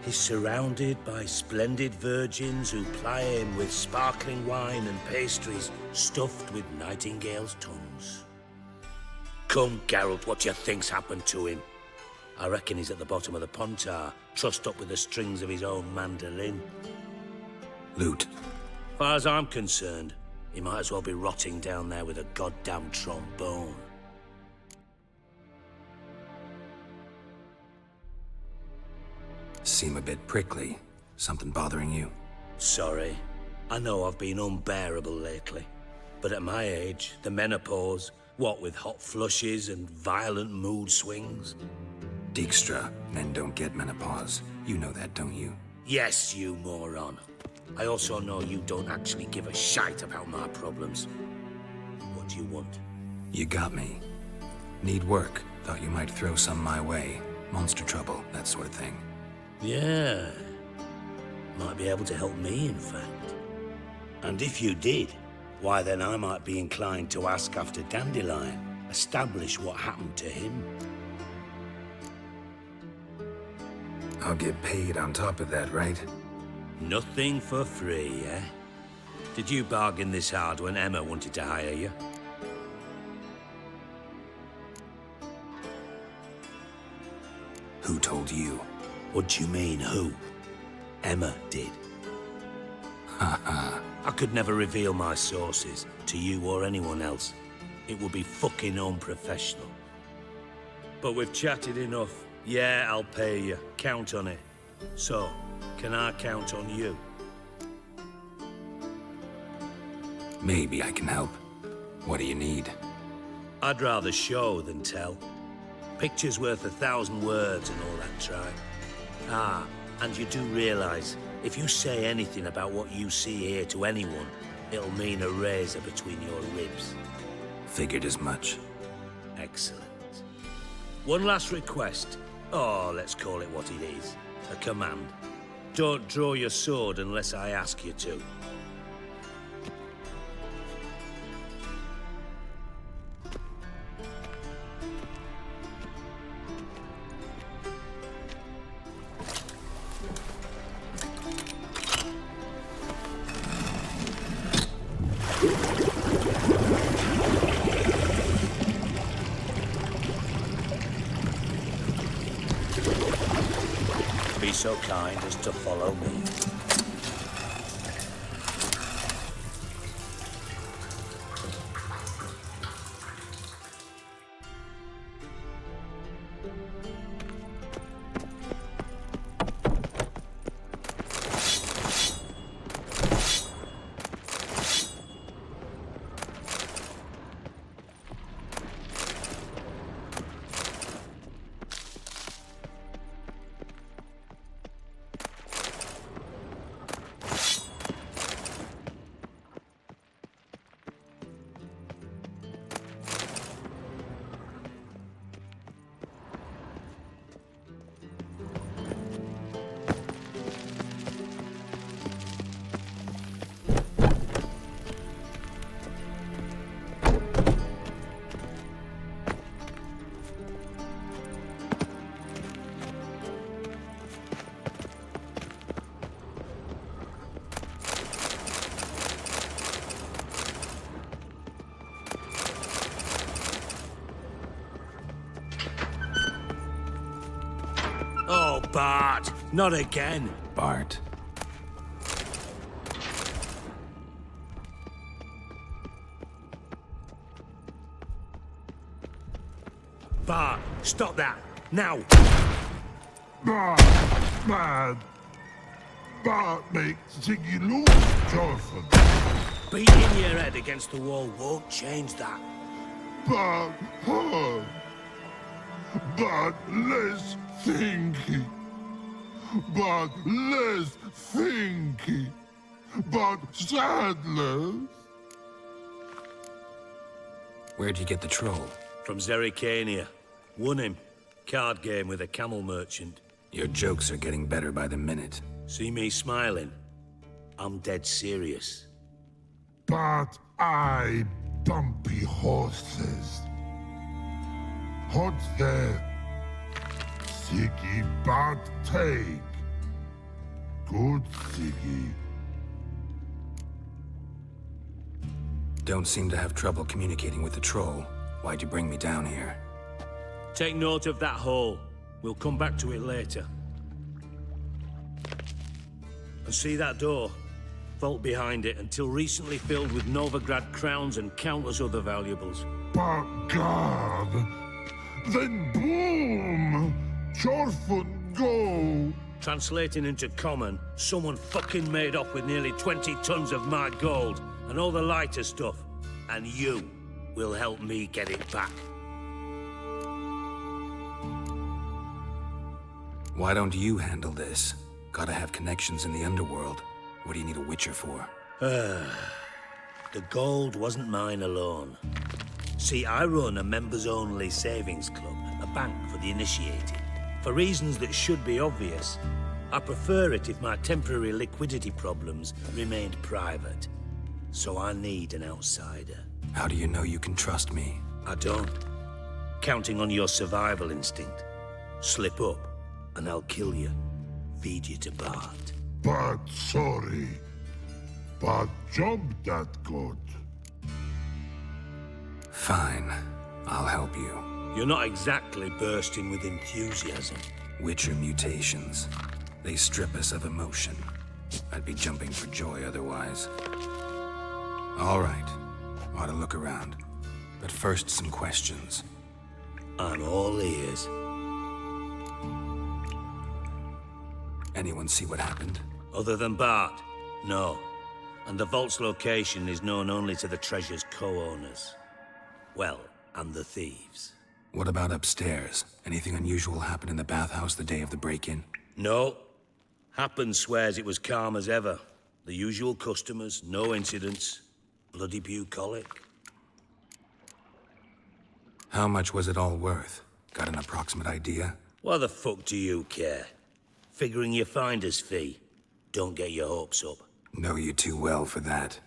He's surrounded by splendid virgins who ply him with sparkling wine and pastries stuffed with nightingales' tongues. Come, Geralt, what do you think's happened to him? I reckon he's at the bottom of the Pontar, trussed up with the strings of his own mandolin. Loot. Far as I'm concerned, he might as well be rotting down there with a goddamn trombone. Seem a bit prickly. Something bothering you? Sorry. I know I've been unbearable lately. But at my age, the menopause, what with hot flushes and violent mood swings? Dijkstra, men don't get menopause. You know that, don't you? Yes, you moron. I also know you don't actually give a shite about my problems. What do you want? You got me. Need work. Thought you might throw some my way. Monster trouble, that sort of thing. Yeah. Might be able to help me, in fact. And if you did, why then I might be inclined to ask after Dandelion, establish what happened to him. I'll get paid on top of that, right? Nothing for free, eh? Did you bargain this hard when Emma wanted to hire you? Who told you? What do you mean, who? Emma did. Haha. I could never reveal my sources to you or anyone else. It would be fucking unprofessional. But we've chatted enough. Yeah, I'll pay you. Count on it. So, can I count on you? Maybe I can help. What do you need? I'd rather show than tell. Picture's worth 1,000 words and all that tribe. Ah, and you do realize, if you say anything about what you see here to anyone, it'll mean a razor between your ribs. Figured as much. Excellent. One last request. Oh, let's call it what it is. A command. Don't draw your sword unless I ask you to. Be so kind as to follow me. Oh, Bart! Not again! Bart. Bart, stop that! Now! Bad. Bart makes Ziggy lose, Jonathan. Beating your head against the wall won't change that. But her. But less thinky. But less thinky. But sadless. Where'd you get the troll? From Zerrikania. Won him. Card game with a camel merchant. Your jokes are getting better by the minute. See me smiling? I'm dead serious. But I bumpy horses. What's there? Siggy but take. Good Siggy. Don't seem to have trouble communicating with the troll. Why'd you bring me down here? Take note of that hole. We'll come back to it later. And see that door? Vault behind it, until recently filled with Novigrad crowns and countless other valuables. But God! Then boom! Chorfun go! Translating into common, someone fucking made off with nearly 20 tons of my gold, and all the lighter stuff. And you will help me get it back. Why don't you handle this? Gotta have connections in the underworld. What do you need a witcher for? The gold wasn't mine alone. See, I run a members-only savings club, a bank for the initiated. For reasons that should be obvious, I prefer it if my temporary liquidity problems remained private. So I need an outsider. How do you know you can trust me? I don't. Counting on your survival instinct. Slip up, and I'll kill you. Feed you to Bart. But sorry. But job that good. Fine. I'll help you. You're not exactly bursting with enthusiasm. Witcher mutations. They strip us of emotion. I'd be jumping for joy otherwise. All right. Ought to look around. But first, some questions. I'm all ears. Anyone see what happened? Other than Bart? No. And the vault's location is known only to the treasure's co-owners. Well, and the thieves. What about upstairs? Anything unusual happen in the bathhouse the day of the break-in? No. Happen swears it was calm as ever. The usual customers, no incidents. Bloody bucolic. How much was it all worth? Got an approximate idea? Why the fuck do you care? Figuring your finder's fee. Don't get your hopes up. Know you too well for that.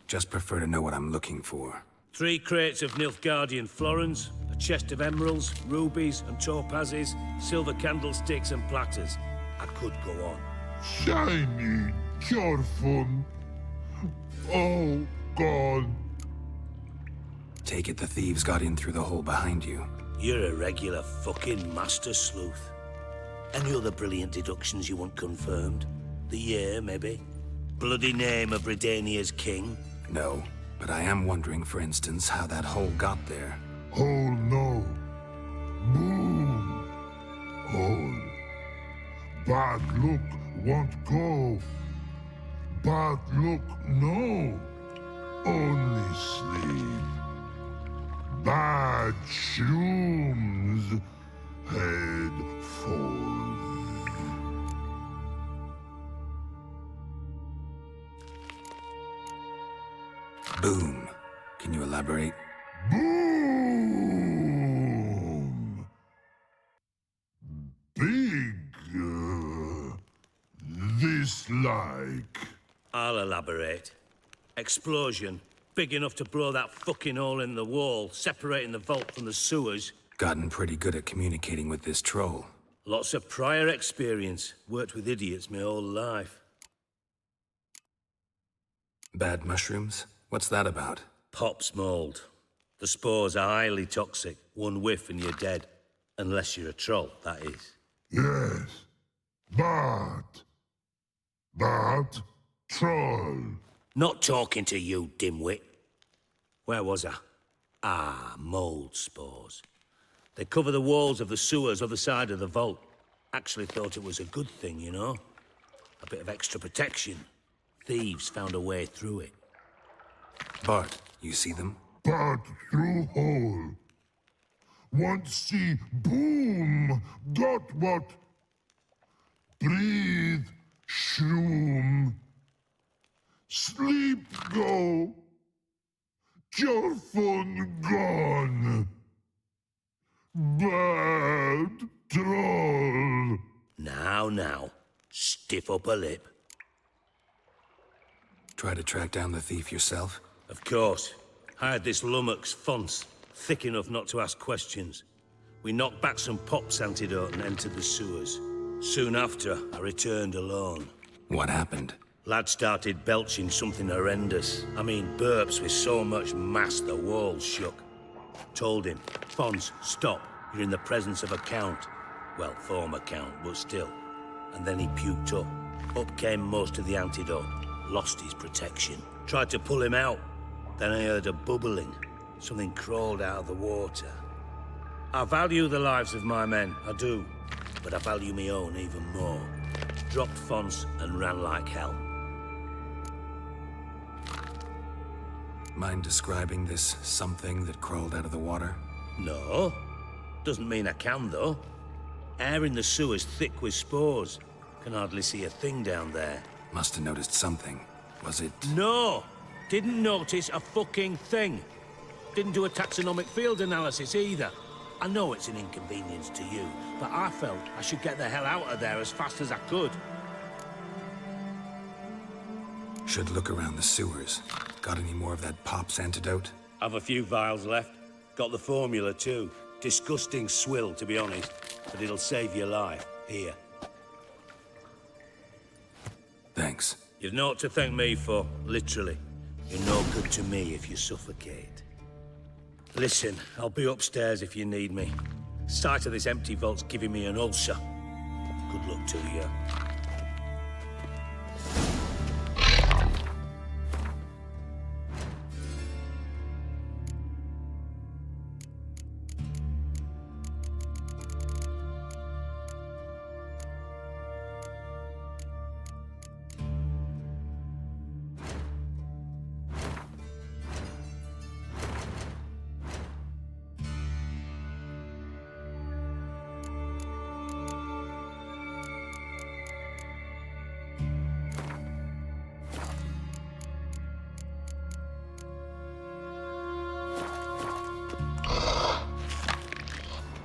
Just prefer to know what I'm looking for. 3 crates of Nilfgaardian florins, a chest of emeralds, rubies and topazes, silver candlesticks and platters. I could go on. Shiny Chorfun. Oh, God. Take it the thieves got in through the hole behind you. You're a regular fucking master sleuth. Any other brilliant deductions you want confirmed? The year, maybe? Bloody name of Redania's king? No, but I am wondering, for instance, how that hole got there. Hole no. Boom. Hole. Bad look won't go. Bad look no. Only sleep. Bad shrooms. Head falls. Boom. Can you elaborate? Boom! Big. This like. I'll elaborate. Explosion. Big enough to blow that fucking hole in the wall, separating the vault from the sewers. Gotten pretty good at communicating with this troll. Lots of prior experience. Worked with idiots my whole life. Bad mushrooms? What's that about? Pops mold. The spores are highly toxic. One whiff and you're dead. Unless you're a troll, that is. Yes. But troll. Not talking to you, dimwit. Where was I? Ah, mold spores. They cover the walls of the sewers other side of the vault. Actually thought it was a good thing, you know? A bit of extra protection. Thieves found a way through it. Bart, you see them? But through hole. Want see boom. Got what? Breathe. Shroom. Sleep go. Your fun gone. Bad troll. Now. Stiff upper lip. Try to track down the thief yourself? Of course. Hired this lummox, Fons, thick enough not to ask questions. We knocked back some Pop's antidote and entered the sewers. Soon after, I returned alone. What happened? Lad started belching something horrendous. I mean, burps with so much mass the walls shook. Told him, Fons, stop. You're in the presence of a count. Well, former count, but still. And then he puked up. Up came most of the antidote. Lost his protection. Tried to pull him out. Then I heard a bubbling. Something crawled out of the water. I value the lives of my men, I do. But I value my own even more. Dropped Fons and ran like hell. Mind describing this something that crawled out of the water? No. Doesn't mean I can, though. Air in the sewer's thick with spores. Can hardly see a thing down there. Must have noticed something. Was it... No! Didn't notice a fucking thing. Didn't do a taxonomic field analysis either. I know it's an inconvenience to you, but I felt I should get the hell out of there as fast as I could. Should look around the sewers. Got any more of that Pop's antidote? I've a few vials left. Got the formula too. Disgusting swill, to be honest. But it'll save your life. Here. Thanks. You've naught to thank me for, literally. You're no good to me if you suffocate. Listen, I'll be upstairs if you need me. Sight of this empty vault's giving me an ulcer. Good luck to you.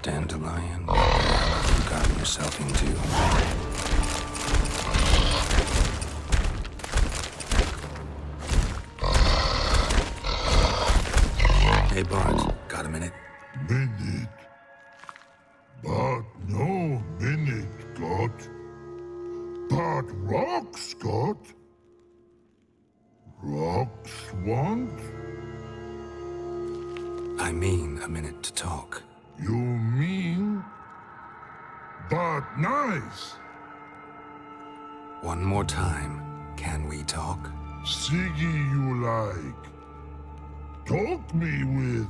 Dandelion, what have you gotten yourself into? Hey Bart, got a minute? Minute. But no minute got. But rocks got. Rocks want? I mean a minute to talk. You mean? But nice. One more time, can we talk? Siggy you like. Talk me with.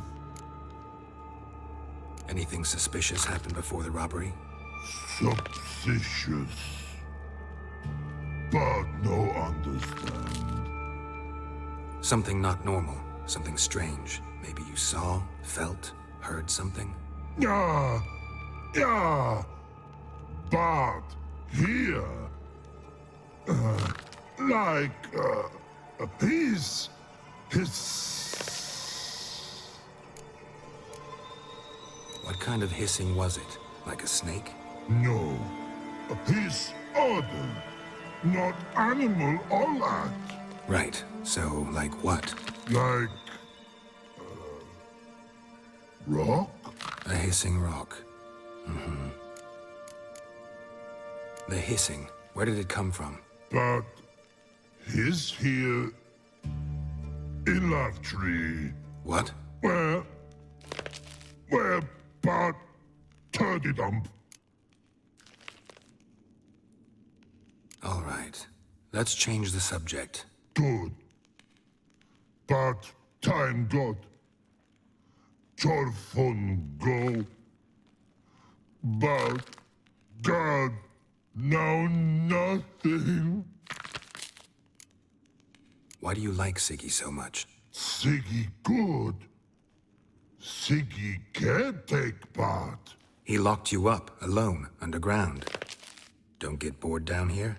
Anything suspicious happened before the robbery? Suspicious. But no understand. Something not normal, something strange. Maybe you saw, felt, heard something? Yeah. But here, his. What kind of hissing was it? Like a snake? No. His other. Not animal all that. Right. So, like what? Like... rock? A hissing rock. Mm-hmm. The hissing. Where did it come from? But... his here... in Love Tree. What? Where, but... turdy dump. All right. Let's change the subject. Good. But time got. Your fun go. but God, know nothing. Why do you like Siggy so much? Siggy good. Siggy can't take part. He locked you up, alone, underground. Don't get bored down here?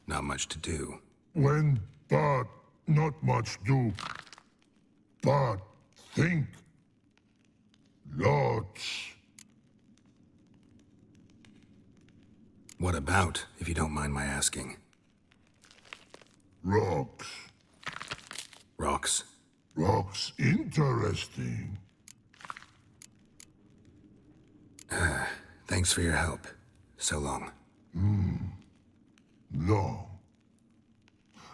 Not much to do. When but not much do. But think. Lots. What about, if you don't mind my asking? Rocks. Rocks? Rocks interesting. Thanks for your help. So long. Long.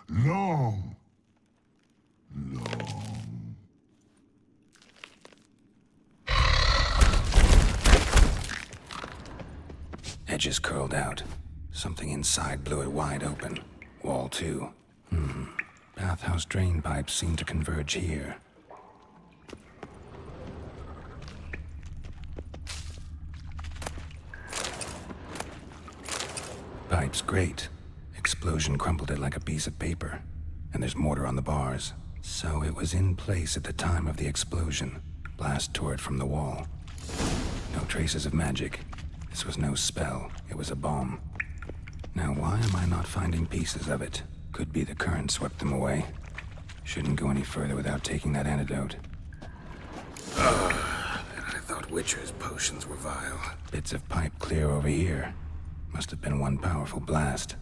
Long. Long. Edges curled out. Something inside blew it wide open. Wall too. Bathhouse drain pipes seem to converge here. Pipe's great. Explosion crumpled it like a piece of paper. And there's mortar on the bars. So it was in place at the time of the explosion. Blast tore it from the wall. No traces of magic. This was no spell. It was a bomb. Now why am I not finding pieces of it? Could be the current swept them away. Shouldn't go any further without taking that antidote. I thought Witcher's potions were vile. Bits of pipe clear over here. Must have been one powerful blast.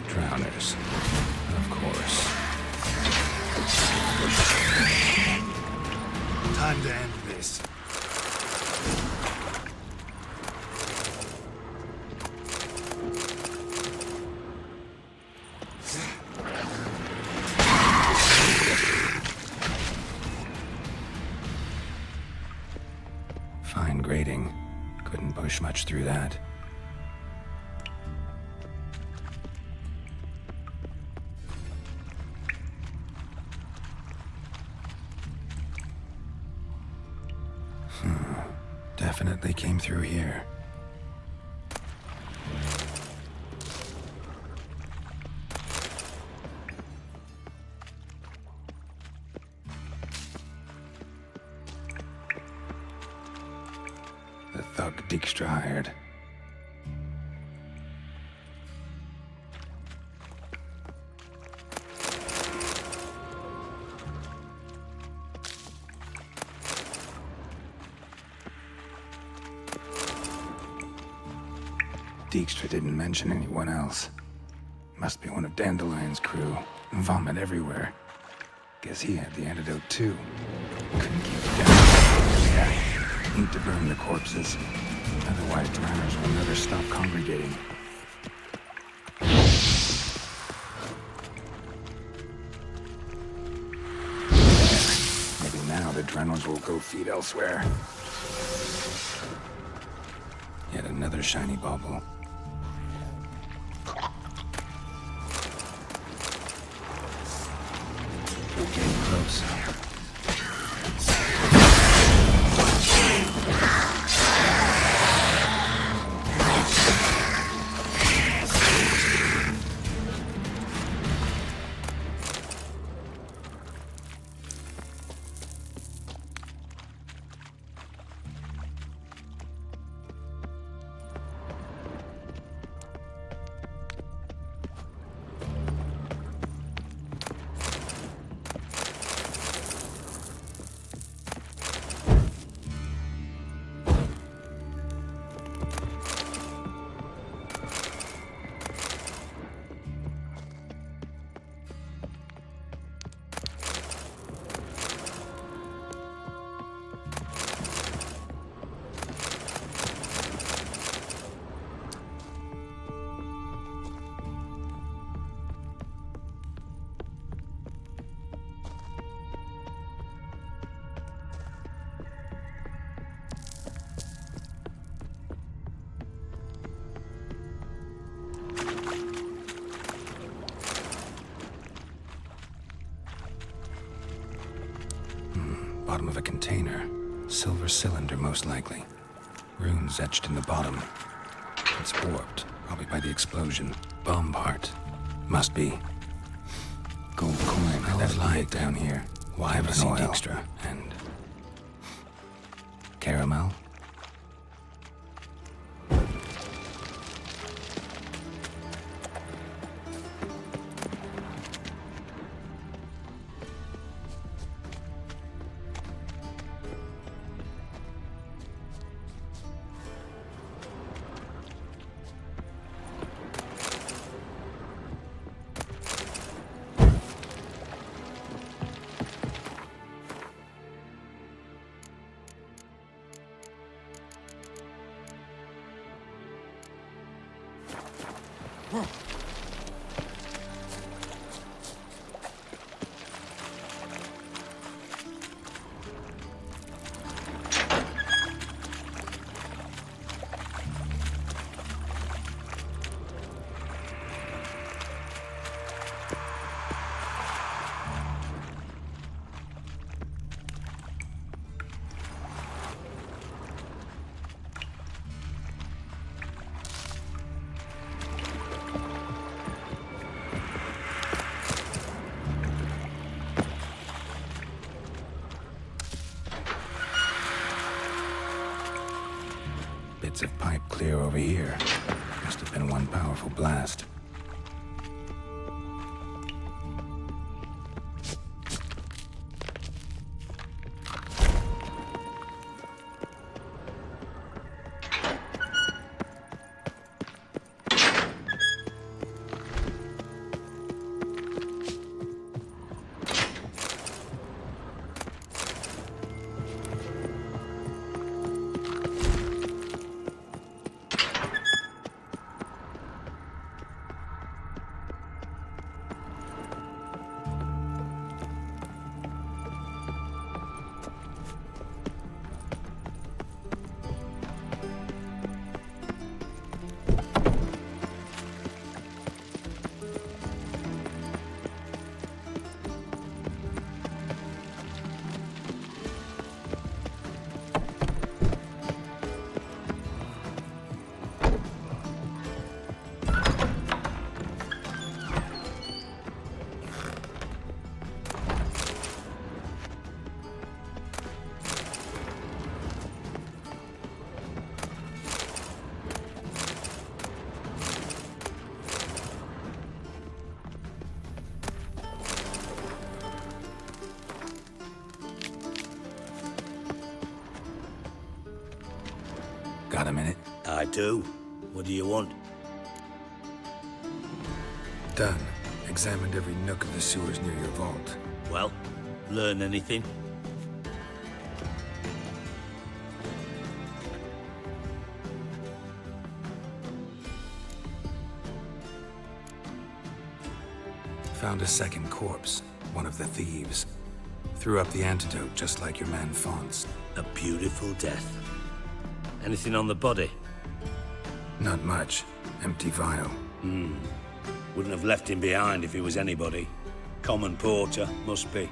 Drowners. Of course. Time to end this. Fine grating. Couldn't push much through that. Definitely came through here. The thug Dijkstra hired. Dijkstra didn't mention anyone else. Must be one of Dandelion's crew. Vomit everywhere. Guess he had the antidote too. Couldn't keep it down. Yeah, need to burn the corpses. Otherwise, drowners will never stop congregating. Maybe now the drowners will go feed elsewhere. Yet another shiny bauble. Getting close. bottom of a container. Silver cylinder, most likely. Runes etched in the bottom. It's warped, probably by the explosion. Bomb part. Must be. Gold coin. That light down here. Wyvern oil. Extra. And... caramel? Bits of pipe clear over here. Must have been one powerful blast. Got a minute? I do. What do you want? Done. Examined every nook of the sewers near your vault. Well, learn anything? Found a second corpse. One of the thieves. Threw up the antidote just like your man Fonts. A beautiful death. Anything on the body? Not much. Empty vial. Wouldn't have left him behind if he was anybody. Common porter, must be.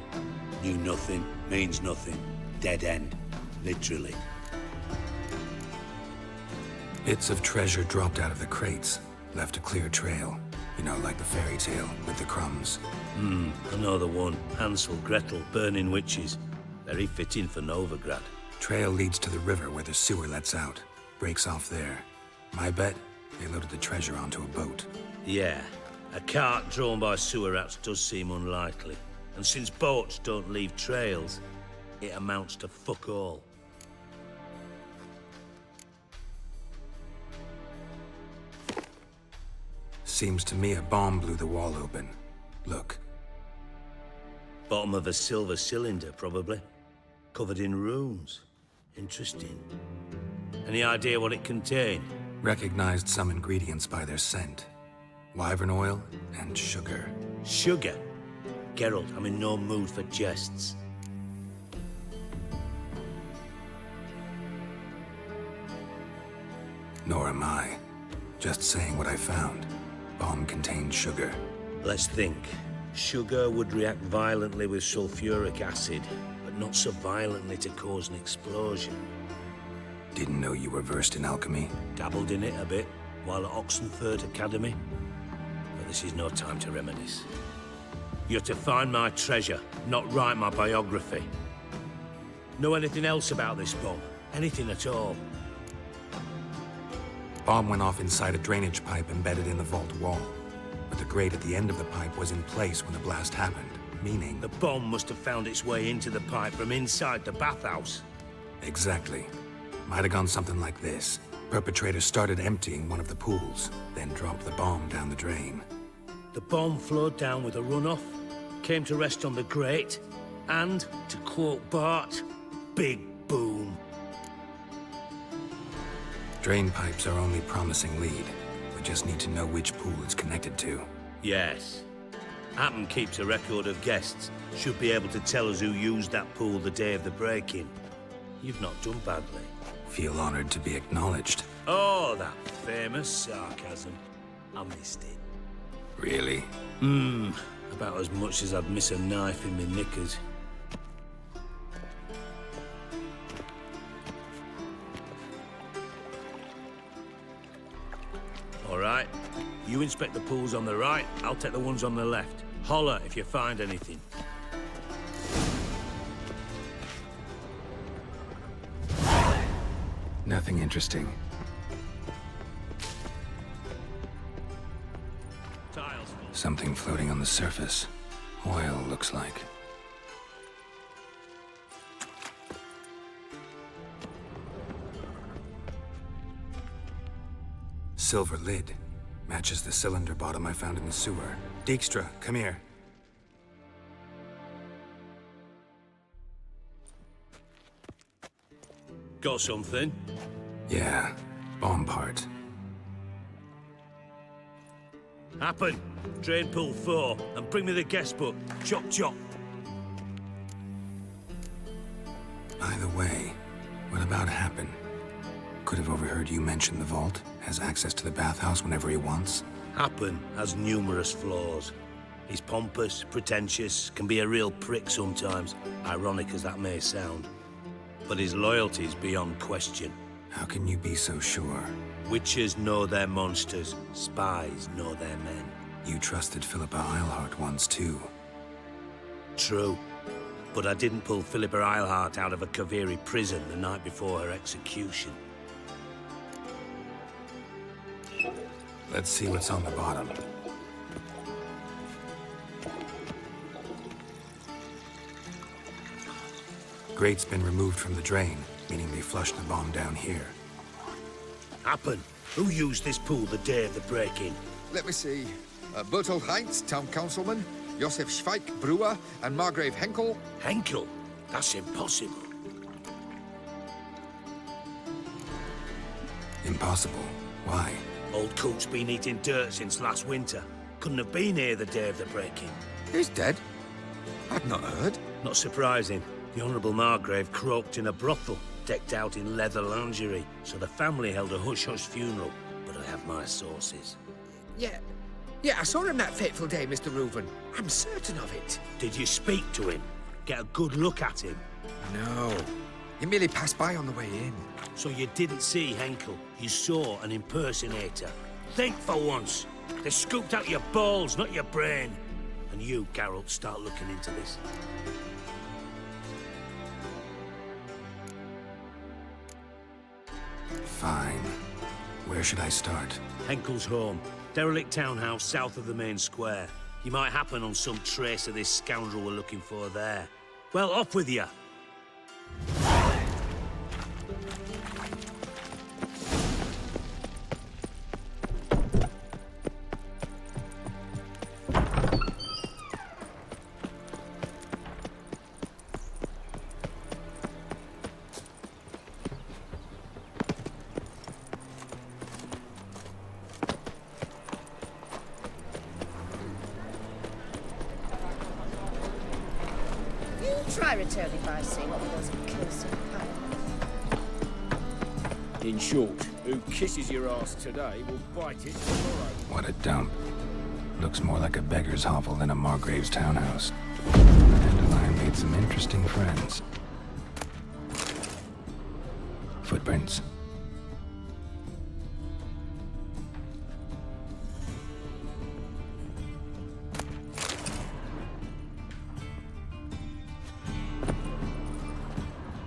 Knew nothing, means nothing. Dead end. Literally. Bits of treasure dropped out of the crates. Left a clear trail. You know, like the fairy tale with the crumbs. I know the one. Hansel, Gretel, burning witches. Very fitting for Novigrad. Trail leads to the river where the sewer lets out. Breaks off there. My bet, they loaded the treasure onto a boat. Yeah. A cart drawn by sewer rats does seem unlikely. And since boats don't leave trails, it amounts to fuck all. Seems to me a bomb blew the wall open. Look. Bottom of a silver cylinder, probably. Covered in runes. Interesting. Any idea what it contained? Recognized some ingredients by their scent. Wyvern oil and sugar. Sugar? Geralt, I'm in no mood for jests. Nor am I. Just saying what I found. Bomb contained sugar. Let's think. Sugar would react violently with sulfuric acid, but not so violently to cause an explosion. Didn't know you were versed in alchemy. Dabbled in it a bit while at Oxenford Academy. But this is no time to reminisce. You're to find my treasure, not write my biography. Know anything else about this bomb? Anything at all? Bomb went off inside a drainage pipe embedded in the vault wall. But the grate at the end of the pipe was in place when the blast happened, meaning... The bomb must have found its way into the pipe from inside the bathhouse. Exactly. Might have gone something like this. Perpetrator started emptying one of the pools, then dropped the bomb down the drain. The bomb flowed down with a runoff, came to rest on the grate, and, to quote Bart, big boom. Drain pipes are only promising lead. We just need to know which pool it's connected to. Yes. Hammond keeps a record of guests. Should be able to tell us who used that pool the day of the break-in. You've not done badly. Feel honored to be acknowledged. Oh, that famous sarcasm. I missed it. Really? About as much as I'd miss a knife in my knickers. All right. You inspect the pools on the right, I'll take the ones on the left. Holler if you find anything. Nothing interesting. Something floating on the surface. Oil, looks like. Silver lid. Matches the cylinder bottom I found in the sewer. Dijkstra, come here. Got something? Yeah, bomb part. Happen. Drain pool 4, and bring me the guest book. Chop chop. By the way, what about Happen? Could have overheard you mention the vault. Has access to the bathhouse whenever he wants. Happen has numerous flaws. He's pompous, pretentious, can be a real prick sometimes, ironic as that may sound. But his loyalty's beyond question. How can you be so sure? Witches know their monsters, spies know their men. You trusted Philippa Eilhart once too. True. But I didn't pull Philippa Eilhart out of a Kaviri prison the night before her execution. Let's see what's on the bottom. Grate's been removed from the drain, meaning they flushed the bomb down here. Happen. Who used this pool the day of the break-in? Let me see. Bertolt Heinz, town councilman, Josef Schweik, brewer, and Margrave Henkel. Henkel? That's impossible. Impossible? Why? Old coot's been eating dirt since last winter. Couldn't have been here the day of the break-in. He's dead? I'd not heard. Not surprising. The Honourable Margrave croaked in a brothel, decked out in leather lingerie, so the family held a hush-hush funeral. But I have my sources. Yeah, I saw him that fateful day, Mr. Reuven. I'm certain of it. Did you speak to him? Get a good look at him? No. He merely passed by on the way in. So you didn't see Henkel. You saw an impersonator. Think for once. They scooped out your balls, not your brain. And you, Geralt, start looking into this. Fine. Where should I start? Henkel's home. Derelict townhouse south of the main square. You might happen on some trace of this scoundrel we're looking for there. Well, off with you. Try returning by sea what wasn't cursing. In short, who kisses your ass today will bite it tomorrow. What a dump. Looks more like a beggar's hovel than a Margrave's townhouse. Dandelion made some interesting friends. Footprints.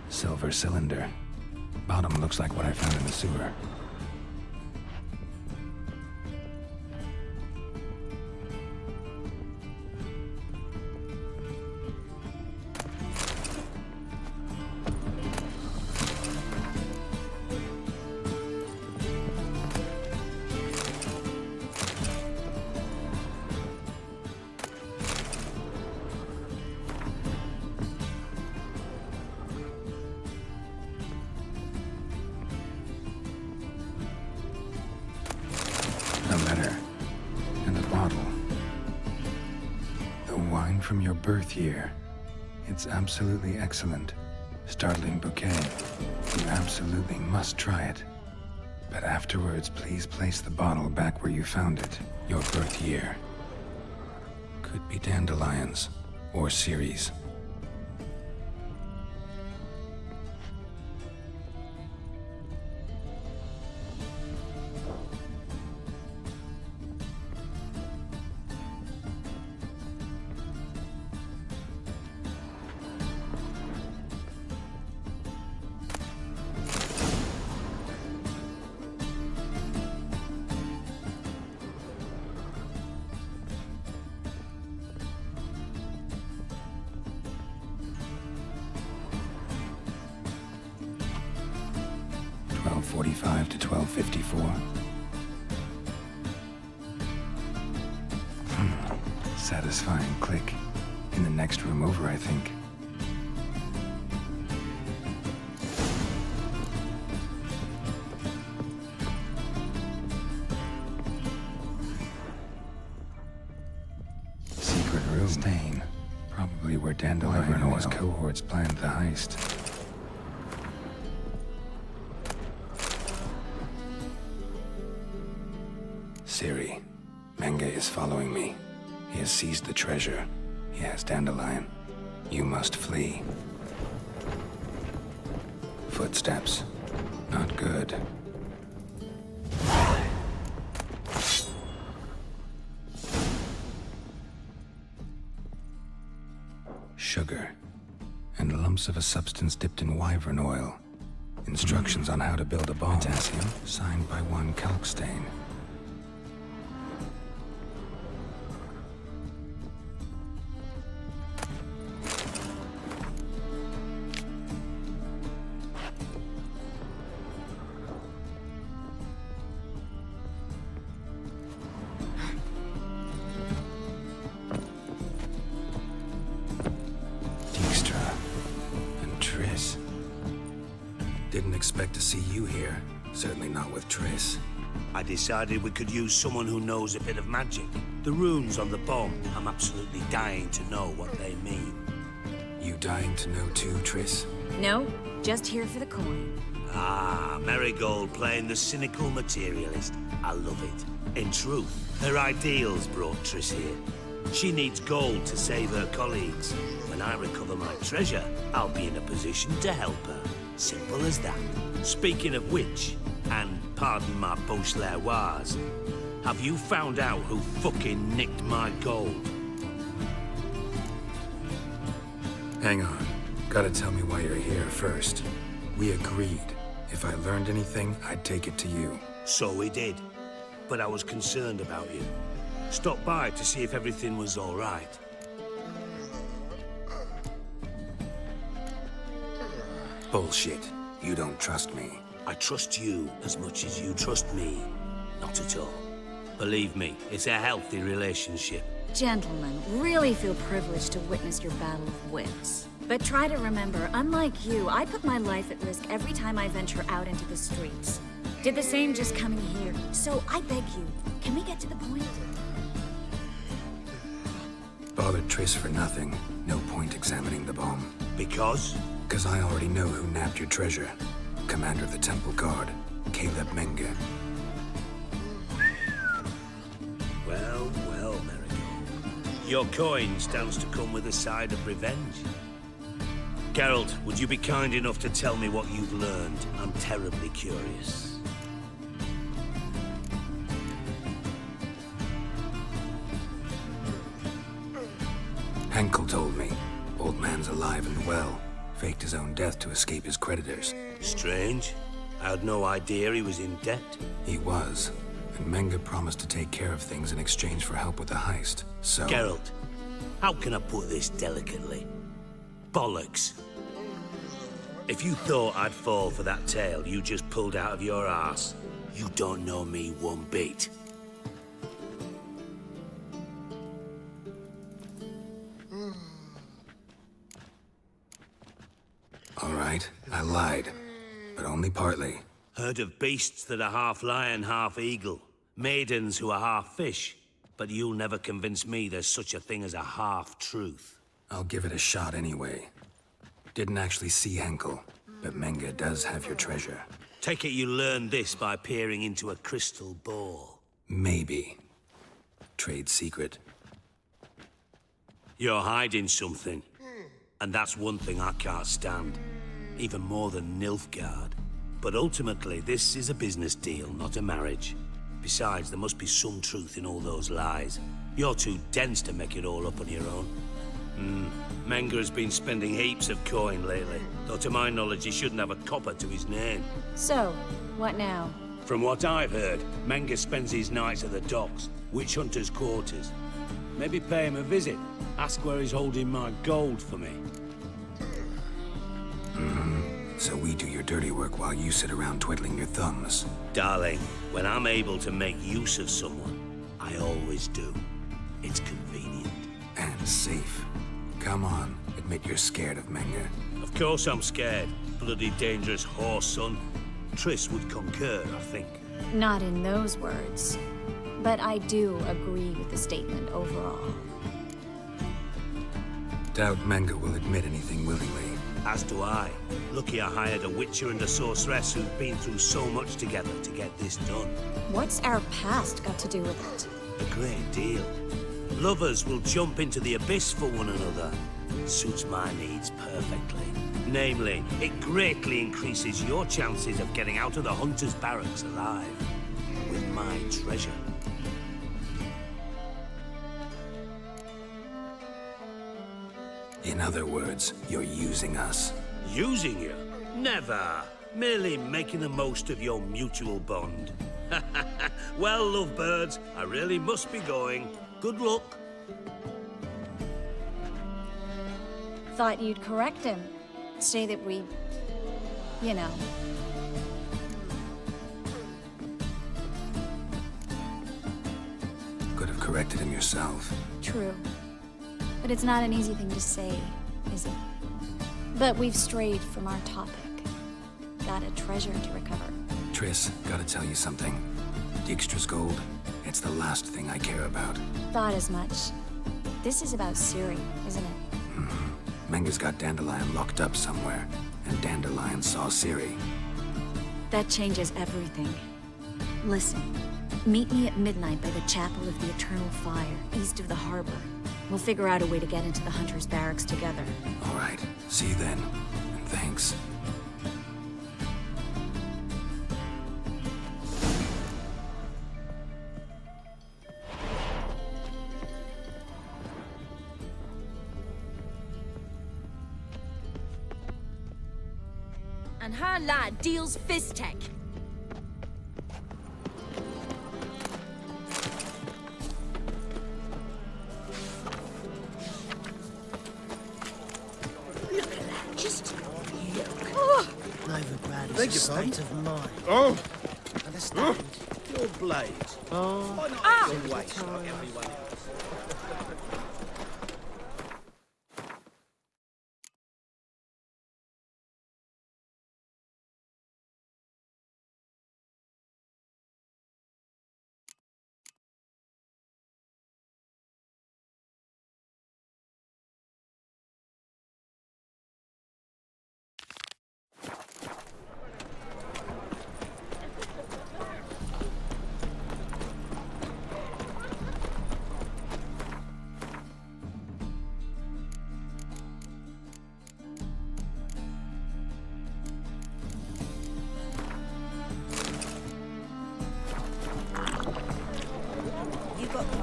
Silver cylinder. Bottom looks like what I found in the sewer. A letter. And a bottle. The wine from your birth year. It's absolutely excellent. Startling bouquet. You absolutely must try it. But afterwards, please place the bottle back where you found it. Your birth year. Could be dandelions. Or Ceres. .45 to 12:54. Satisfying click. In the next room over, I think. Secret room. Stain. Probably where Dandelion and his cohorts planned the heist. Siri, Menge is following me. He has seized the treasure. He has Dandelion. You must flee. Footsteps. Not good. Sugar. And lumps of a substance dipped in wyvern oil. Instructions on how to build a bomb. Potassium, signed by one Kalkstain. Didn't expect to see you here. Certainly not with Triss. I decided we could use someone who knows a bit of magic. The runes on the bomb, I'm absolutely dying to know what they mean. You dying to know too, Triss? No, just here for the coin. Ah, Marigold playing the cynical materialist. I love it. In truth, her ideals brought Triss here. She needs gold to save her colleagues. When I recover my treasure, I'll be in a position to help her. Simple as that. Speaking of which, and pardon my post-l'oise, have you found out who fucking nicked my gold? Hang on. Gotta tell me why you're here first. We agreed. If I learned anything, I'd take it to you. So we did. But I was concerned about you. Stopped by to see if everything was all right. Bullshit. You don't trust me. I trust you as much as you trust me. Not at all. Believe me, it's a healthy relationship. Gentlemen, really feel privileged to witness your battle of wits. But try to remember, unlike you, I put my life at risk every time I venture out into the streets. Did the same just coming here. So I beg you, can we get to the point? Bothered Triss for nothing. No point examining the bomb. Because? Because I already know who nabbed your treasure. Commander of the Temple Guard, Caleb Menge. Well, Marigold. Your coin stands to come with a side of revenge. Geralt, would you be kind enough to tell me what you've learned? I'm terribly curious. Henkel told me. Old man's alive and well. Faked his own death to escape his creditors. Strange. I had no idea he was in debt. He was. And Menga promised to take care of things in exchange for help with the heist. So... Geralt, how can I put this delicately? Bollocks. If you thought I'd fall for that tale you just pulled out of your arse, you don't know me one bit. All right, I lied. But only partly. Heard of beasts that are half lion, half eagle. Maidens who are half fish. But you'll never convince me there's such a thing as a half-truth. I'll give it a shot anyway. Didn't actually see Henkel, but Menga does have your treasure. Take it you learned this by peering into a crystal ball. Maybe. Trade secret. You're hiding something. And that's one thing I can't stand. Even more than Nilfgaard. But ultimately, this is a business deal, not a marriage. Besides, there must be some truth in all those lies. You're too dense to make it all up on your own. Menga has been spending heaps of coin lately. Though to my knowledge, he shouldn't have a copper to his name. So, what now? From what I've heard, Menga spends his nights at the docks, witch hunters' quarters. Maybe pay him a visit. Ask where he's holding my gold for me. So we do your dirty work while you sit around twiddling your thumbs. Darling, when I'm able to make use of someone, I always do. It's convenient. And safe. Come on, admit you're scared of Menga. Of course I'm scared. Bloody dangerous horse, son. Triss would concur, I think. Not in those words. But I do agree with the statement overall. Doubt Menga will admit anything willingly. As do I. Lucky I hired a witcher and a sorceress who've been through so much together to get this done. What's our past got to do with it? A great deal. Lovers will jump into the abyss for one another. Suits my needs perfectly. Namely, it greatly increases your chances of getting out of the hunter's barracks alive. With my treasure. In other words, you're using us. Using you? Never. Merely making the most of your mutual bond. Well, lovebirds, I really must be going. Good luck. Thought you'd correct him. Say that we... you know. Could have corrected him yourself. True. But it's not an easy thing to say, is it? But we've strayed from our topic. Got a treasure to recover. Triss, gotta tell you something. Dijkstra's gold, it's the last thing I care about. Thought as much. This is about Ciri, isn't it? Menga's got Dandelion locked up somewhere, and Dandelion saw Ciri. That changes everything. Listen, meet me at midnight by the Chapel of the Eternal Fire, east of the harbor. We'll figure out a way to get into the Hunter's barracks together. All right. See you then. And thanks. And her lad deals Fiztech. Beg your state of mind. Oh! Understand? Your blades. Oh. Why not your waist like everyone else?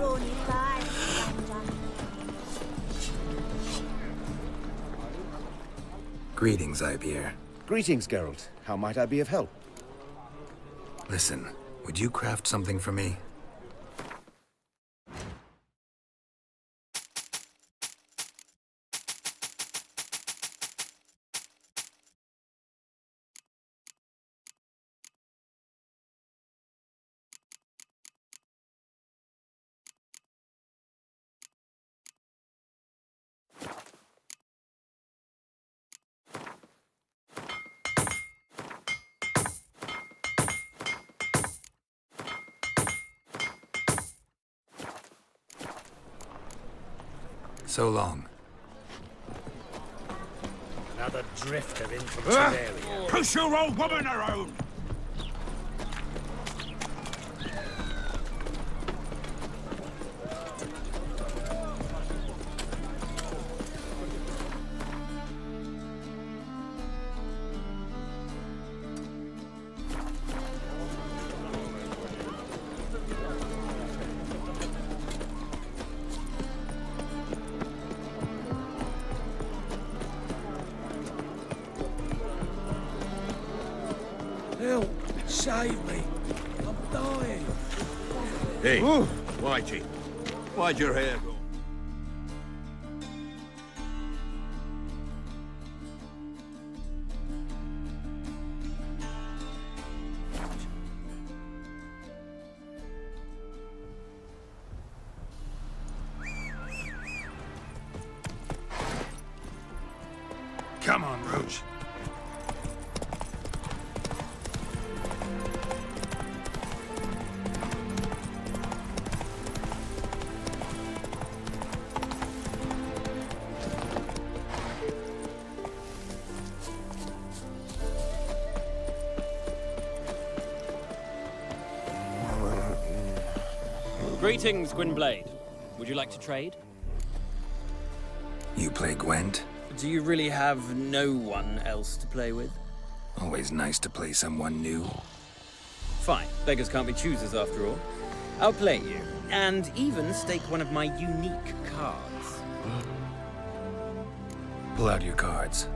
brawny thighs, stranger. Greetings, Ibeer. Greetings, Geralt. How might I be of help? Listen, would you craft something for me? So long. Another drifter in from Teleria. Push your old woman around! Help! Save me! I'm dying! Hey, Whitey, why'd your hair go? Come on, Roach. Greetings, Gwynblade. Would you like to trade? You play Gwent? Do you really have no one else to play with? Always nice to play someone new. Fine. Beggars can't be choosers after all. I'll play you, and even stake one of my unique cards. Pull out your cards.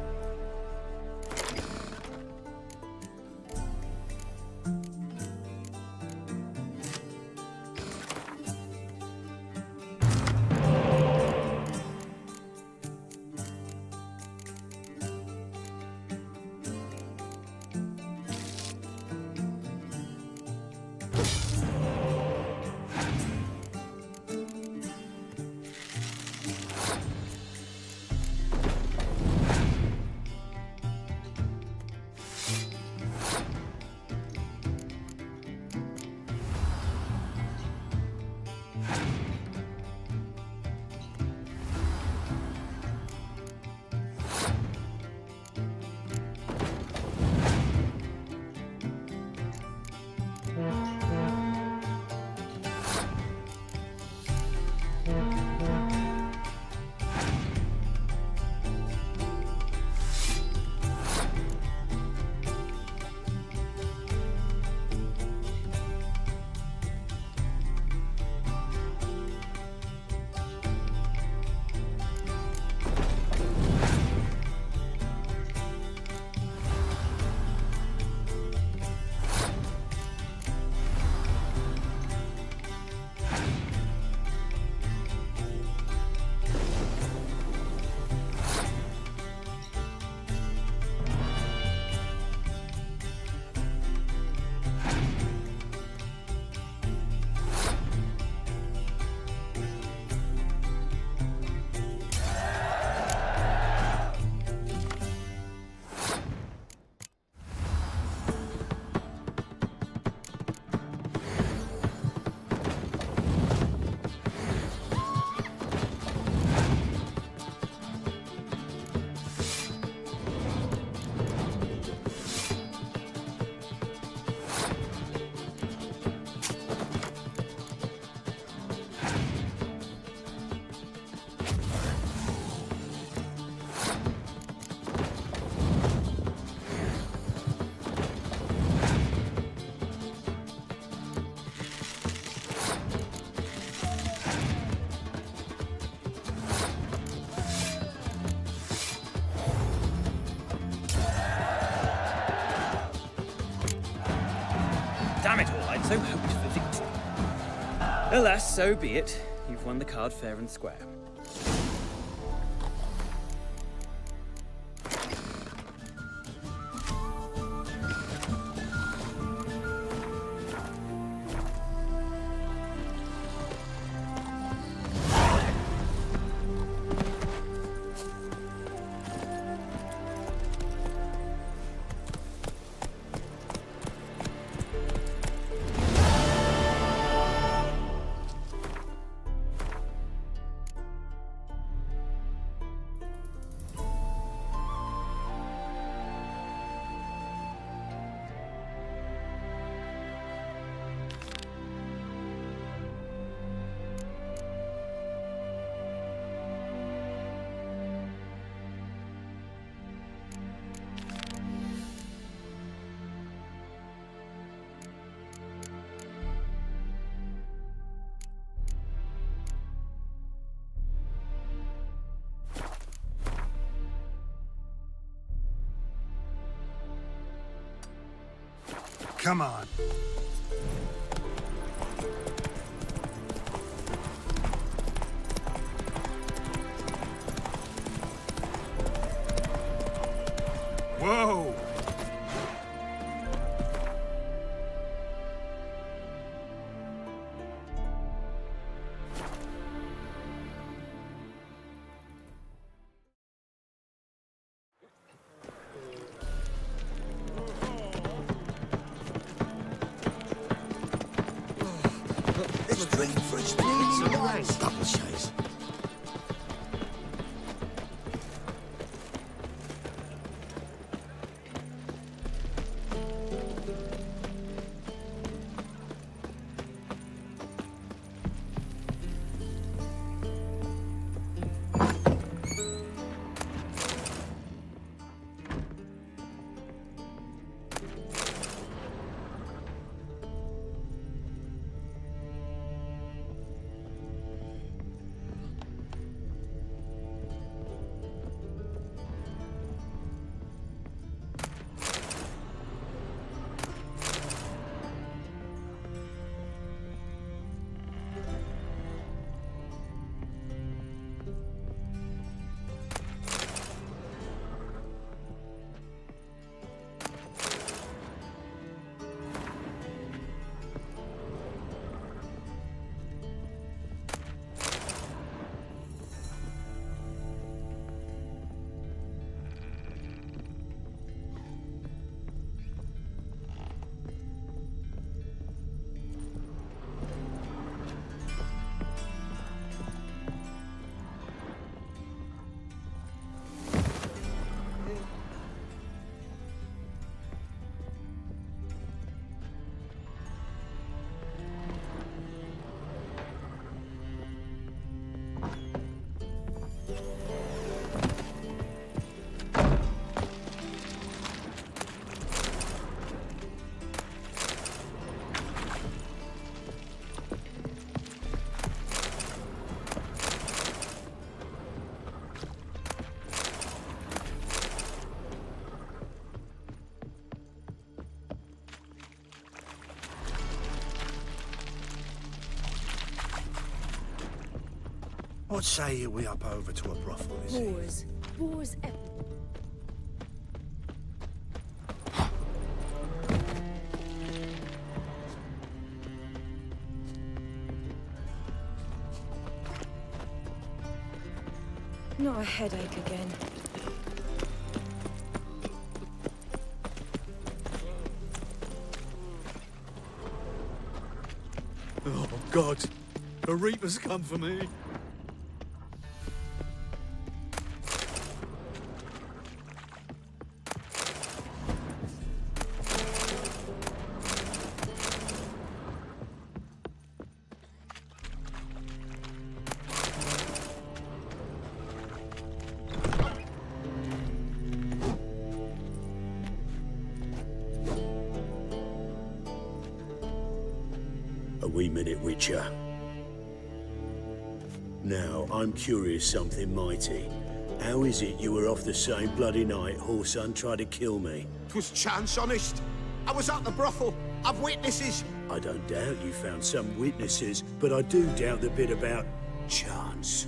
so hoped for victory. Alas, so be it. You've won the card fair and square. Come on. Whoa! Double chase. What say you we up over to a brothel, is he? Boars. Boars. Not a headache again. Oh, God. The Reaper's come for me. A wee minute, Witcher. Now, I'm curious something mighty. How is it you were off the same bloody night Whoreson tried to kill me? 'Twas chance, honest. I was at the brothel. I've witnesses. I don't doubt you found some witnesses, but I do doubt the bit about chance.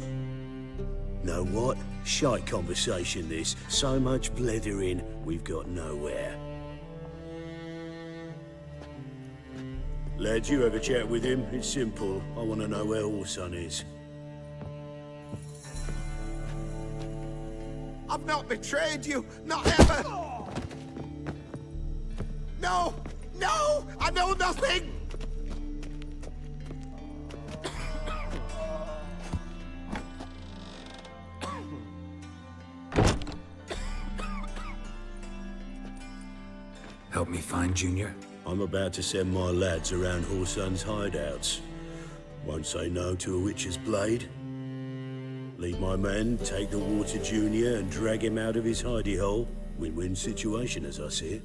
Know what? Shite conversation this. So much blethering, we've got nowhere. Lads, you have a chat with him. It's simple. I want to know where Orson is. I've not betrayed you, not ever! No! No! I know nothing! Help me find Junior? I'm about to send my lads around Horson's hideouts. Won't say no to a witch's blade. Lead my men, take the water Junior and drag him out of his hidey hole. Win-win situation as I see it.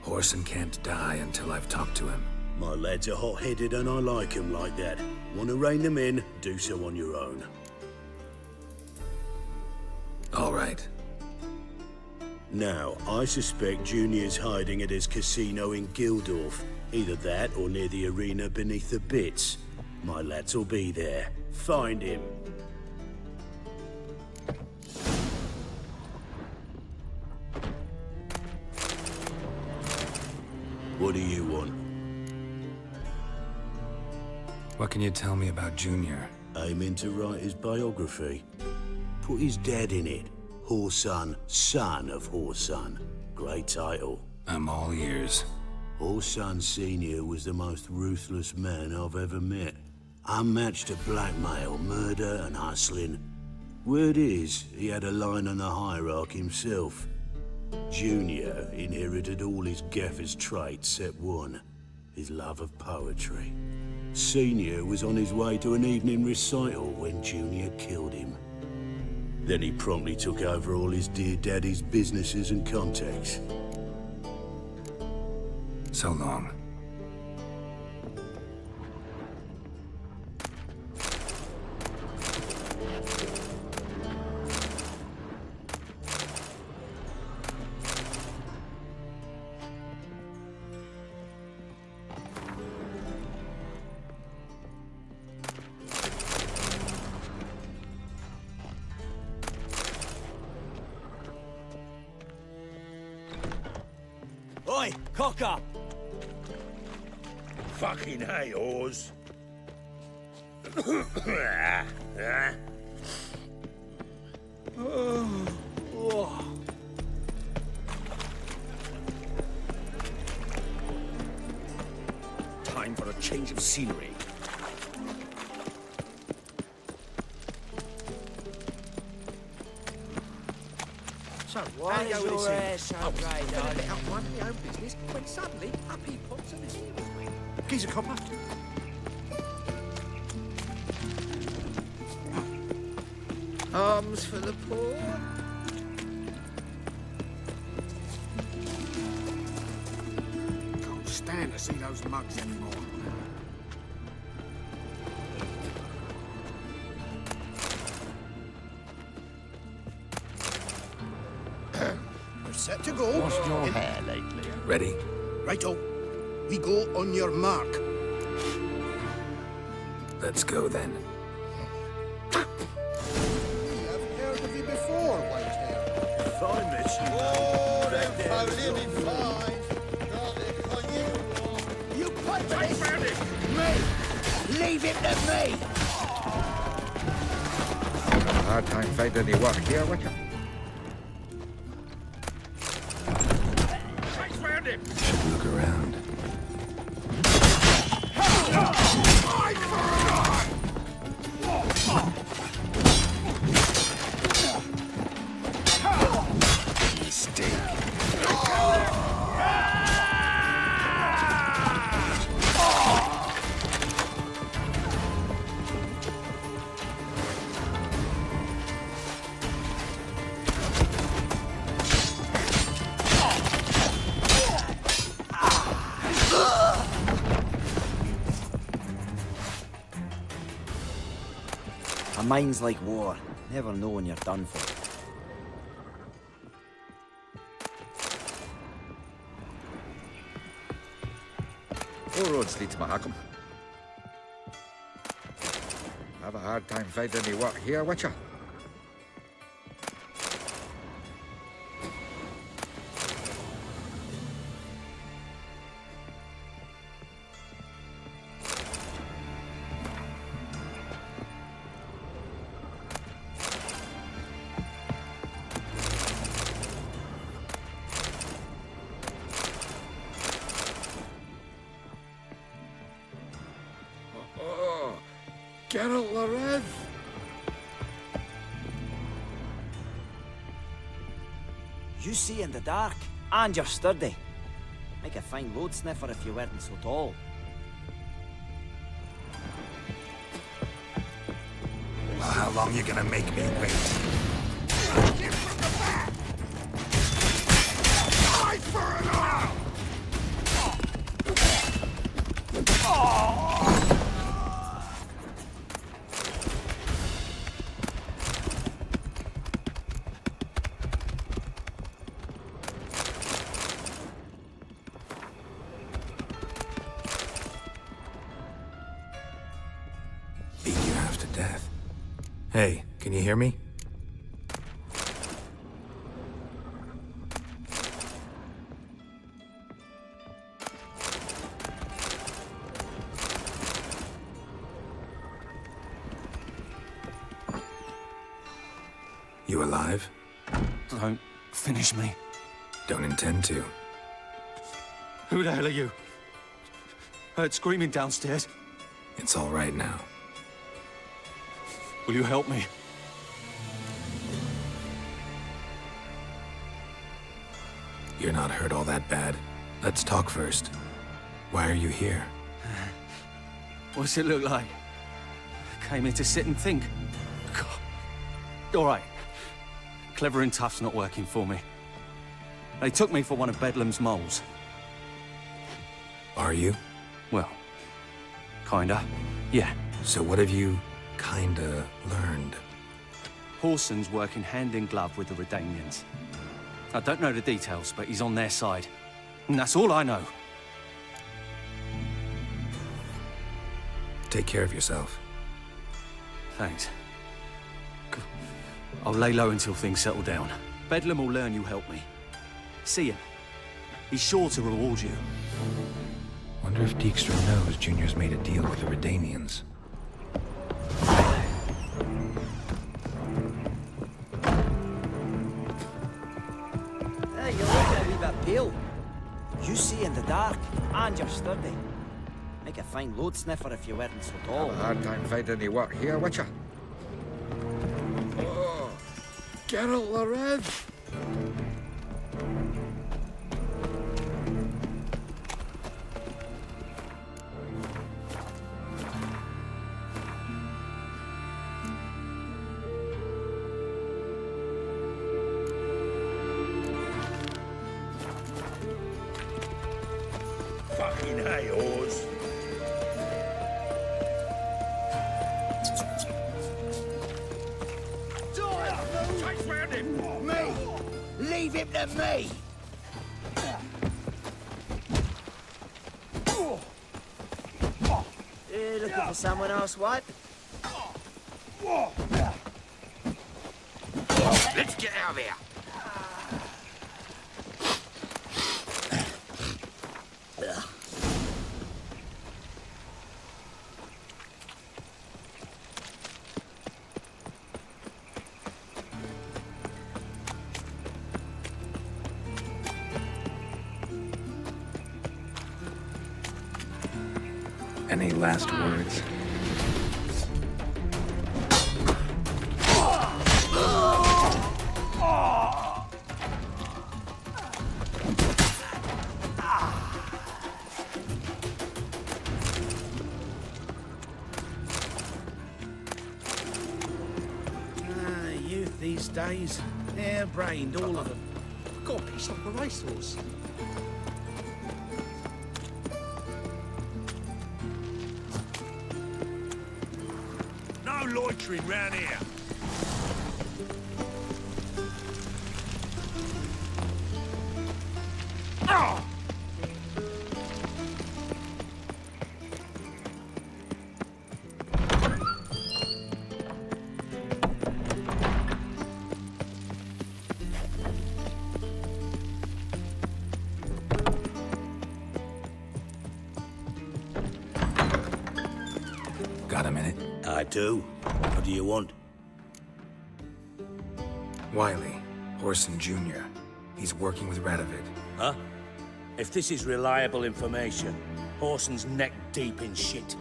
Horson can't die until I've talked to him. My lads are hot-headed and I like 'em like that. Want to rein them in, do so on your own. All right. Now, I suspect Junior's hiding at his casino in Gildorf. Either that or near the arena beneath the bits. My lads will be there. Find him. What do you want? What can you tell me about Junior? Aiming to write his biography. Put his dad in it. Horson, son of Horson. Great title. I'm all ears. Horson Sr. was the most ruthless man I've ever met. Unmatched at blackmail, murder and hustling. Word is, he had a line on the hierarchy himself. Junior inherited all his gaffer's traits except one, his love of poetry. Senior was on his way to an evening recital when Junior killed him. Then he promptly took over all his dear daddy's businesses and contacts. So long. Oi, cocker! Fucking hey, Oz. Time for a change of scenery. So, why is your hair so grey, darling? Out minding my own business when suddenly up he pops and heals me. Geezer copper. Arms for the poor. Can't stand to see those mugs anymore. We're set to go. Washed your hair lately? Ready? Righto. We go on your mark. Let's go then. I've heard of you before, Whitehair. Fine, miss. Oh, them found him in five. You punch me! Leave him to me! Hard time finding any work here, Wickham. Look around. Mistake. A mind's like war. Never know when you're done for. All roads lead to Mahakam. Have a hard time finding any work here, Witcher. Geralt Larev! You see in the dark, and you're sturdy. Make a fine road sniffer if you weren't so tall. Well, how long you gonna make me wait? Fight for it all! Beat you half to death. Hey, can you hear me? You alive? Don't finish me. Don't intend to. Who the hell are you? Heard screaming downstairs. It's all right now. Will you help me? You're not hurt all that bad. Let's talk first. Why are you here? What's it look like? Came here to sit and think. God. All right. Clever and tough's not working for me. They took me for one of Bedlam's moles. Are you? Well, kinda. Yeah. So what have you kinda learned? Horson's working hand in glove with the Redanians. I don't know the details, but he's on their side. And that's all I know. Take care of yourself. Thanks. I'll lay low until things settle down. Bedlam will learn you helped me. See him. He's sure to reward you. Wonder if Dijkstra knows Junior's made a deal with the Redanians. Hey, you're looking a wee bit pale. You see in the dark, and you're sturdy. Make a fine road sniffer if you weren't so tall. Have a hard time finding any work here, Witcher. Oh, Geralt Larev! Fucking hey, Oz. Chase round him! Me! Leave him to me! You looking for someone else, wipe? Let's get out of here. Any last words? Youth these days, hair-brained, all of them. God, he's like a racehorse. No loitering round here. Got a minute? I do. What do you want? Wiley, Horson Jr. He's working with Radovid. Huh? If this is reliable information, Horson's neck deep in shit.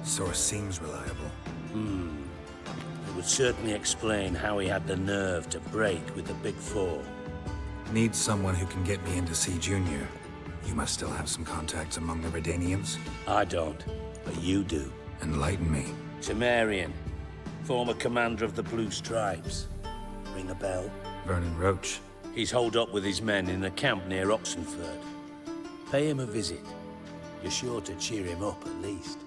Source seems reliable. It would certainly explain how he had the nerve to break with the Big Four. Need someone who can get me in to see Junior. You must still have some contacts among the Redanians. I don't, but you do. Enlighten me. Temerian, former commander of the Blue Stripes. Ring a bell? Vernon Roach. He's holed up with his men in a camp near Oxenford. Pay him a visit. You're sure to cheer him up, at least.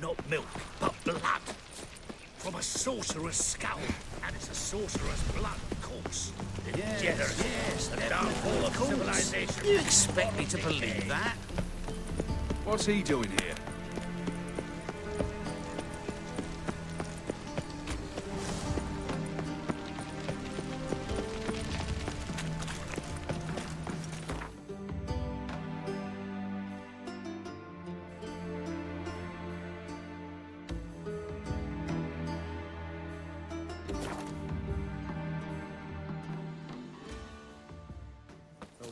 Not milk, but blood. From a sorcerer's skull. And it's a sorcerer's blood, of course. The yes, the downfall of civilization. You expect me to believe that? What's he doing here?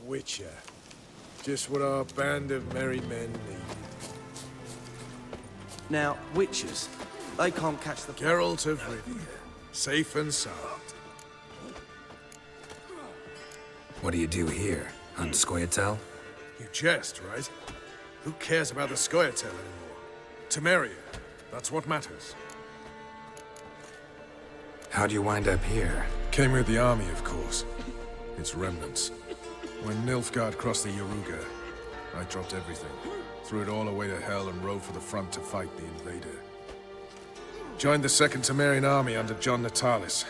Witcher. Just what our band of merry men need. Now, witches, they can't catch the... Geralt of Rivia, safe and sound. What do you do here? Hunt Scoia'tael? You jest, right? Who cares about the Scoia'tael anymore? Temeria, that's what matters. How'd you wind up here? Came with the army, of course. Its remnants. When Nilfgaard crossed the Yaruga, I dropped everything. Threw it all away to hell and rode for the front to fight the invader. Joined the Second Temerian army under John Natalis.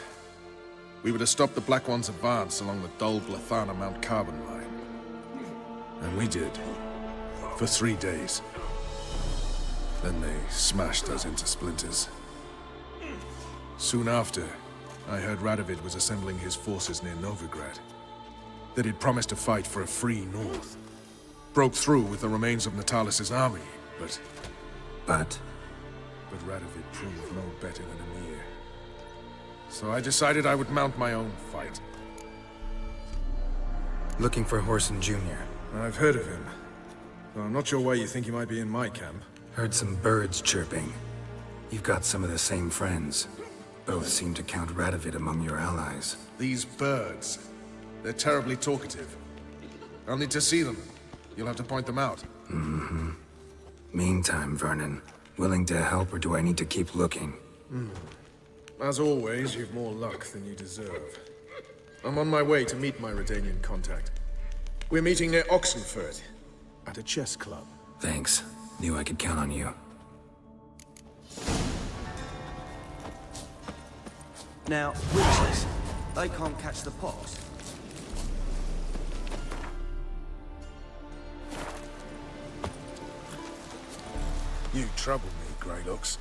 We were to stop the Black One's advance along the Dol Blathana Mount Carbon line. And we did. For 3 days. Then they smashed us into splinters. Soon after, I heard Radovid was assembling his forces near Novigrad. That he'd promised to fight for a free North. Broke through with the remains of Natalis' army, but Radovid proved no better than Emir. So I decided I would mount my own fight. Looking for Horson Jr. I've heard of him. Though I'm not sure why you think he might be in my camp. Heard some birds chirping. You've got some of the same friends. Both seem to count Radovid among your allies. These birds. They're terribly talkative. I'll need to see them. You'll have to point them out. Mm-hmm. Meantime, Vernon, willing to help or do I need to keep looking? As always, you've more luck than you deserve. I'm on my way to meet my Redanian contact. We're meeting near Oxenford, at a chess club. Thanks. Knew I could count on you. Now, witches, they can't catch the pox. You trouble me, Greylocks.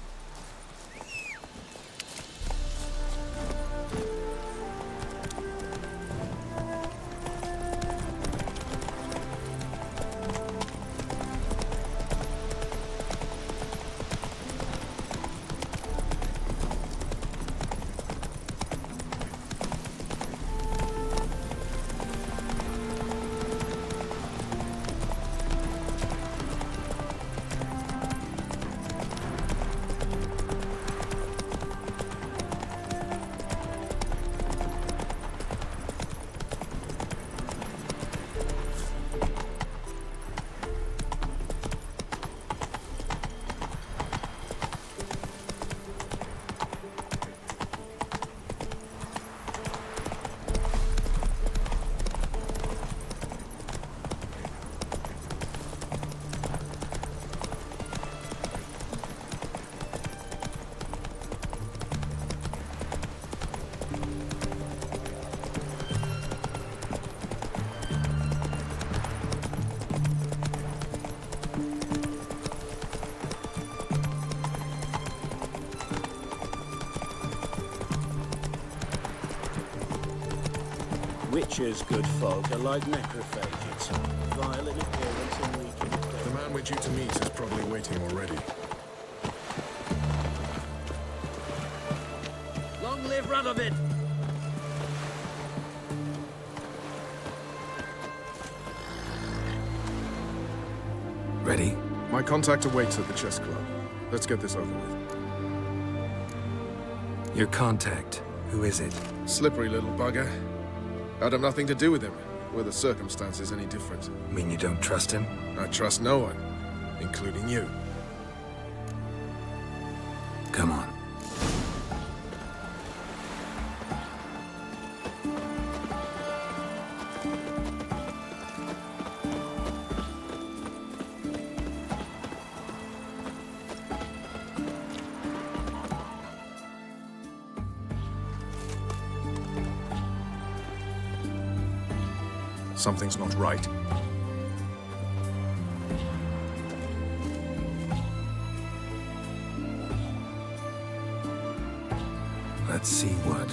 Nature's good folk are like necrophages, vile in appearance and weak in death. The man we're due to meet is probably waiting already. Long live Radovid! Ready? My contact awaits at the chess club. Let's get this over with. Your contact. Who is it? Slippery little bugger. I'd have nothing to do with him. Were the circumstances any different? Mean you don't trust him? I trust no one, including you. Come on. Something's not right. Let's see what.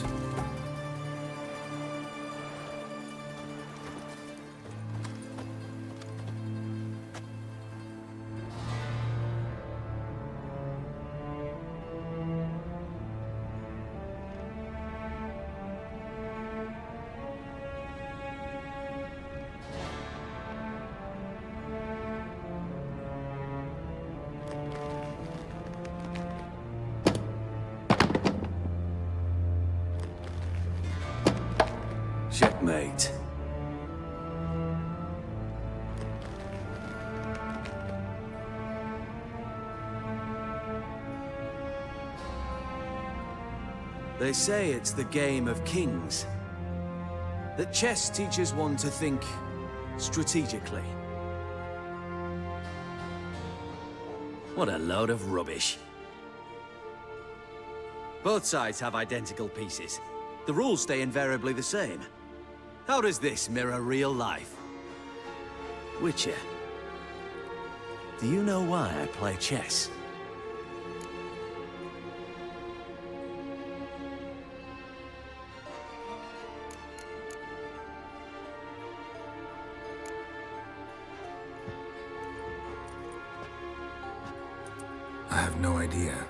Checkmate. They say it's the game of kings. That chess teaches one to think strategically. What a load of rubbish. Both sides have identical pieces. The rules stay invariably the same. How does this mirror real life? Witcher, do you know why I play chess? I have no idea.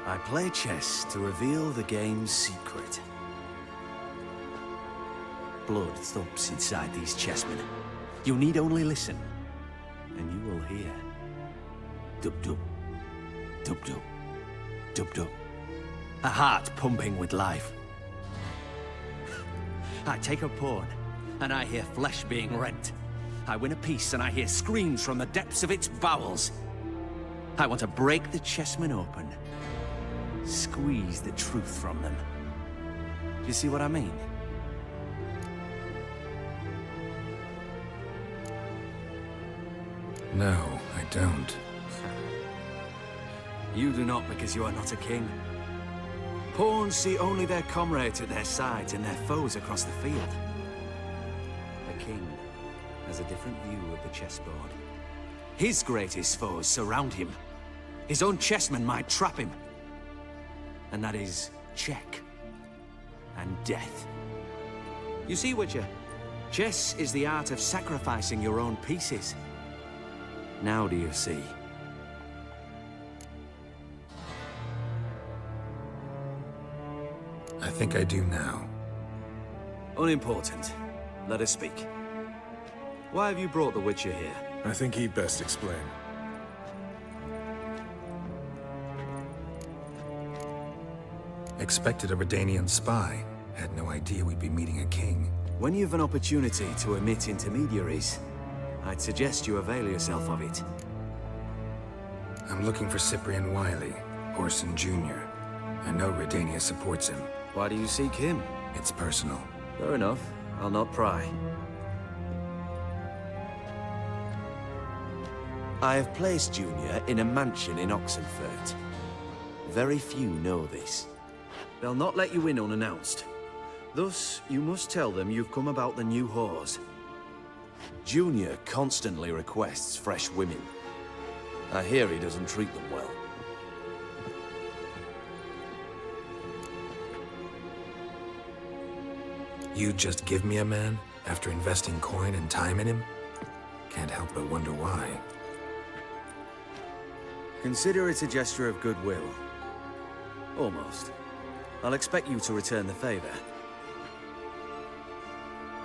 I play chess to reveal the game's secret. Blood thumps inside these chessmen. You need only listen, and you will hear. Dub-dub, dub-dub, dub-dub. A heart pumping with life. I take a pawn, and I hear flesh being rent. I win a piece, and I hear screams from the depths of its bowels. I want to break the chessmen open. Squeeze the truth from them. Do you see what I mean? No, I don't. You do not because you are not a king. Pawns see only their comrades at their sides and their foes across the field. A king has a different view of the chessboard. His greatest foes surround him. His own chessmen might trap him. And that is check and death. You see, Witcher, chess is the art of sacrificing your own pieces. Now do you see? I think I do now. Unimportant. Let us speak. Why have you brought the Witcher here? I think he'd best explain. Expected a Redanian spy. Had no idea we'd be meeting a king. When you've an opportunity to omit intermediaries, I'd suggest you avail yourself of it. I'm looking for Cyprian Wiley, Orson Jr. I know Redania supports him. Why do you seek him? It's personal. Fair enough. I'll not pry. I have placed Junior in a mansion in Oxenfurt. Very few know this. They'll not let you in unannounced. Thus, you must tell them you've come about the new whores. Junior constantly requests fresh women. I hear he doesn't treat them well. You just give me a man after investing coin and time in him? Can't help but wonder why. Consider it a gesture of goodwill. Almost. I'll expect you to return the favor.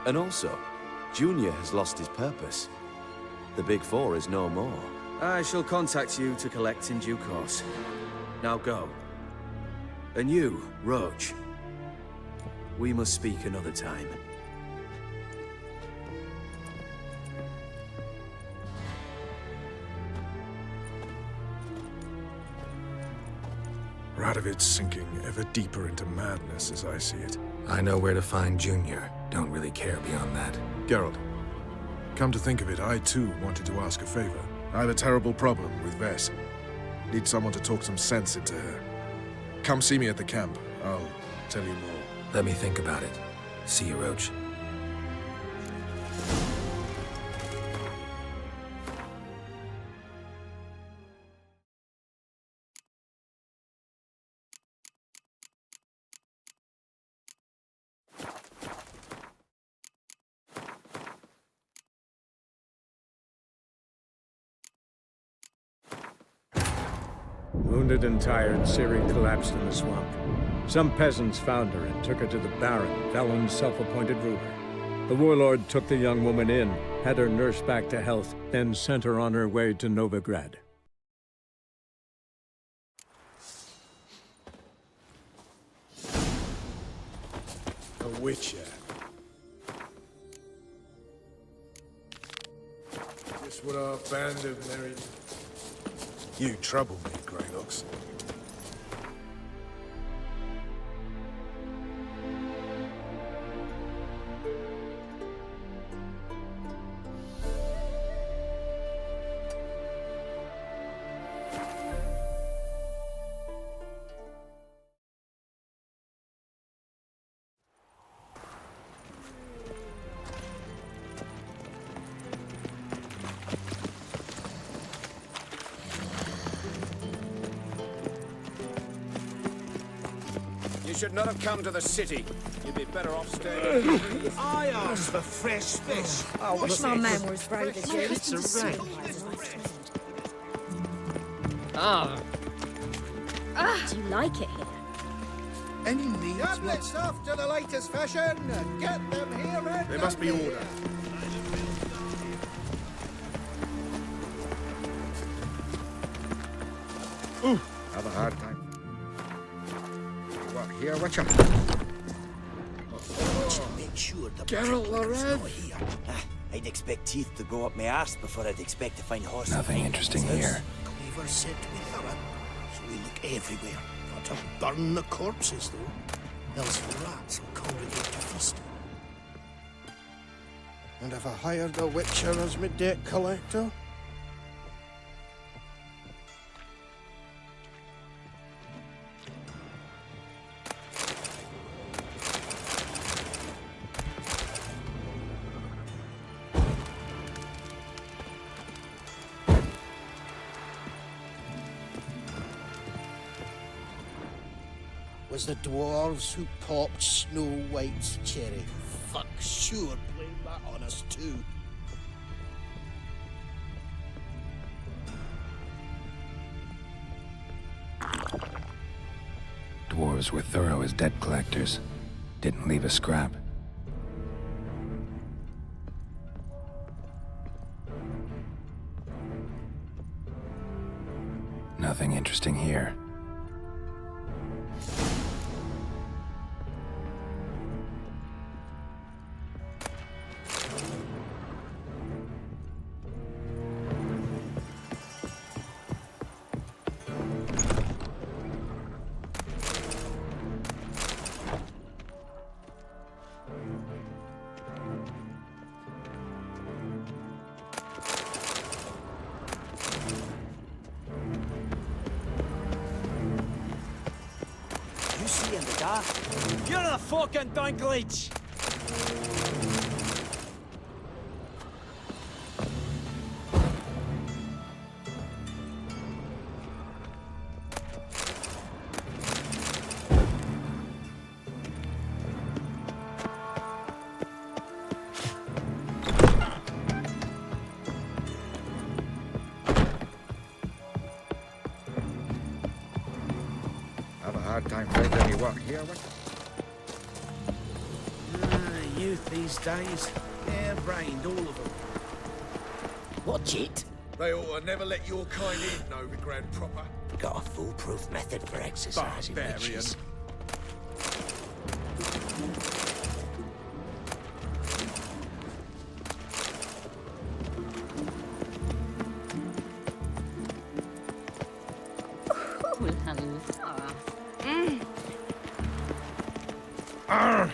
And also, Junior has lost his purpose. The Big Four is no more. I shall contact you to collect in due course. Now go. And you, Roach. We must speak another time. Radovid's sinking ever deeper into madness as I see it. I know where to find Junior. Don't really care beyond that. Geralt, come to think of it, I too wanted to ask a favor. I have a terrible problem with Vess. Need someone to talk some sense into her. Come see me at the camp. I'll tell you more. Let me think about it. See you, Roach. Wounded and tired, Ciri collapsed in the swamp. Some peasants found her and took her to the Baron, Valen's self-appointed ruler. The warlord took the young woman in, had her nursed back to health, then sent her on her way to Novigrad. A witcher. Just what our band of merry... You trouble me, Greylocks. You should not have come to the city. You'd be better off staying. I asked for fresh fish. I wish my man were as brave as you. It's a rain. Do you like it here? Any needs? Tablets off to the latest fashion. Get them here and There must be order. Ooh, have a hard time. What here, Witcher? Make sure the Geralt Butler's not here. I'd expect teeth to go up my arse before I'd expect to find horses. Nothing interesting here. Cleaver set with her, so we look everywhere. Got to burn the corpses, though. Else rats will congregate to feast. And if I hired a witcher as my debt collector? Was the dwarves who popped Snow White's cherry. Fuck sure, blame that on us too. Dwarves were thorough as debt collectors. Didn't leave a scrap. Nothing interesting here. You see in the dark? You're the fucking Dinklage! hear one? Youth these days, hair-brained, all of them. Watch it. They ought to never let your kind in, no regret proper. Got a foolproof method for exercising Barbarian. witches. All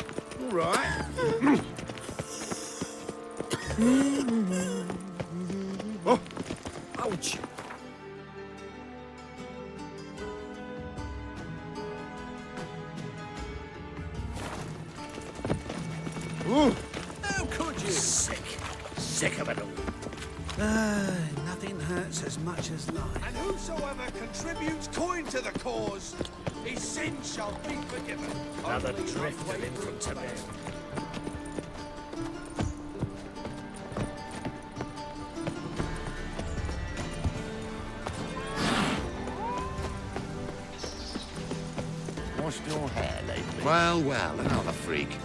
right. Oh, ouch! Ooh. How could you? Sick of it all. Nothing hurts as much as life. And whosoever contributes coin to the cause, his sins shall be forgiven. Another Only drifter in from unwavering Tibet. faith. Washed your hair lately? Well, well, another freak.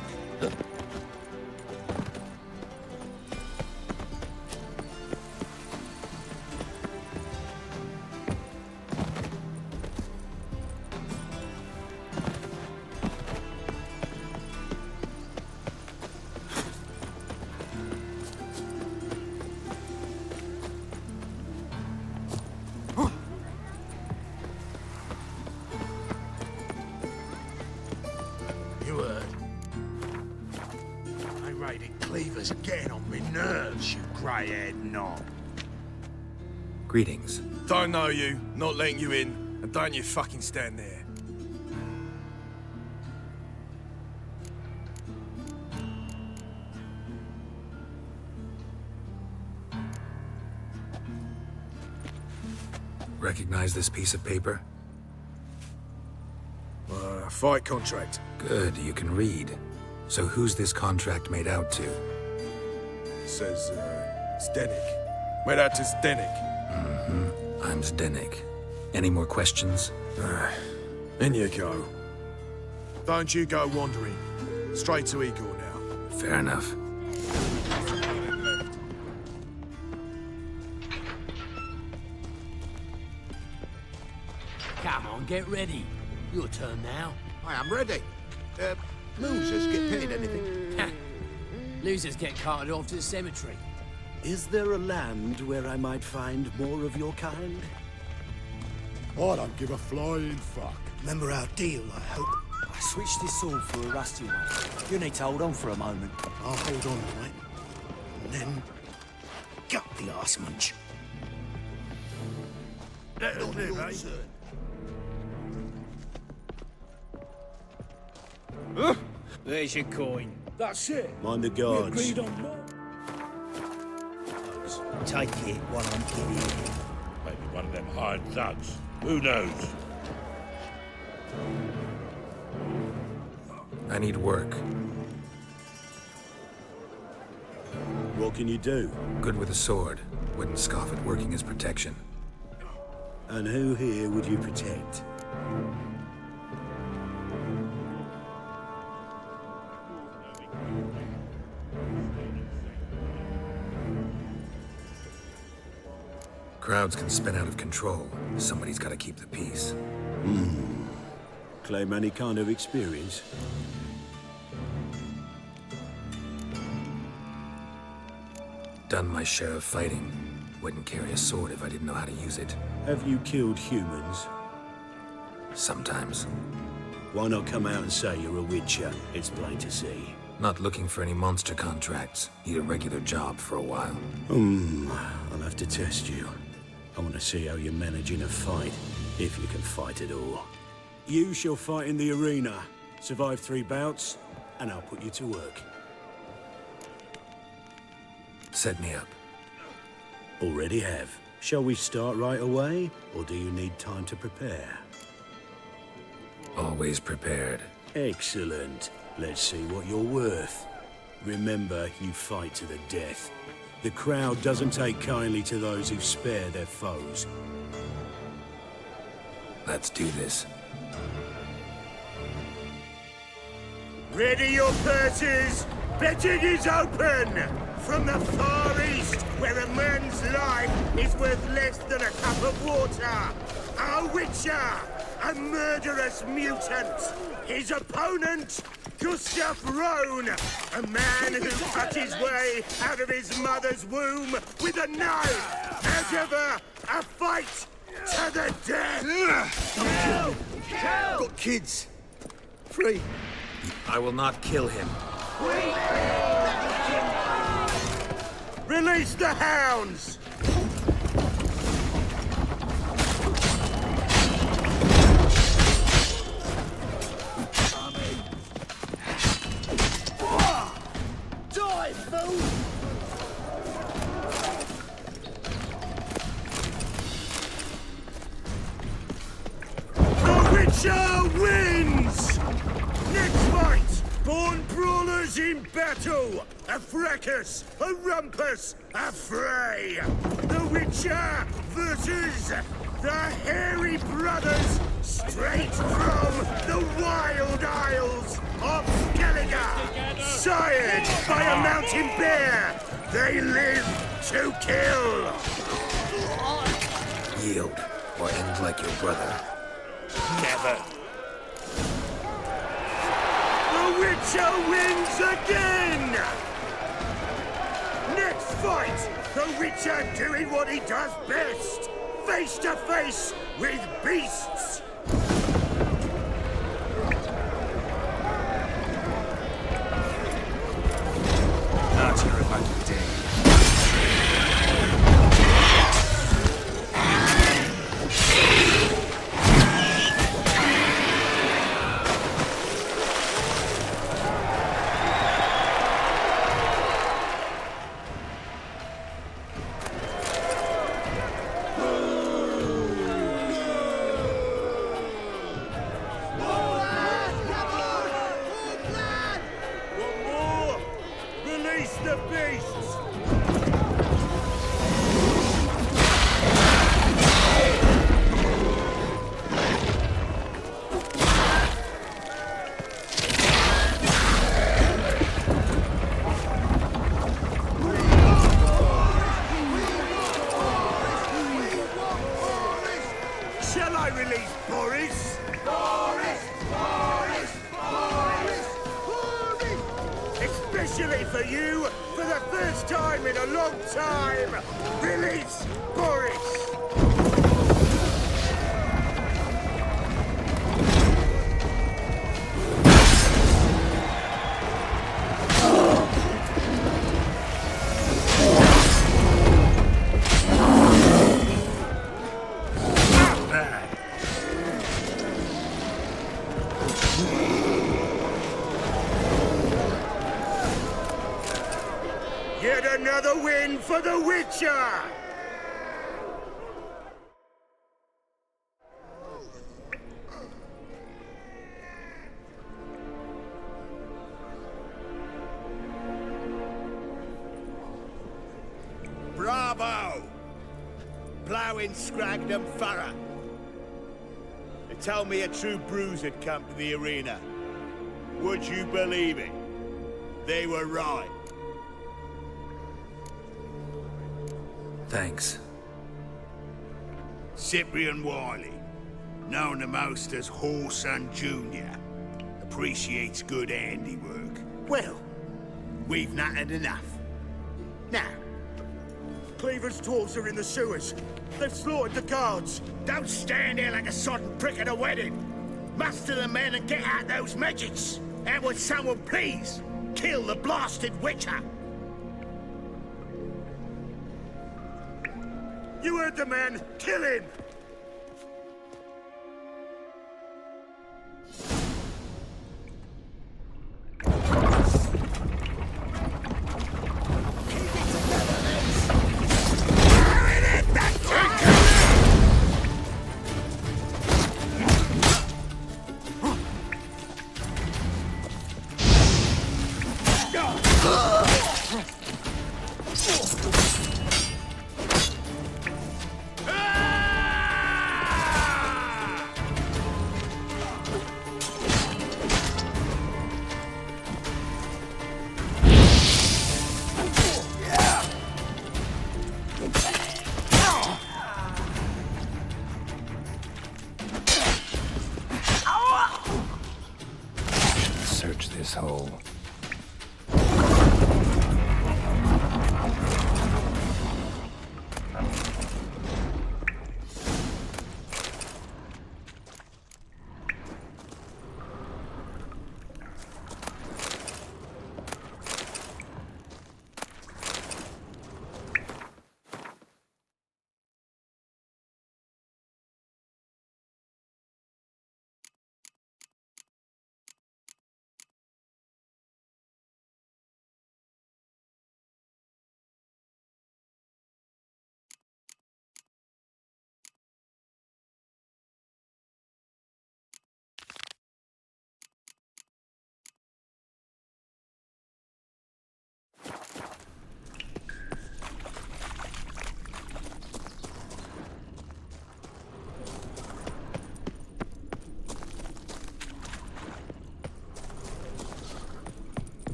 You heard? I raided cleavers getting on me nerves, you grey-haired knob. Greetings. Don't know you, not letting you in, and don't you fucking stand there. Recognize this piece of paper? Fight contract. Good, you can read. So who's this contract made out to? Says, Zdenek. Made out to Zdenek. Mm-hmm. I'm Zdenek. Any more questions? In you go. Don't you go wandering. Straight to Igor now. Fair enough. Come on, get ready. Your turn now. I am ready. Losers get paid anything? Losers get carted off to the cemetery. Is there a land where I might find more of your kind? I don't give a flying fuck. Remember our deal, I hope. I switched this sword for a rusty one. You need to hold on for a moment. I'll hold on, right? And then... gut the arse munch. That'll live, eh? There's your coin. That's it. Mind the We guards. agreed on more. Take it while I'm giving you. Maybe one of them hired thugs. Who knows? I need work. What can you do? Good with a sword. Wouldn't scoff at working as protection. And who here would you protect? Crowds can spin out of control. Somebody's got to keep the peace. Claim any kind of experience? Done my share of fighting. Wouldn't carry a sword if I didn't know how to use it. Have you killed humans? Sometimes. Why not come out and say you're a witcher? It's plain to see. Not looking for any monster contracts. Need a regular job for a while. I'll have to test you. I want to see how you manage in a fight, if you can fight at all. You shall fight in the arena. Survive 3 bouts, and I'll put you to work. Set me up. Already have. Shall we start right away, or do you need time to prepare? Always prepared. Excellent. Let's see what you're worth. Remember, you fight to the death. The crowd doesn't take kindly to those who spare their foes. Let's do this. Ready your purses! Betting is open! From the Far East, where a man's life is worth less than a cup of water! A witcher! A murderous mutant! His opponent, Gustav Rohn! A man who cut his way out of his mother's womb with a knife! As ever, a fight to the death! Got kids. Free. I will not kill him. Release the hounds! Die, fool! The Witcher wins! Next fight! Born brawlers in battle! A fracas, a rumpus, a fray! The Witcher versus the Hairy Brothers, straight from the Wild Isles of Skellige! Sired by a mountain bear, they live to kill! Yield, or end like your brother. Never! The Witcher wins again! Next fight, the Witcher doing what he does best, face to face with beasts! Not here about the day. One more! Release the beasts! Shall I release Boris? Especially for you, for the first time in a long time, release Boris! Not bad. Yet another win for the Witcher! Bravo! Ploughing Scragdom Thorough. They told me a true bruise had come to the arena. Would you believe it? They were right. Thanks. Cyprian Wiley, known the most as Whoreson Jr., appreciates good handiwork. Well, we've not had enough. Now, Cleaver's dwarves are in the sewers. They've slaughtered the guards. Don't stand there like a sodden prick at a wedding. Muster the men and get out those midgets. And would someone please kill the blasted Witcher? You heard the man. Kill him!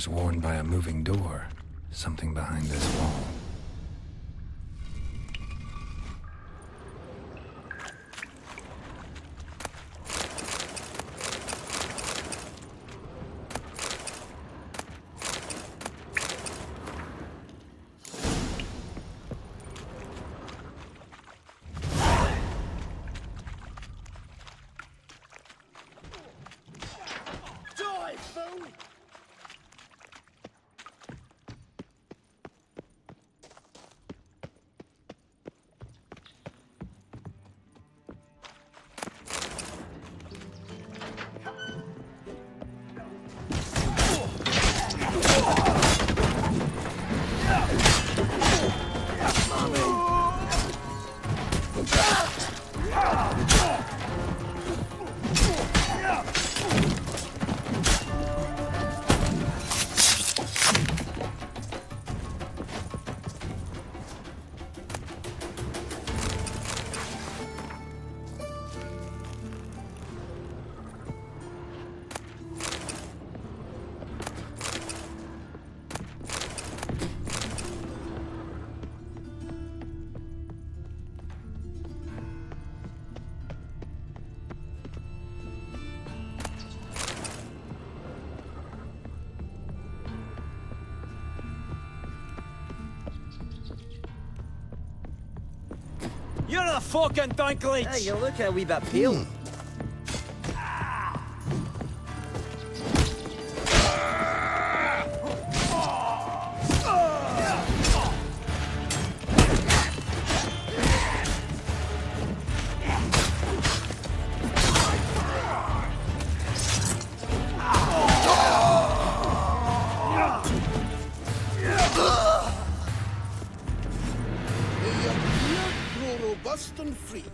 was worn by a moving door. Something behind this wall. Die, fool! You're a fucking donkey! Hey, you look a wee bit pale. Robust and free.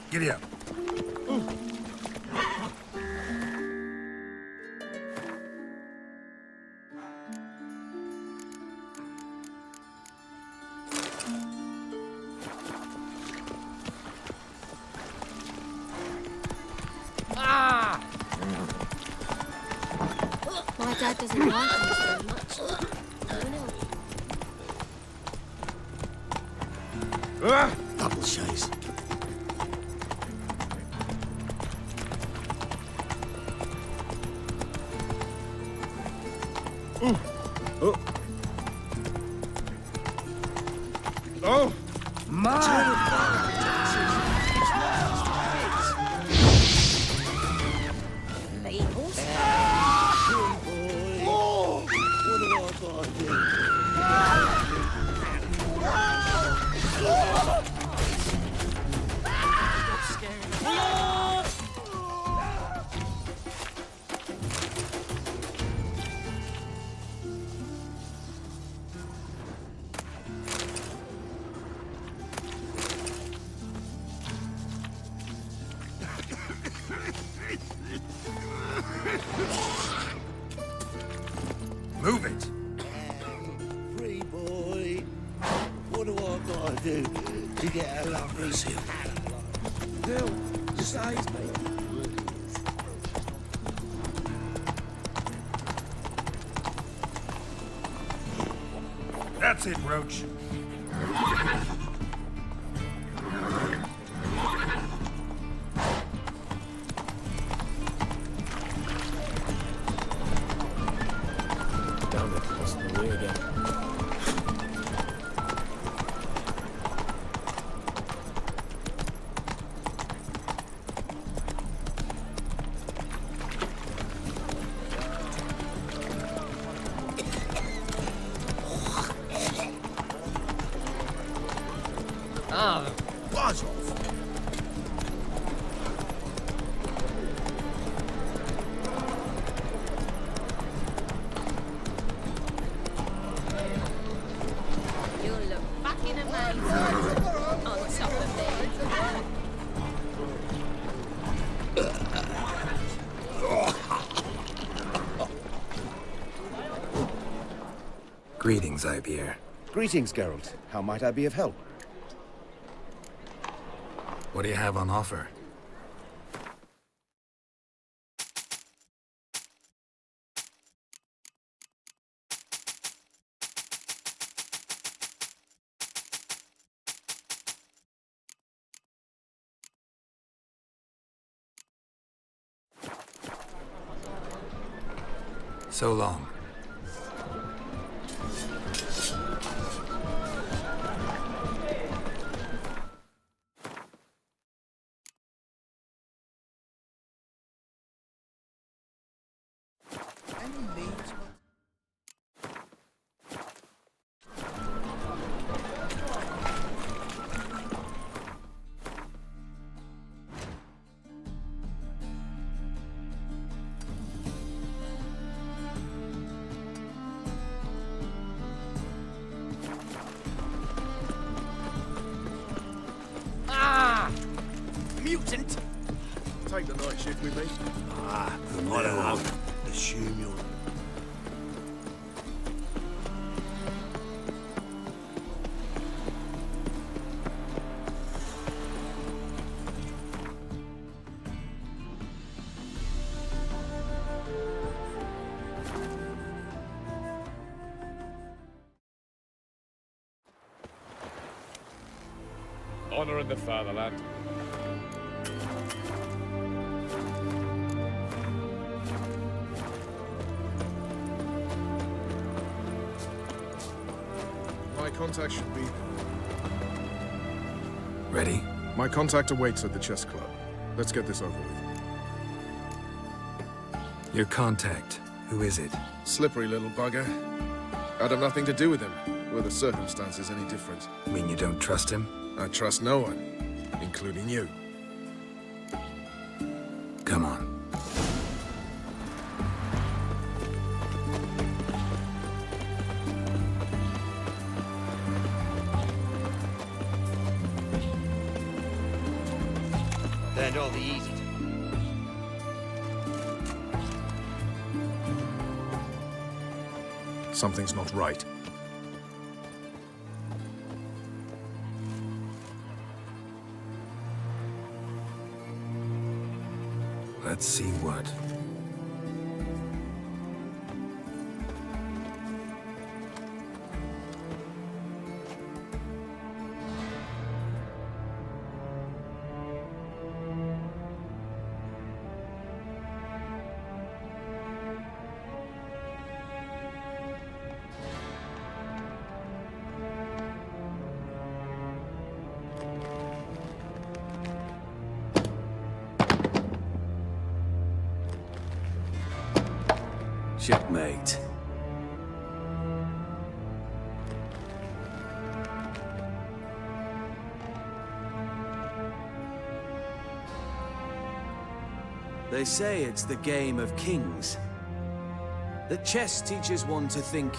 Giddy up. Ah! My dad doesn't like me so much. Double chase. Oh. Oh. Labels? Oh, what do I gotta do? Move it. Free boy. What do I gotta do to get a lovely suit? Bill, save me. That's it, Roach. Damn it, lost the way again. Ah, buzz off. You look fucking amazing. On top of me. Greetings, Ibeer. Greetings, Geralt. How might I be of help? What do you have on offer? So long. Ah! Mutant! Take the night shift with me. Ah, the motto. Assume you'll... Honor in the fatherland. My contact should be... Ready? My contact awaits at the chess club. Let's get this over with. Your contact. Who is it? Slippery little bugger. I'd have nothing to do with him. Were the circumstances any different? You mean you don't trust him? I trust no one, including you. Come on. Learned all the easy. Something's not right. Let's see what. Checkmate. They say it's the game of kings. That chess teaches one to think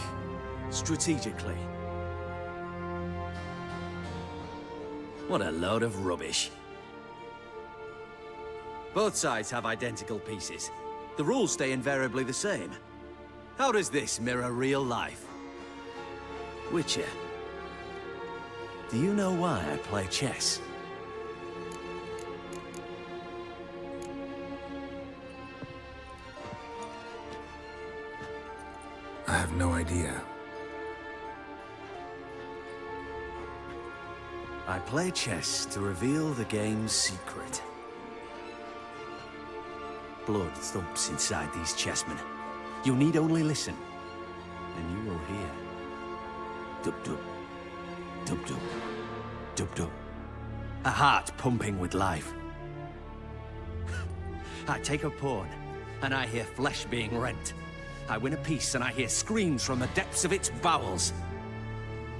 strategically. What a load of rubbish. Both sides have identical pieces. The rules stay invariably the same. How does this mirror real life? Witcher, do you know why I play chess? I have no idea. I play chess to reveal the game's secret. Blood thumps inside these chessmen. You need only listen, and you will hear. Dub-dub. Dub-dub. Dub-dub. A heart pumping with life. I take a pawn, and I hear flesh being rent. I win a piece, and I hear screams from the depths of its bowels.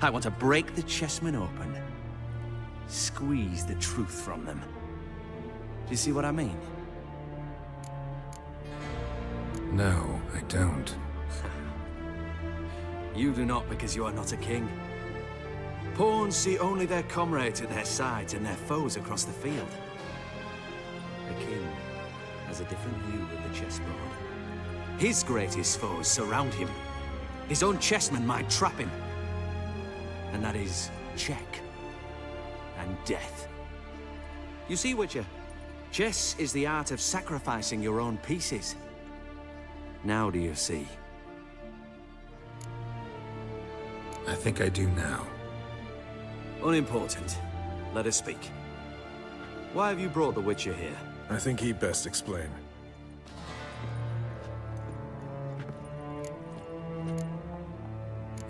I want to break the chessmen open. Squeeze the truth from them. Do you see what I mean? No, I don't. You do not because you are not a king. Pawns see only their comrades at their sides and their foes across the field. A king has a different view of the chessboard. His greatest foes surround him. His own chessmen might trap him. And that is check and death. You see, Witcher, chess is the art of sacrificing your own pieces. Now do you see? I think I do now. Unimportant. Let us speak. Why have you brought the Witcher here? I think he'd best explain.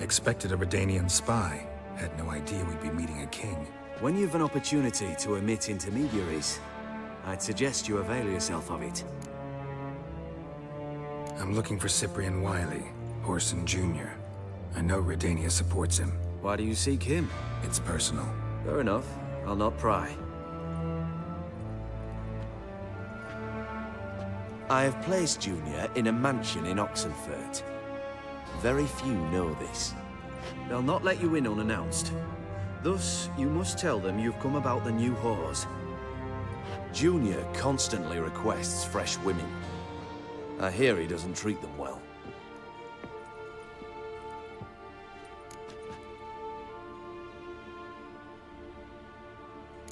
Expected a Redanian spy. Had no idea we'd be meeting a king. When you've an opportunity to omit intermediaries, I'd suggest you avail yourself of it. I'm looking for Cyprian Wiley, Horson Jr. I know Redania supports him. Why do you seek him? It's personal. Fair enough. I'll not pry. I have placed Junior in a mansion in Oxenfurt. Very few know this. They'll not let you in unannounced. Thus, you must tell them you've come about the new whores. Junior constantly requests fresh women. I hear he doesn't treat them well.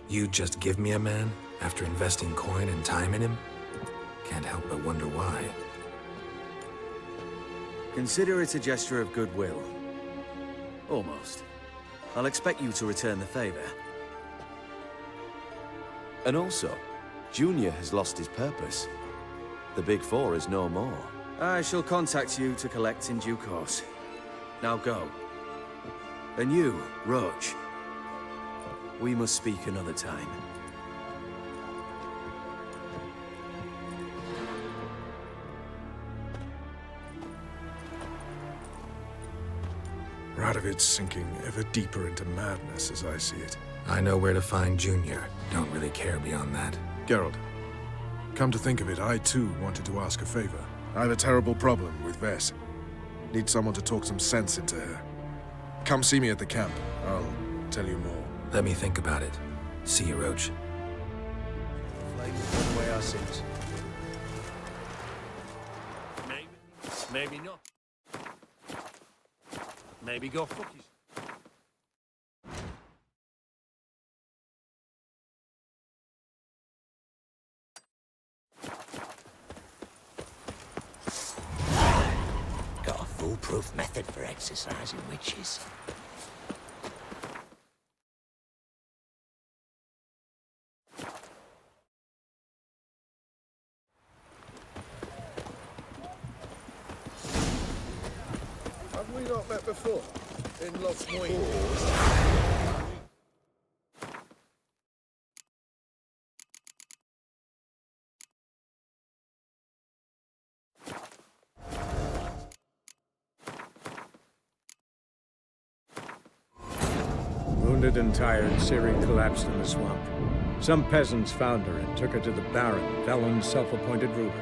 You just give me a man after investing coin and time in him? Can't help but wonder why. Consider it a gesture of goodwill. Almost. I'll expect you to return the favor. And also, Junior has lost his purpose. The Big Four is no more. I shall contact you to collect in due course. Now go. And you, Roach. We must speak another time. Radovid's sinking ever deeper into madness as I see it. I know where to find Junior. Don't really care beyond that. Geralt, come to think of it, I too wanted to ask a favor. I have a terrible problem with Vess. Need someone to talk some sense into her. Come see me at the camp. I'll tell you more. Let me think about it. See you, Roach. Away our sins. Maybe not. Maybe go fuck yourself. Got a foolproof method for exercising witches. Have we not met before? In Lost Moines? Wounded and tired, Ciri collapsed in the swamp. Some peasants found her and took her to the Baron, Velen's self-appointed ruler.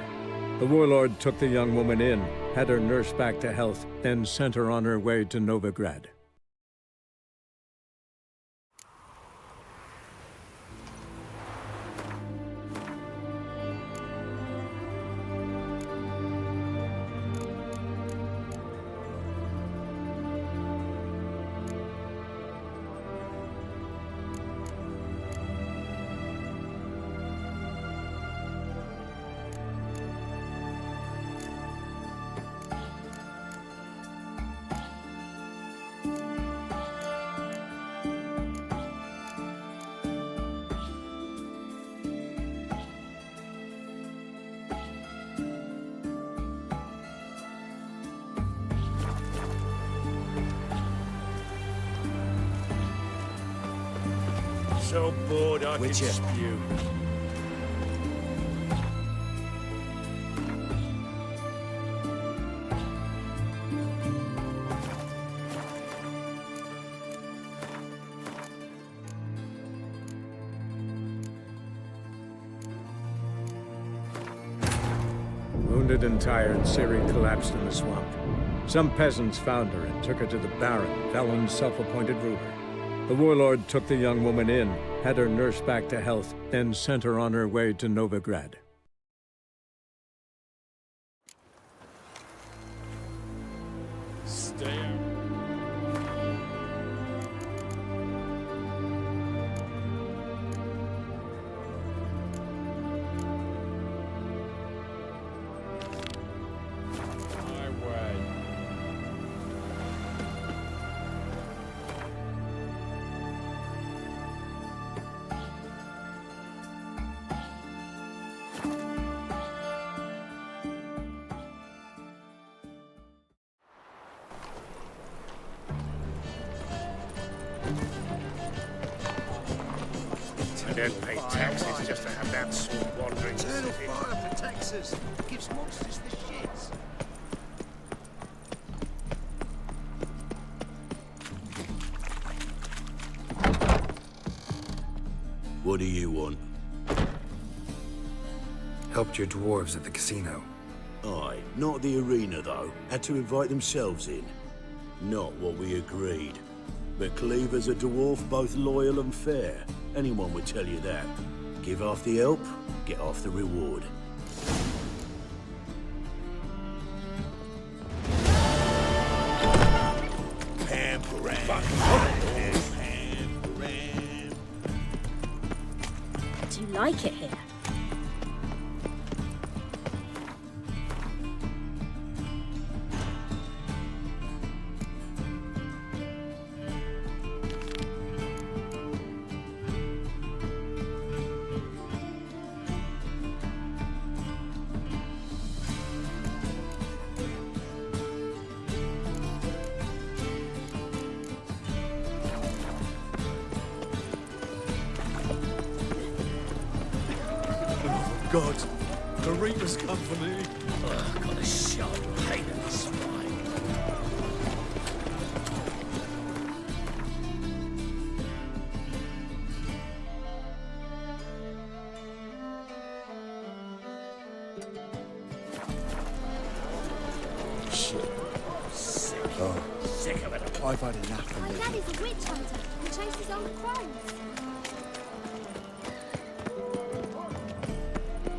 The warlord took the young woman in, had her nursed back to health, then sent her on her way to Novigrad. So bored I Witcher. could spew. Wounded and tired, Ciri collapsed in the swamp. Some peasants found her and took her to the Baron, Velen's self-appointed ruler. The warlord took the young woman in, had her nursed back to health, then sent her on her way to Novigrad. Stay. My way. I don't pay taxes just to have that sword wandering the Eternal city. fire protects us. Gives monsters the shits. What do you want? Helped your dwarves at the casino. Aye, not the arena though. Had to invite themselves in. Not what we agreed. But Cleaver's a dwarf, both loyal and fair. Anyone would tell you that. Give half the help, get half the reward. Do you like it here? God, the Reapers come for me. Ugh, got a sharp pain in the spine. Shit. Sick. Oh. Sick of it. I've had enough of My living. daddy's a witch hunter who chases old crows.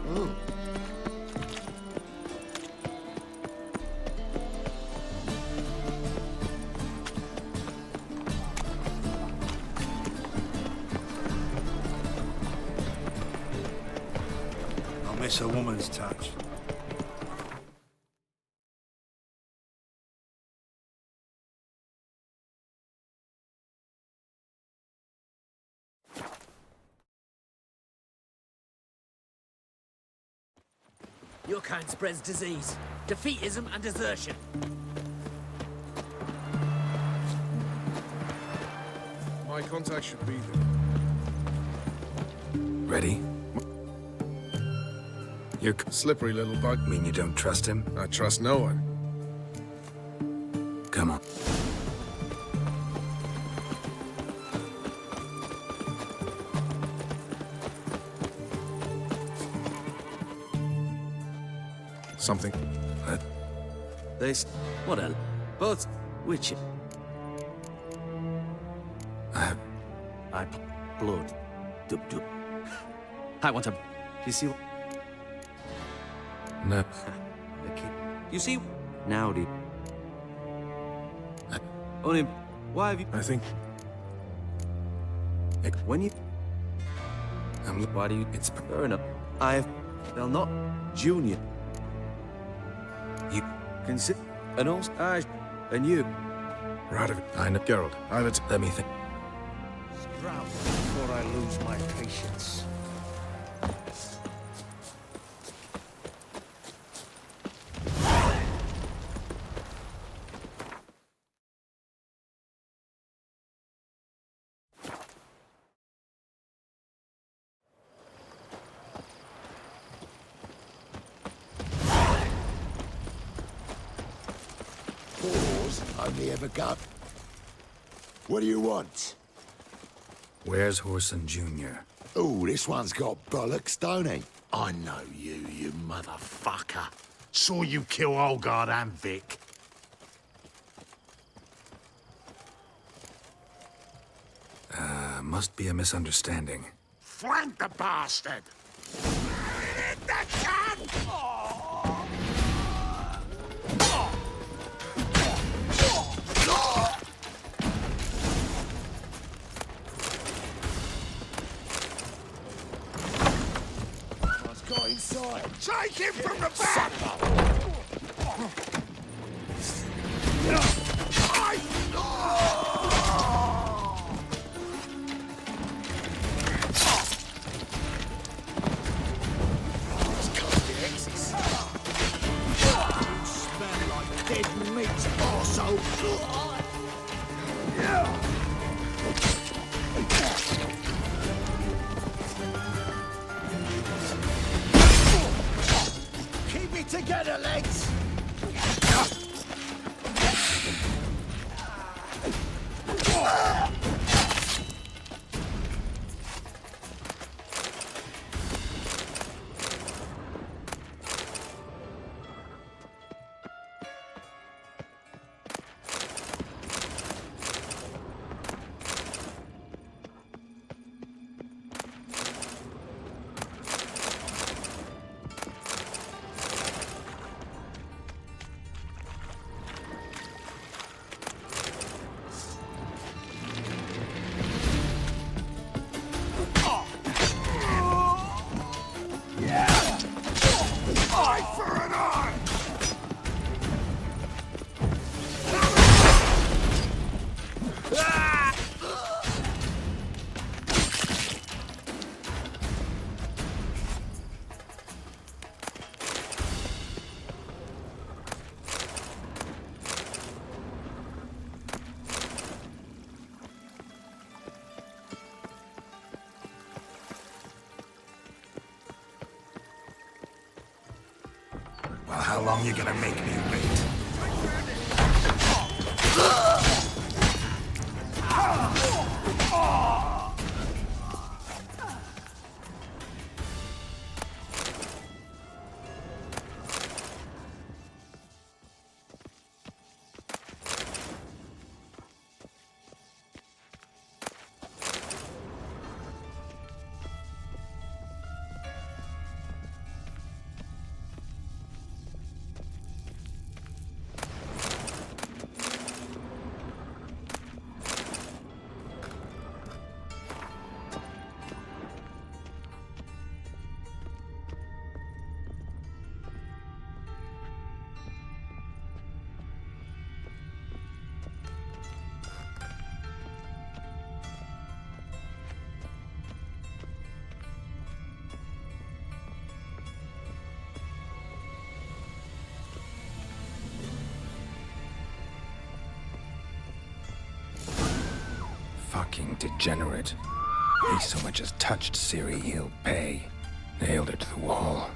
Oh. I miss a woman's touch. Your kind spreads disease, defeatism, and desertion. My contact should be there. Ready? You're Slippery little bug. mean you don't trust him? I trust no one. Come on. Something. What? What a... Both... Witcher. I... Blood. Dub dub. I want to... Do you see what... No. Okay. You see... Now, do you... Onim, why have you... I think... When you... I'm... Why do you... It's... Fair enough. I've... Well, not... Junior. You... Consider... And also... And you... Radovid. I know. Geralt. Let me think. Drown before I lose my patience. only ever got. What do you want? Where's Whoreson Jr.? Oh, this one's got bollocks, don't he? I know you, you motherfucker. Saw you kill Olgard and Vic. Must be a misunderstanding. Flank the bastard! Hit the cunt! Let's go inside. Take him from the back! Dead meat, arsehole! Keep it together, legs! Well, how long you gonna make me wait? Fucking degenerate. He so much as touched Ciri, he'll pay. Nailed her to the wall.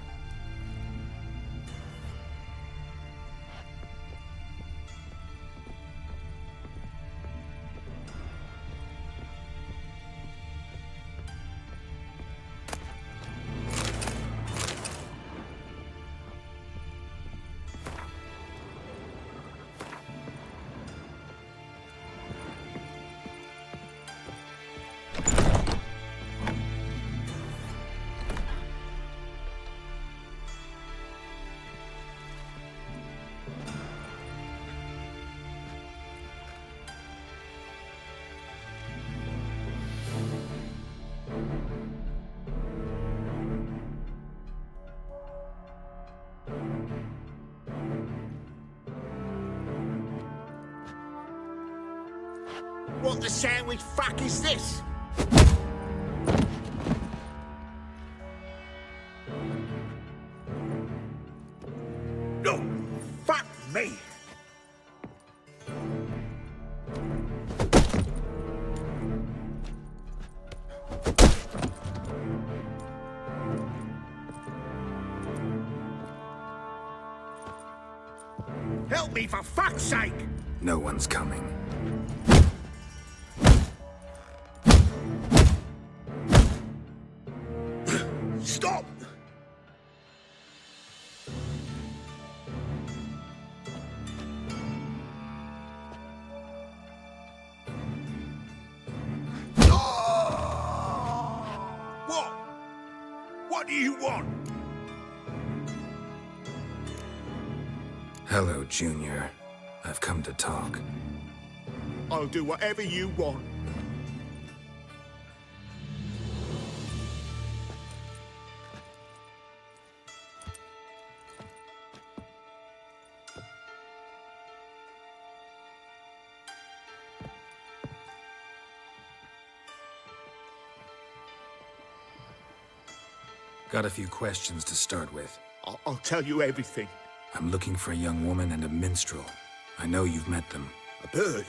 What the sandwich fuck is this? No, fuck me. Help me for fuck's sake! No one's coming. Stop! What? What do you want? Hello, Junior. I've come to talk. I'll do whatever you want. Got a few questions to start with. I'll tell you everything. I'm looking for a young woman and a minstrel. I know you've met them. A bird?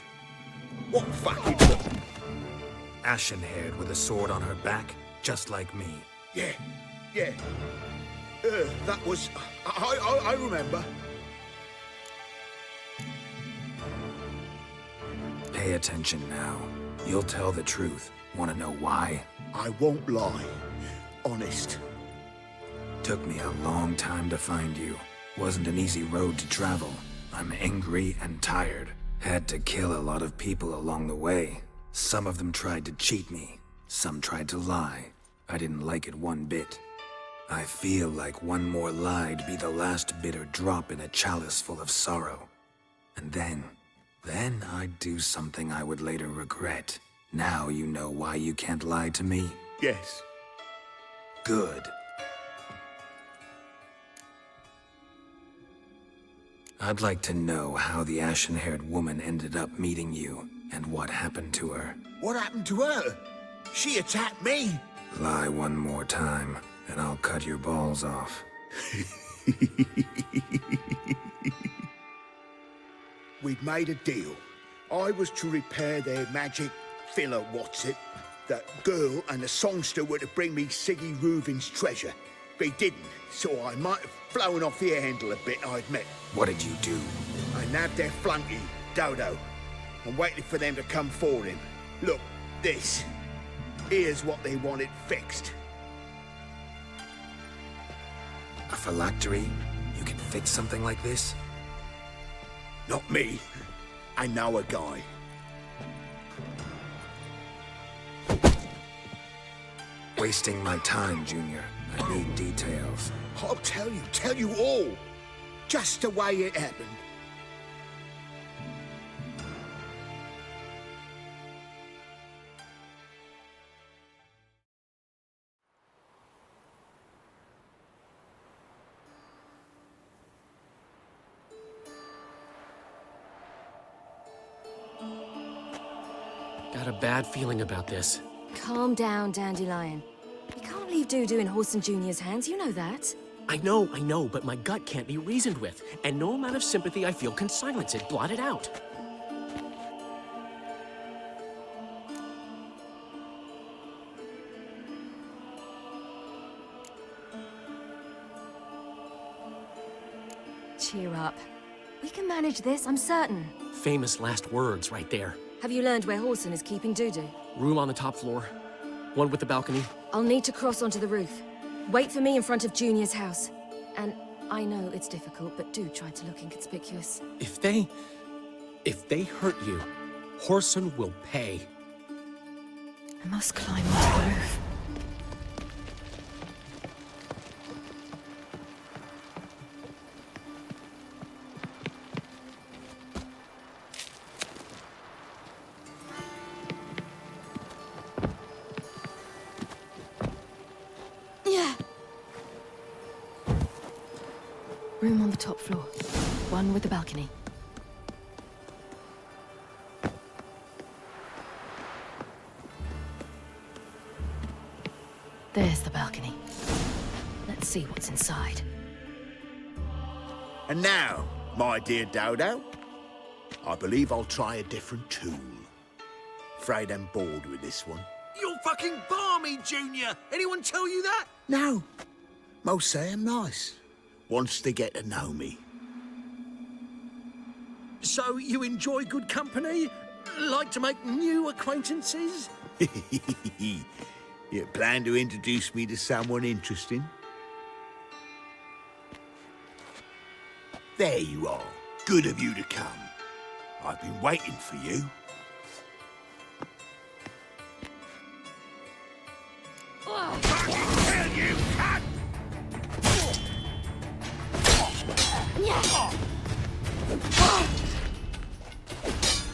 What fucking bird? Ashen-haired with a sword on her back, just like me. Yeah. That was... I remember. Pay attention now. You'll tell the truth. Want to know why? I won't lie. Honest. Took me a long time to find you. Wasn't an easy road to travel. I'm angry and tired. Had to kill a lot of people along the way. Some of them tried to cheat me. Some tried to lie. I didn't like it one bit. I feel like one more lie'd be the last bitter drop in a chalice full of sorrow. And then I'd do something I would later regret. Now you know why you can't lie to me? Yes. Good. I'd like to know how the ashen-haired woman ended up meeting you, and what happened to her. What happened to her? She attacked me. Lie one more time, and I'll cut your balls off. We'd made a deal. I was to repair their magic filler, That girl and the songster were to bring me Siggy Reuven's treasure. They didn't, so I might have flown off the handle a bit, I admit. What did you do? I nabbed their flunky, Dodo, and waited for them to come for him. Look, this. Here's what they wanted fixed. A phylactery? You can fix something like this? Not me. I know a guy. Wasting my time, Junior. I need details. I'll tell you all. Just the way it happened. Got a bad feeling about this. Calm down, Dandelion. You can't leave Dudu in Horson Jr.'s hands, you know that. I know, but my gut can't be reasoned with, and no amount of sympathy I feel can silence it, blot it out. Cheer up. We can manage this, I'm certain. Famous last words right there. Have you learned where Horson is keeping Dudu? Room on the top floor. One with the balcony. I'll need to cross onto the roof. Wait for me in front of Junior's house. And I know it's difficult, but do try to look inconspicuous. If they hurt you, Horson will pay. I must climb onto the roof. Room on the top floor. One with the balcony. There's the balcony. Let's see what's inside. And now, my dear Dodo, I believe I'll try a different tool. Afraid I'm bored with this one. You're fucking balmy, Junior! Anyone tell you that? No. Most say I'm nice. Once they get to know me. So you enjoy good company? Like to make new acquaintances? You plan to introduce me to someone interesting? There you are. Good of you to come. I've been waiting for you. Fucking hell, you cunt!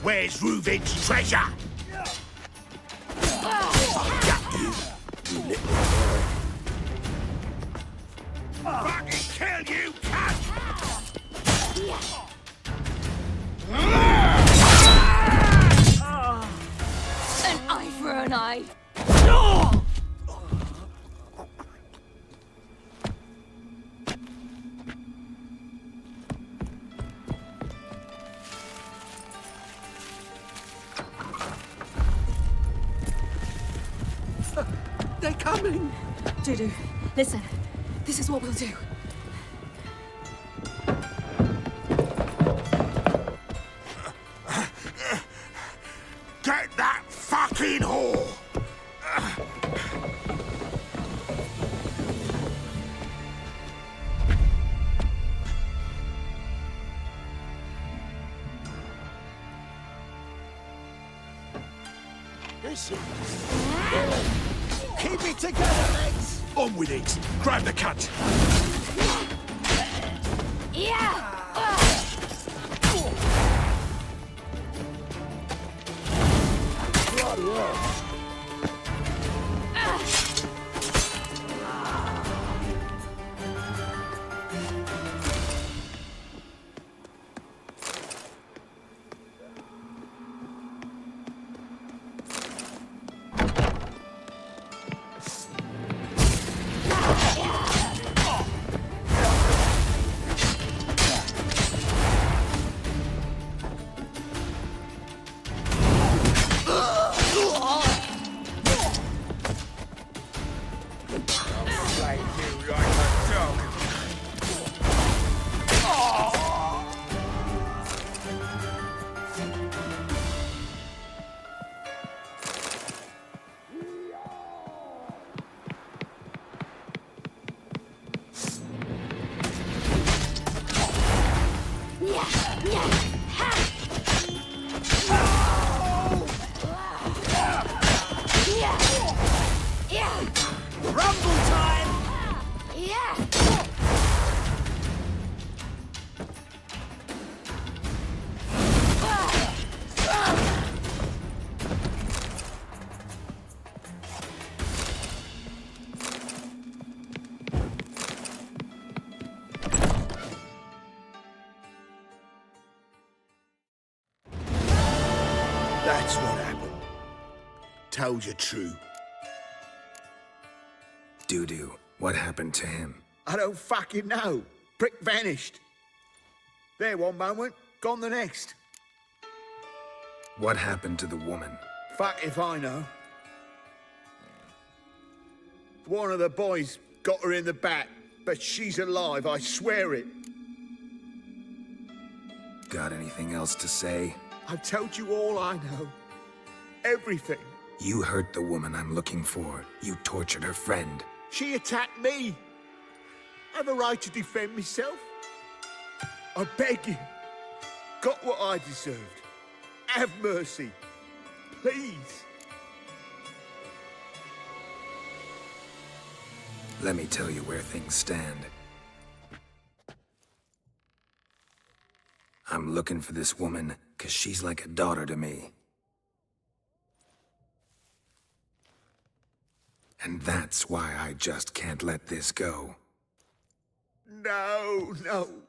Where's Reuven's treasure? I'll gut you, you little boy. Fucking kill you, cunt! An eye for an eye. They're coming! Dudu, listen. This is what we'll do. Get that fucking whore! Keep it together, legs! On with it! Grab the cunt! Yeah! Rumble time! Yeah! That's what happened. Told you true. Dudu, what happened to him? I don't fucking know. Prick vanished. There one moment, gone the next. What happened to the woman? Fuck if I know. One of the boys got her in the back, but she's alive, I swear it. Got anything else to say? I've told you all I know. Everything. You hurt the woman I'm looking for. You tortured her friend. She attacked me. I have a right to defend myself. I beg you. Got what I deserved. Have mercy. Please. Let me tell you where things stand. I'm looking for this woman, 'cause she's like a daughter to me. And that's why I just can't let this go. No, no.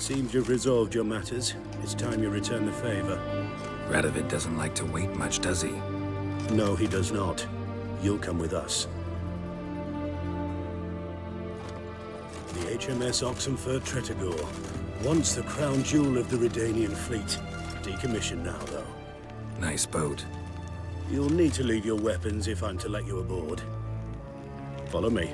Seems you've resolved your matters. It's time you return the favor. Radovid doesn't like to wait much, does he? No, he does not. You'll come with us. The HMS Oxenford Tretogor. Once the crown jewel of the Redanian fleet. Decommissioned now, though. Nice boat. You'll need to leave your weapons if I'm to let you aboard. Follow me.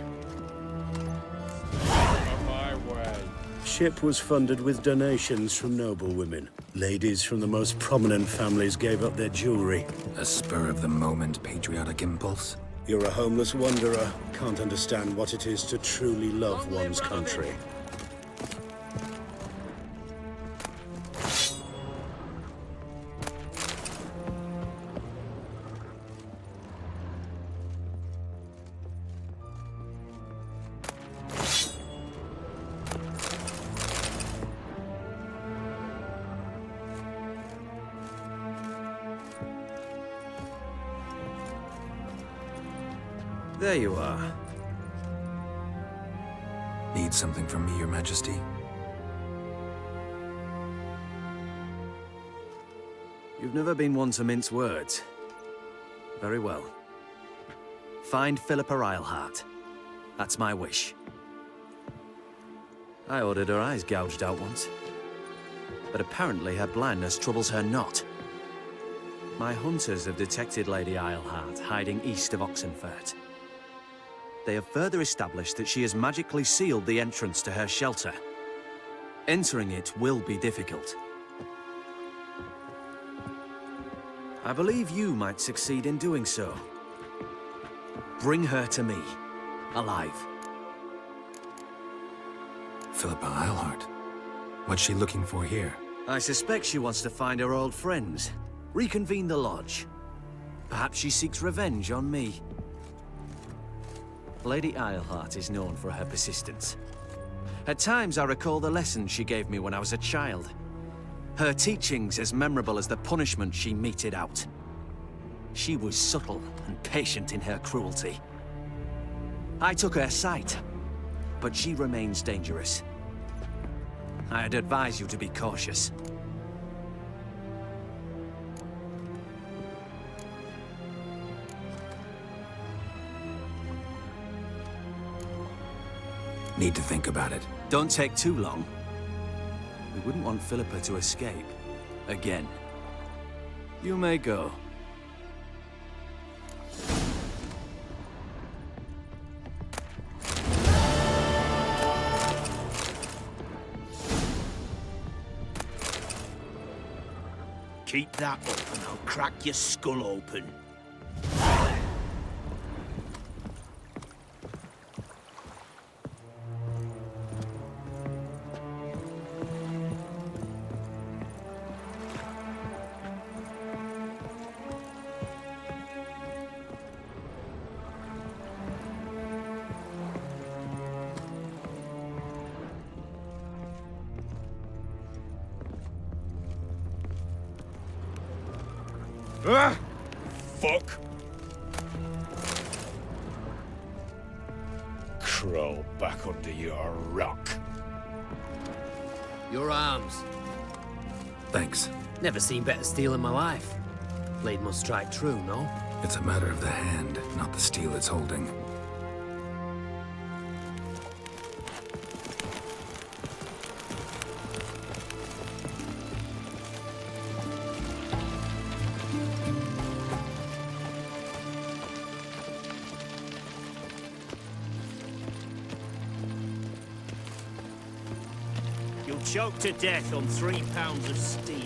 On my way. Ship was funded with donations from noblewomen. Ladies from the most prominent families gave up their jewelry. A spur-of-the-moment patriotic impulse? You're a homeless wanderer. Can't understand what it is to truly love one's country. There you are. Need something from me, Your Majesty? You've never been one to mince words. Very well. Find Philippa Eilhart. That's my wish. I ordered her eyes gouged out once. But apparently her blindness troubles her not. My hunters have detected Lady Eilhart hiding east of Oxenfurt. They have further established that she has magically sealed the entrance to her shelter. Entering it will be difficult. I believe you might succeed in doing so. Bring her to me, alive. Philippa Eilhart. What's she looking for here? I suspect she wants to find her old friends, reconvene the lodge. Perhaps she seeks revenge on me. Lady Eilhart is known for her persistence. At times I recall the lessons she gave me when I was a child. Her teachings as memorable as the punishment she meted out. She was subtle and patient in her cruelty. I took her sight, but she remains dangerous. I'd advise you to be cautious. Need to think about it. Don't take too long. We wouldn't want Philippa to escape. Again. You may go. Keep that up and I'll crack your skull open. Ah! Fuck! Crawl back under your rock. Your arms. Thanks. Never seen better steel in my life. Blade must strike true, no? It's a matter of the hand, not the steel it's holding. You'll choke to death on 3 pounds of steel.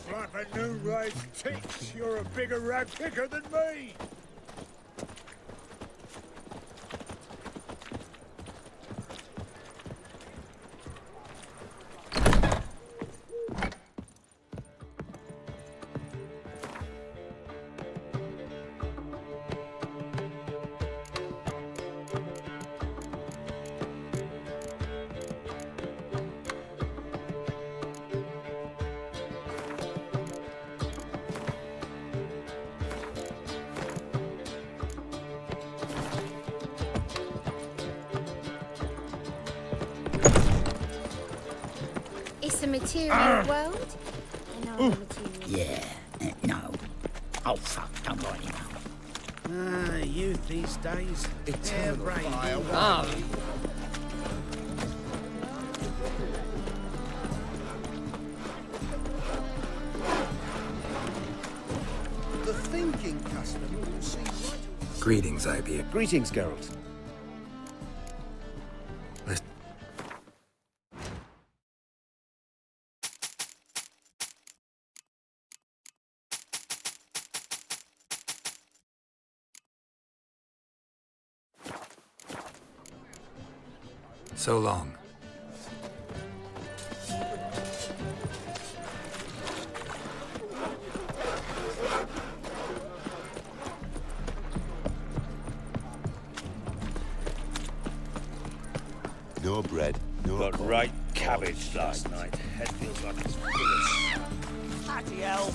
Slap a new raised tits. You're a bigger rag picker than me. It's a material world. And I'm a material. Yeah, no. Oh, fuck, don't write it now. Youth these days. Eternal fire. The thinking customer will see right. Greetings, IB. Greetings, Geralt. So long. No bread, no Got corn. right cabbage last night. Head feels like it's full of... Bloody hell.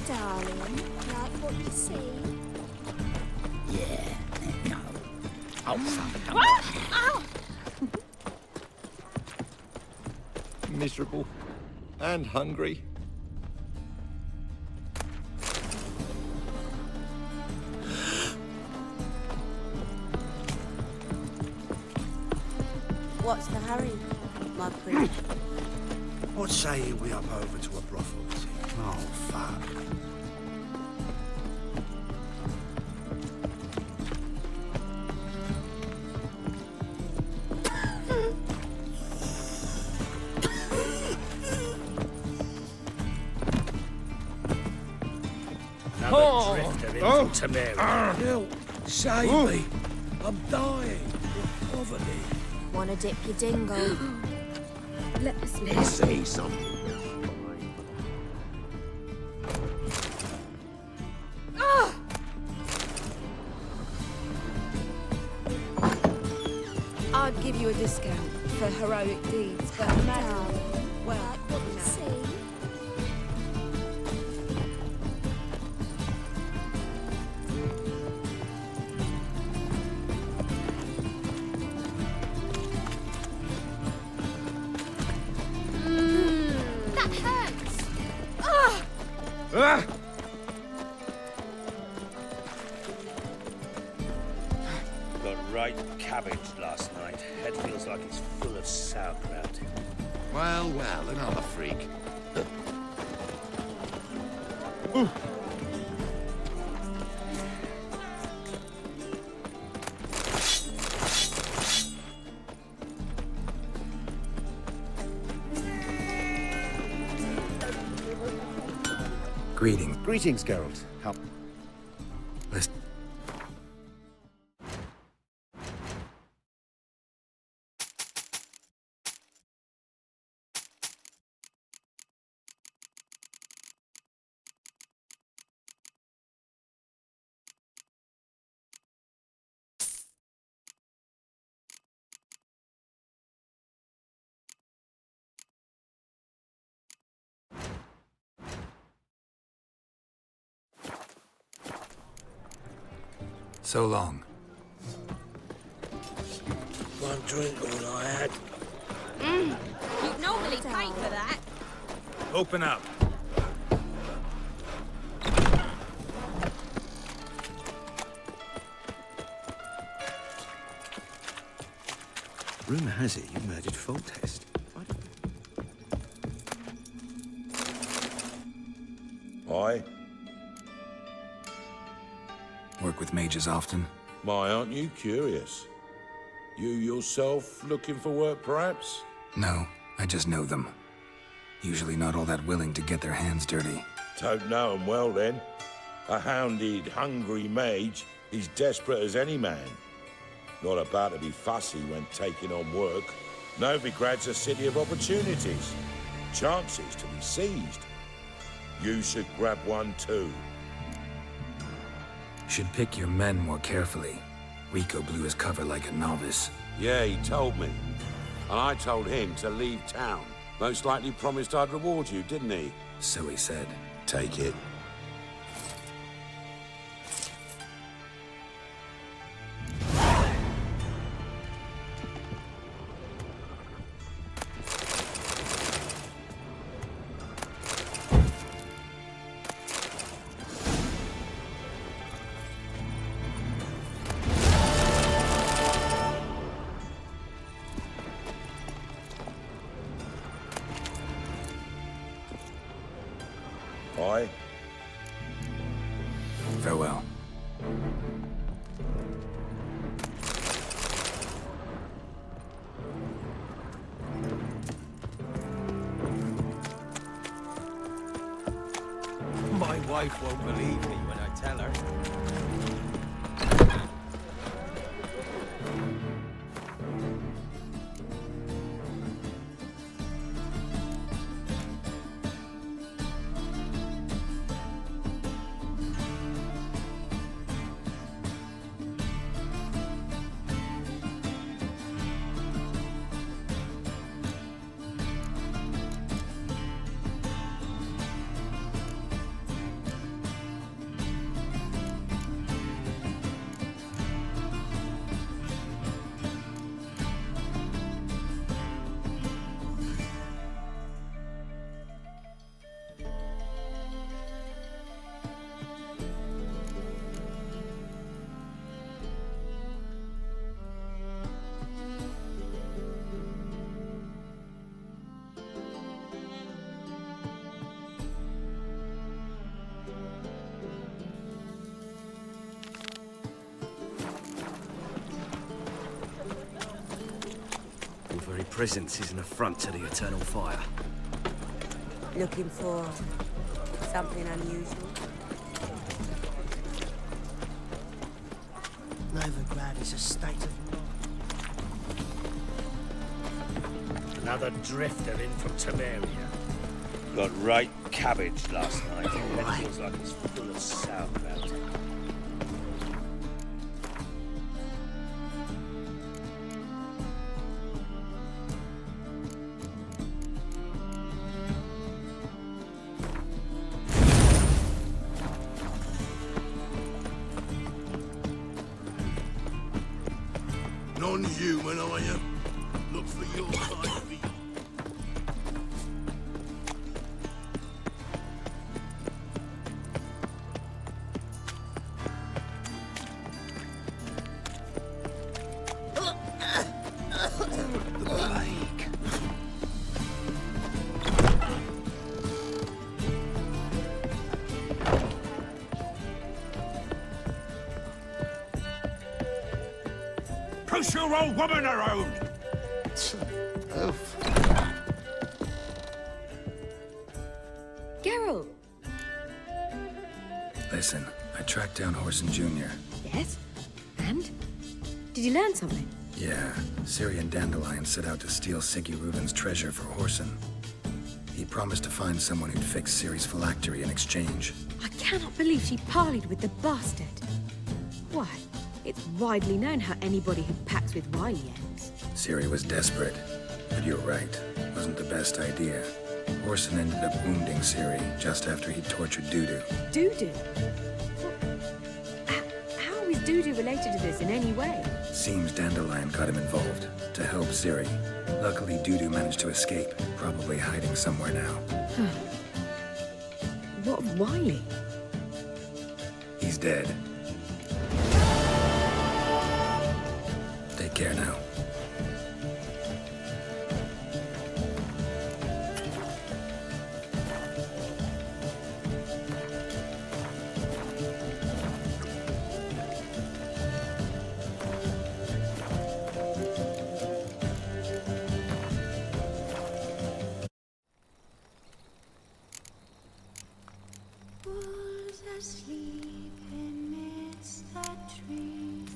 Darling, like what you see? Yeah, no. Oh, fuck, don't Ow! Miserable and hungry. What's the hurry, my prince? What say we up over to a brothel? Oh, fuck. Another drifter into Temeri. Help! Save me! I'm dying of poverty. Wanna dip your dingle? Let us Let's live. say something. I'd give you a discount for heroic deeds, but madam, well, Like what you no. see? That hurts. Got right cabbage last night. Head feels like it's full of sauerkraut. Well, well, another freak. Greetings. Greetings, Geralt. How... Listen. So long. One drink all I had. You'd normally pay for that. Open up. Rumor has it you murdered Foltest. Aye? Work with mages often? My, aren't you curious? You yourself looking for work, perhaps? No, I just know them. Usually not all that willing to get their hands dirty. Don't know 'em well, then. A hounded, hungry mage is desperate as any man. Not about to be fussy when taking on work. Novigrad's a city of opportunities. Chances to be seized. You should grab one too. Should pick your men more carefully. Rico blew his cover like a novice. Yeah, he told me. And I told him to leave town. Most likely promised I'd reward you, didn't he? So he said. Take it. Aye. Farewell. My wife won't believe me when I tell her. Your very presence is an affront to the eternal fire. Looking for something unusual? Novigrad is a state of... Another drifter in from Temeria. Got right cabbage last night. It feels like it's full of sauerkraut. Non-human, are you? Look for your kind of evil. The plague. Push your old woman around! Geralt! Listen, I tracked down Horson Jr. Yes? And? Did you learn something? Yeah, Ciri and Dandelion set out to steal Siggy Reuben's treasure for Horson. He promised to find someone who'd fix Ciri's phylactery in exchange. I cannot believe she parleyed with the bastard. Why, it's widely known how anybody who packs with wily ends. Ciri was desperate, but you're right. Wasn't the best idea. Horson ended up wounding Ciri just after he tortured Dudu. Dudu? How is Dudu related to this in any way? Seems Dandelion got him involved, to help Ciri. Luckily, Dudu managed to escape, probably hiding somewhere now. What of Wiley? He's dead. Take care now. Wolves asleep amidst the trees.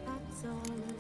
That's all.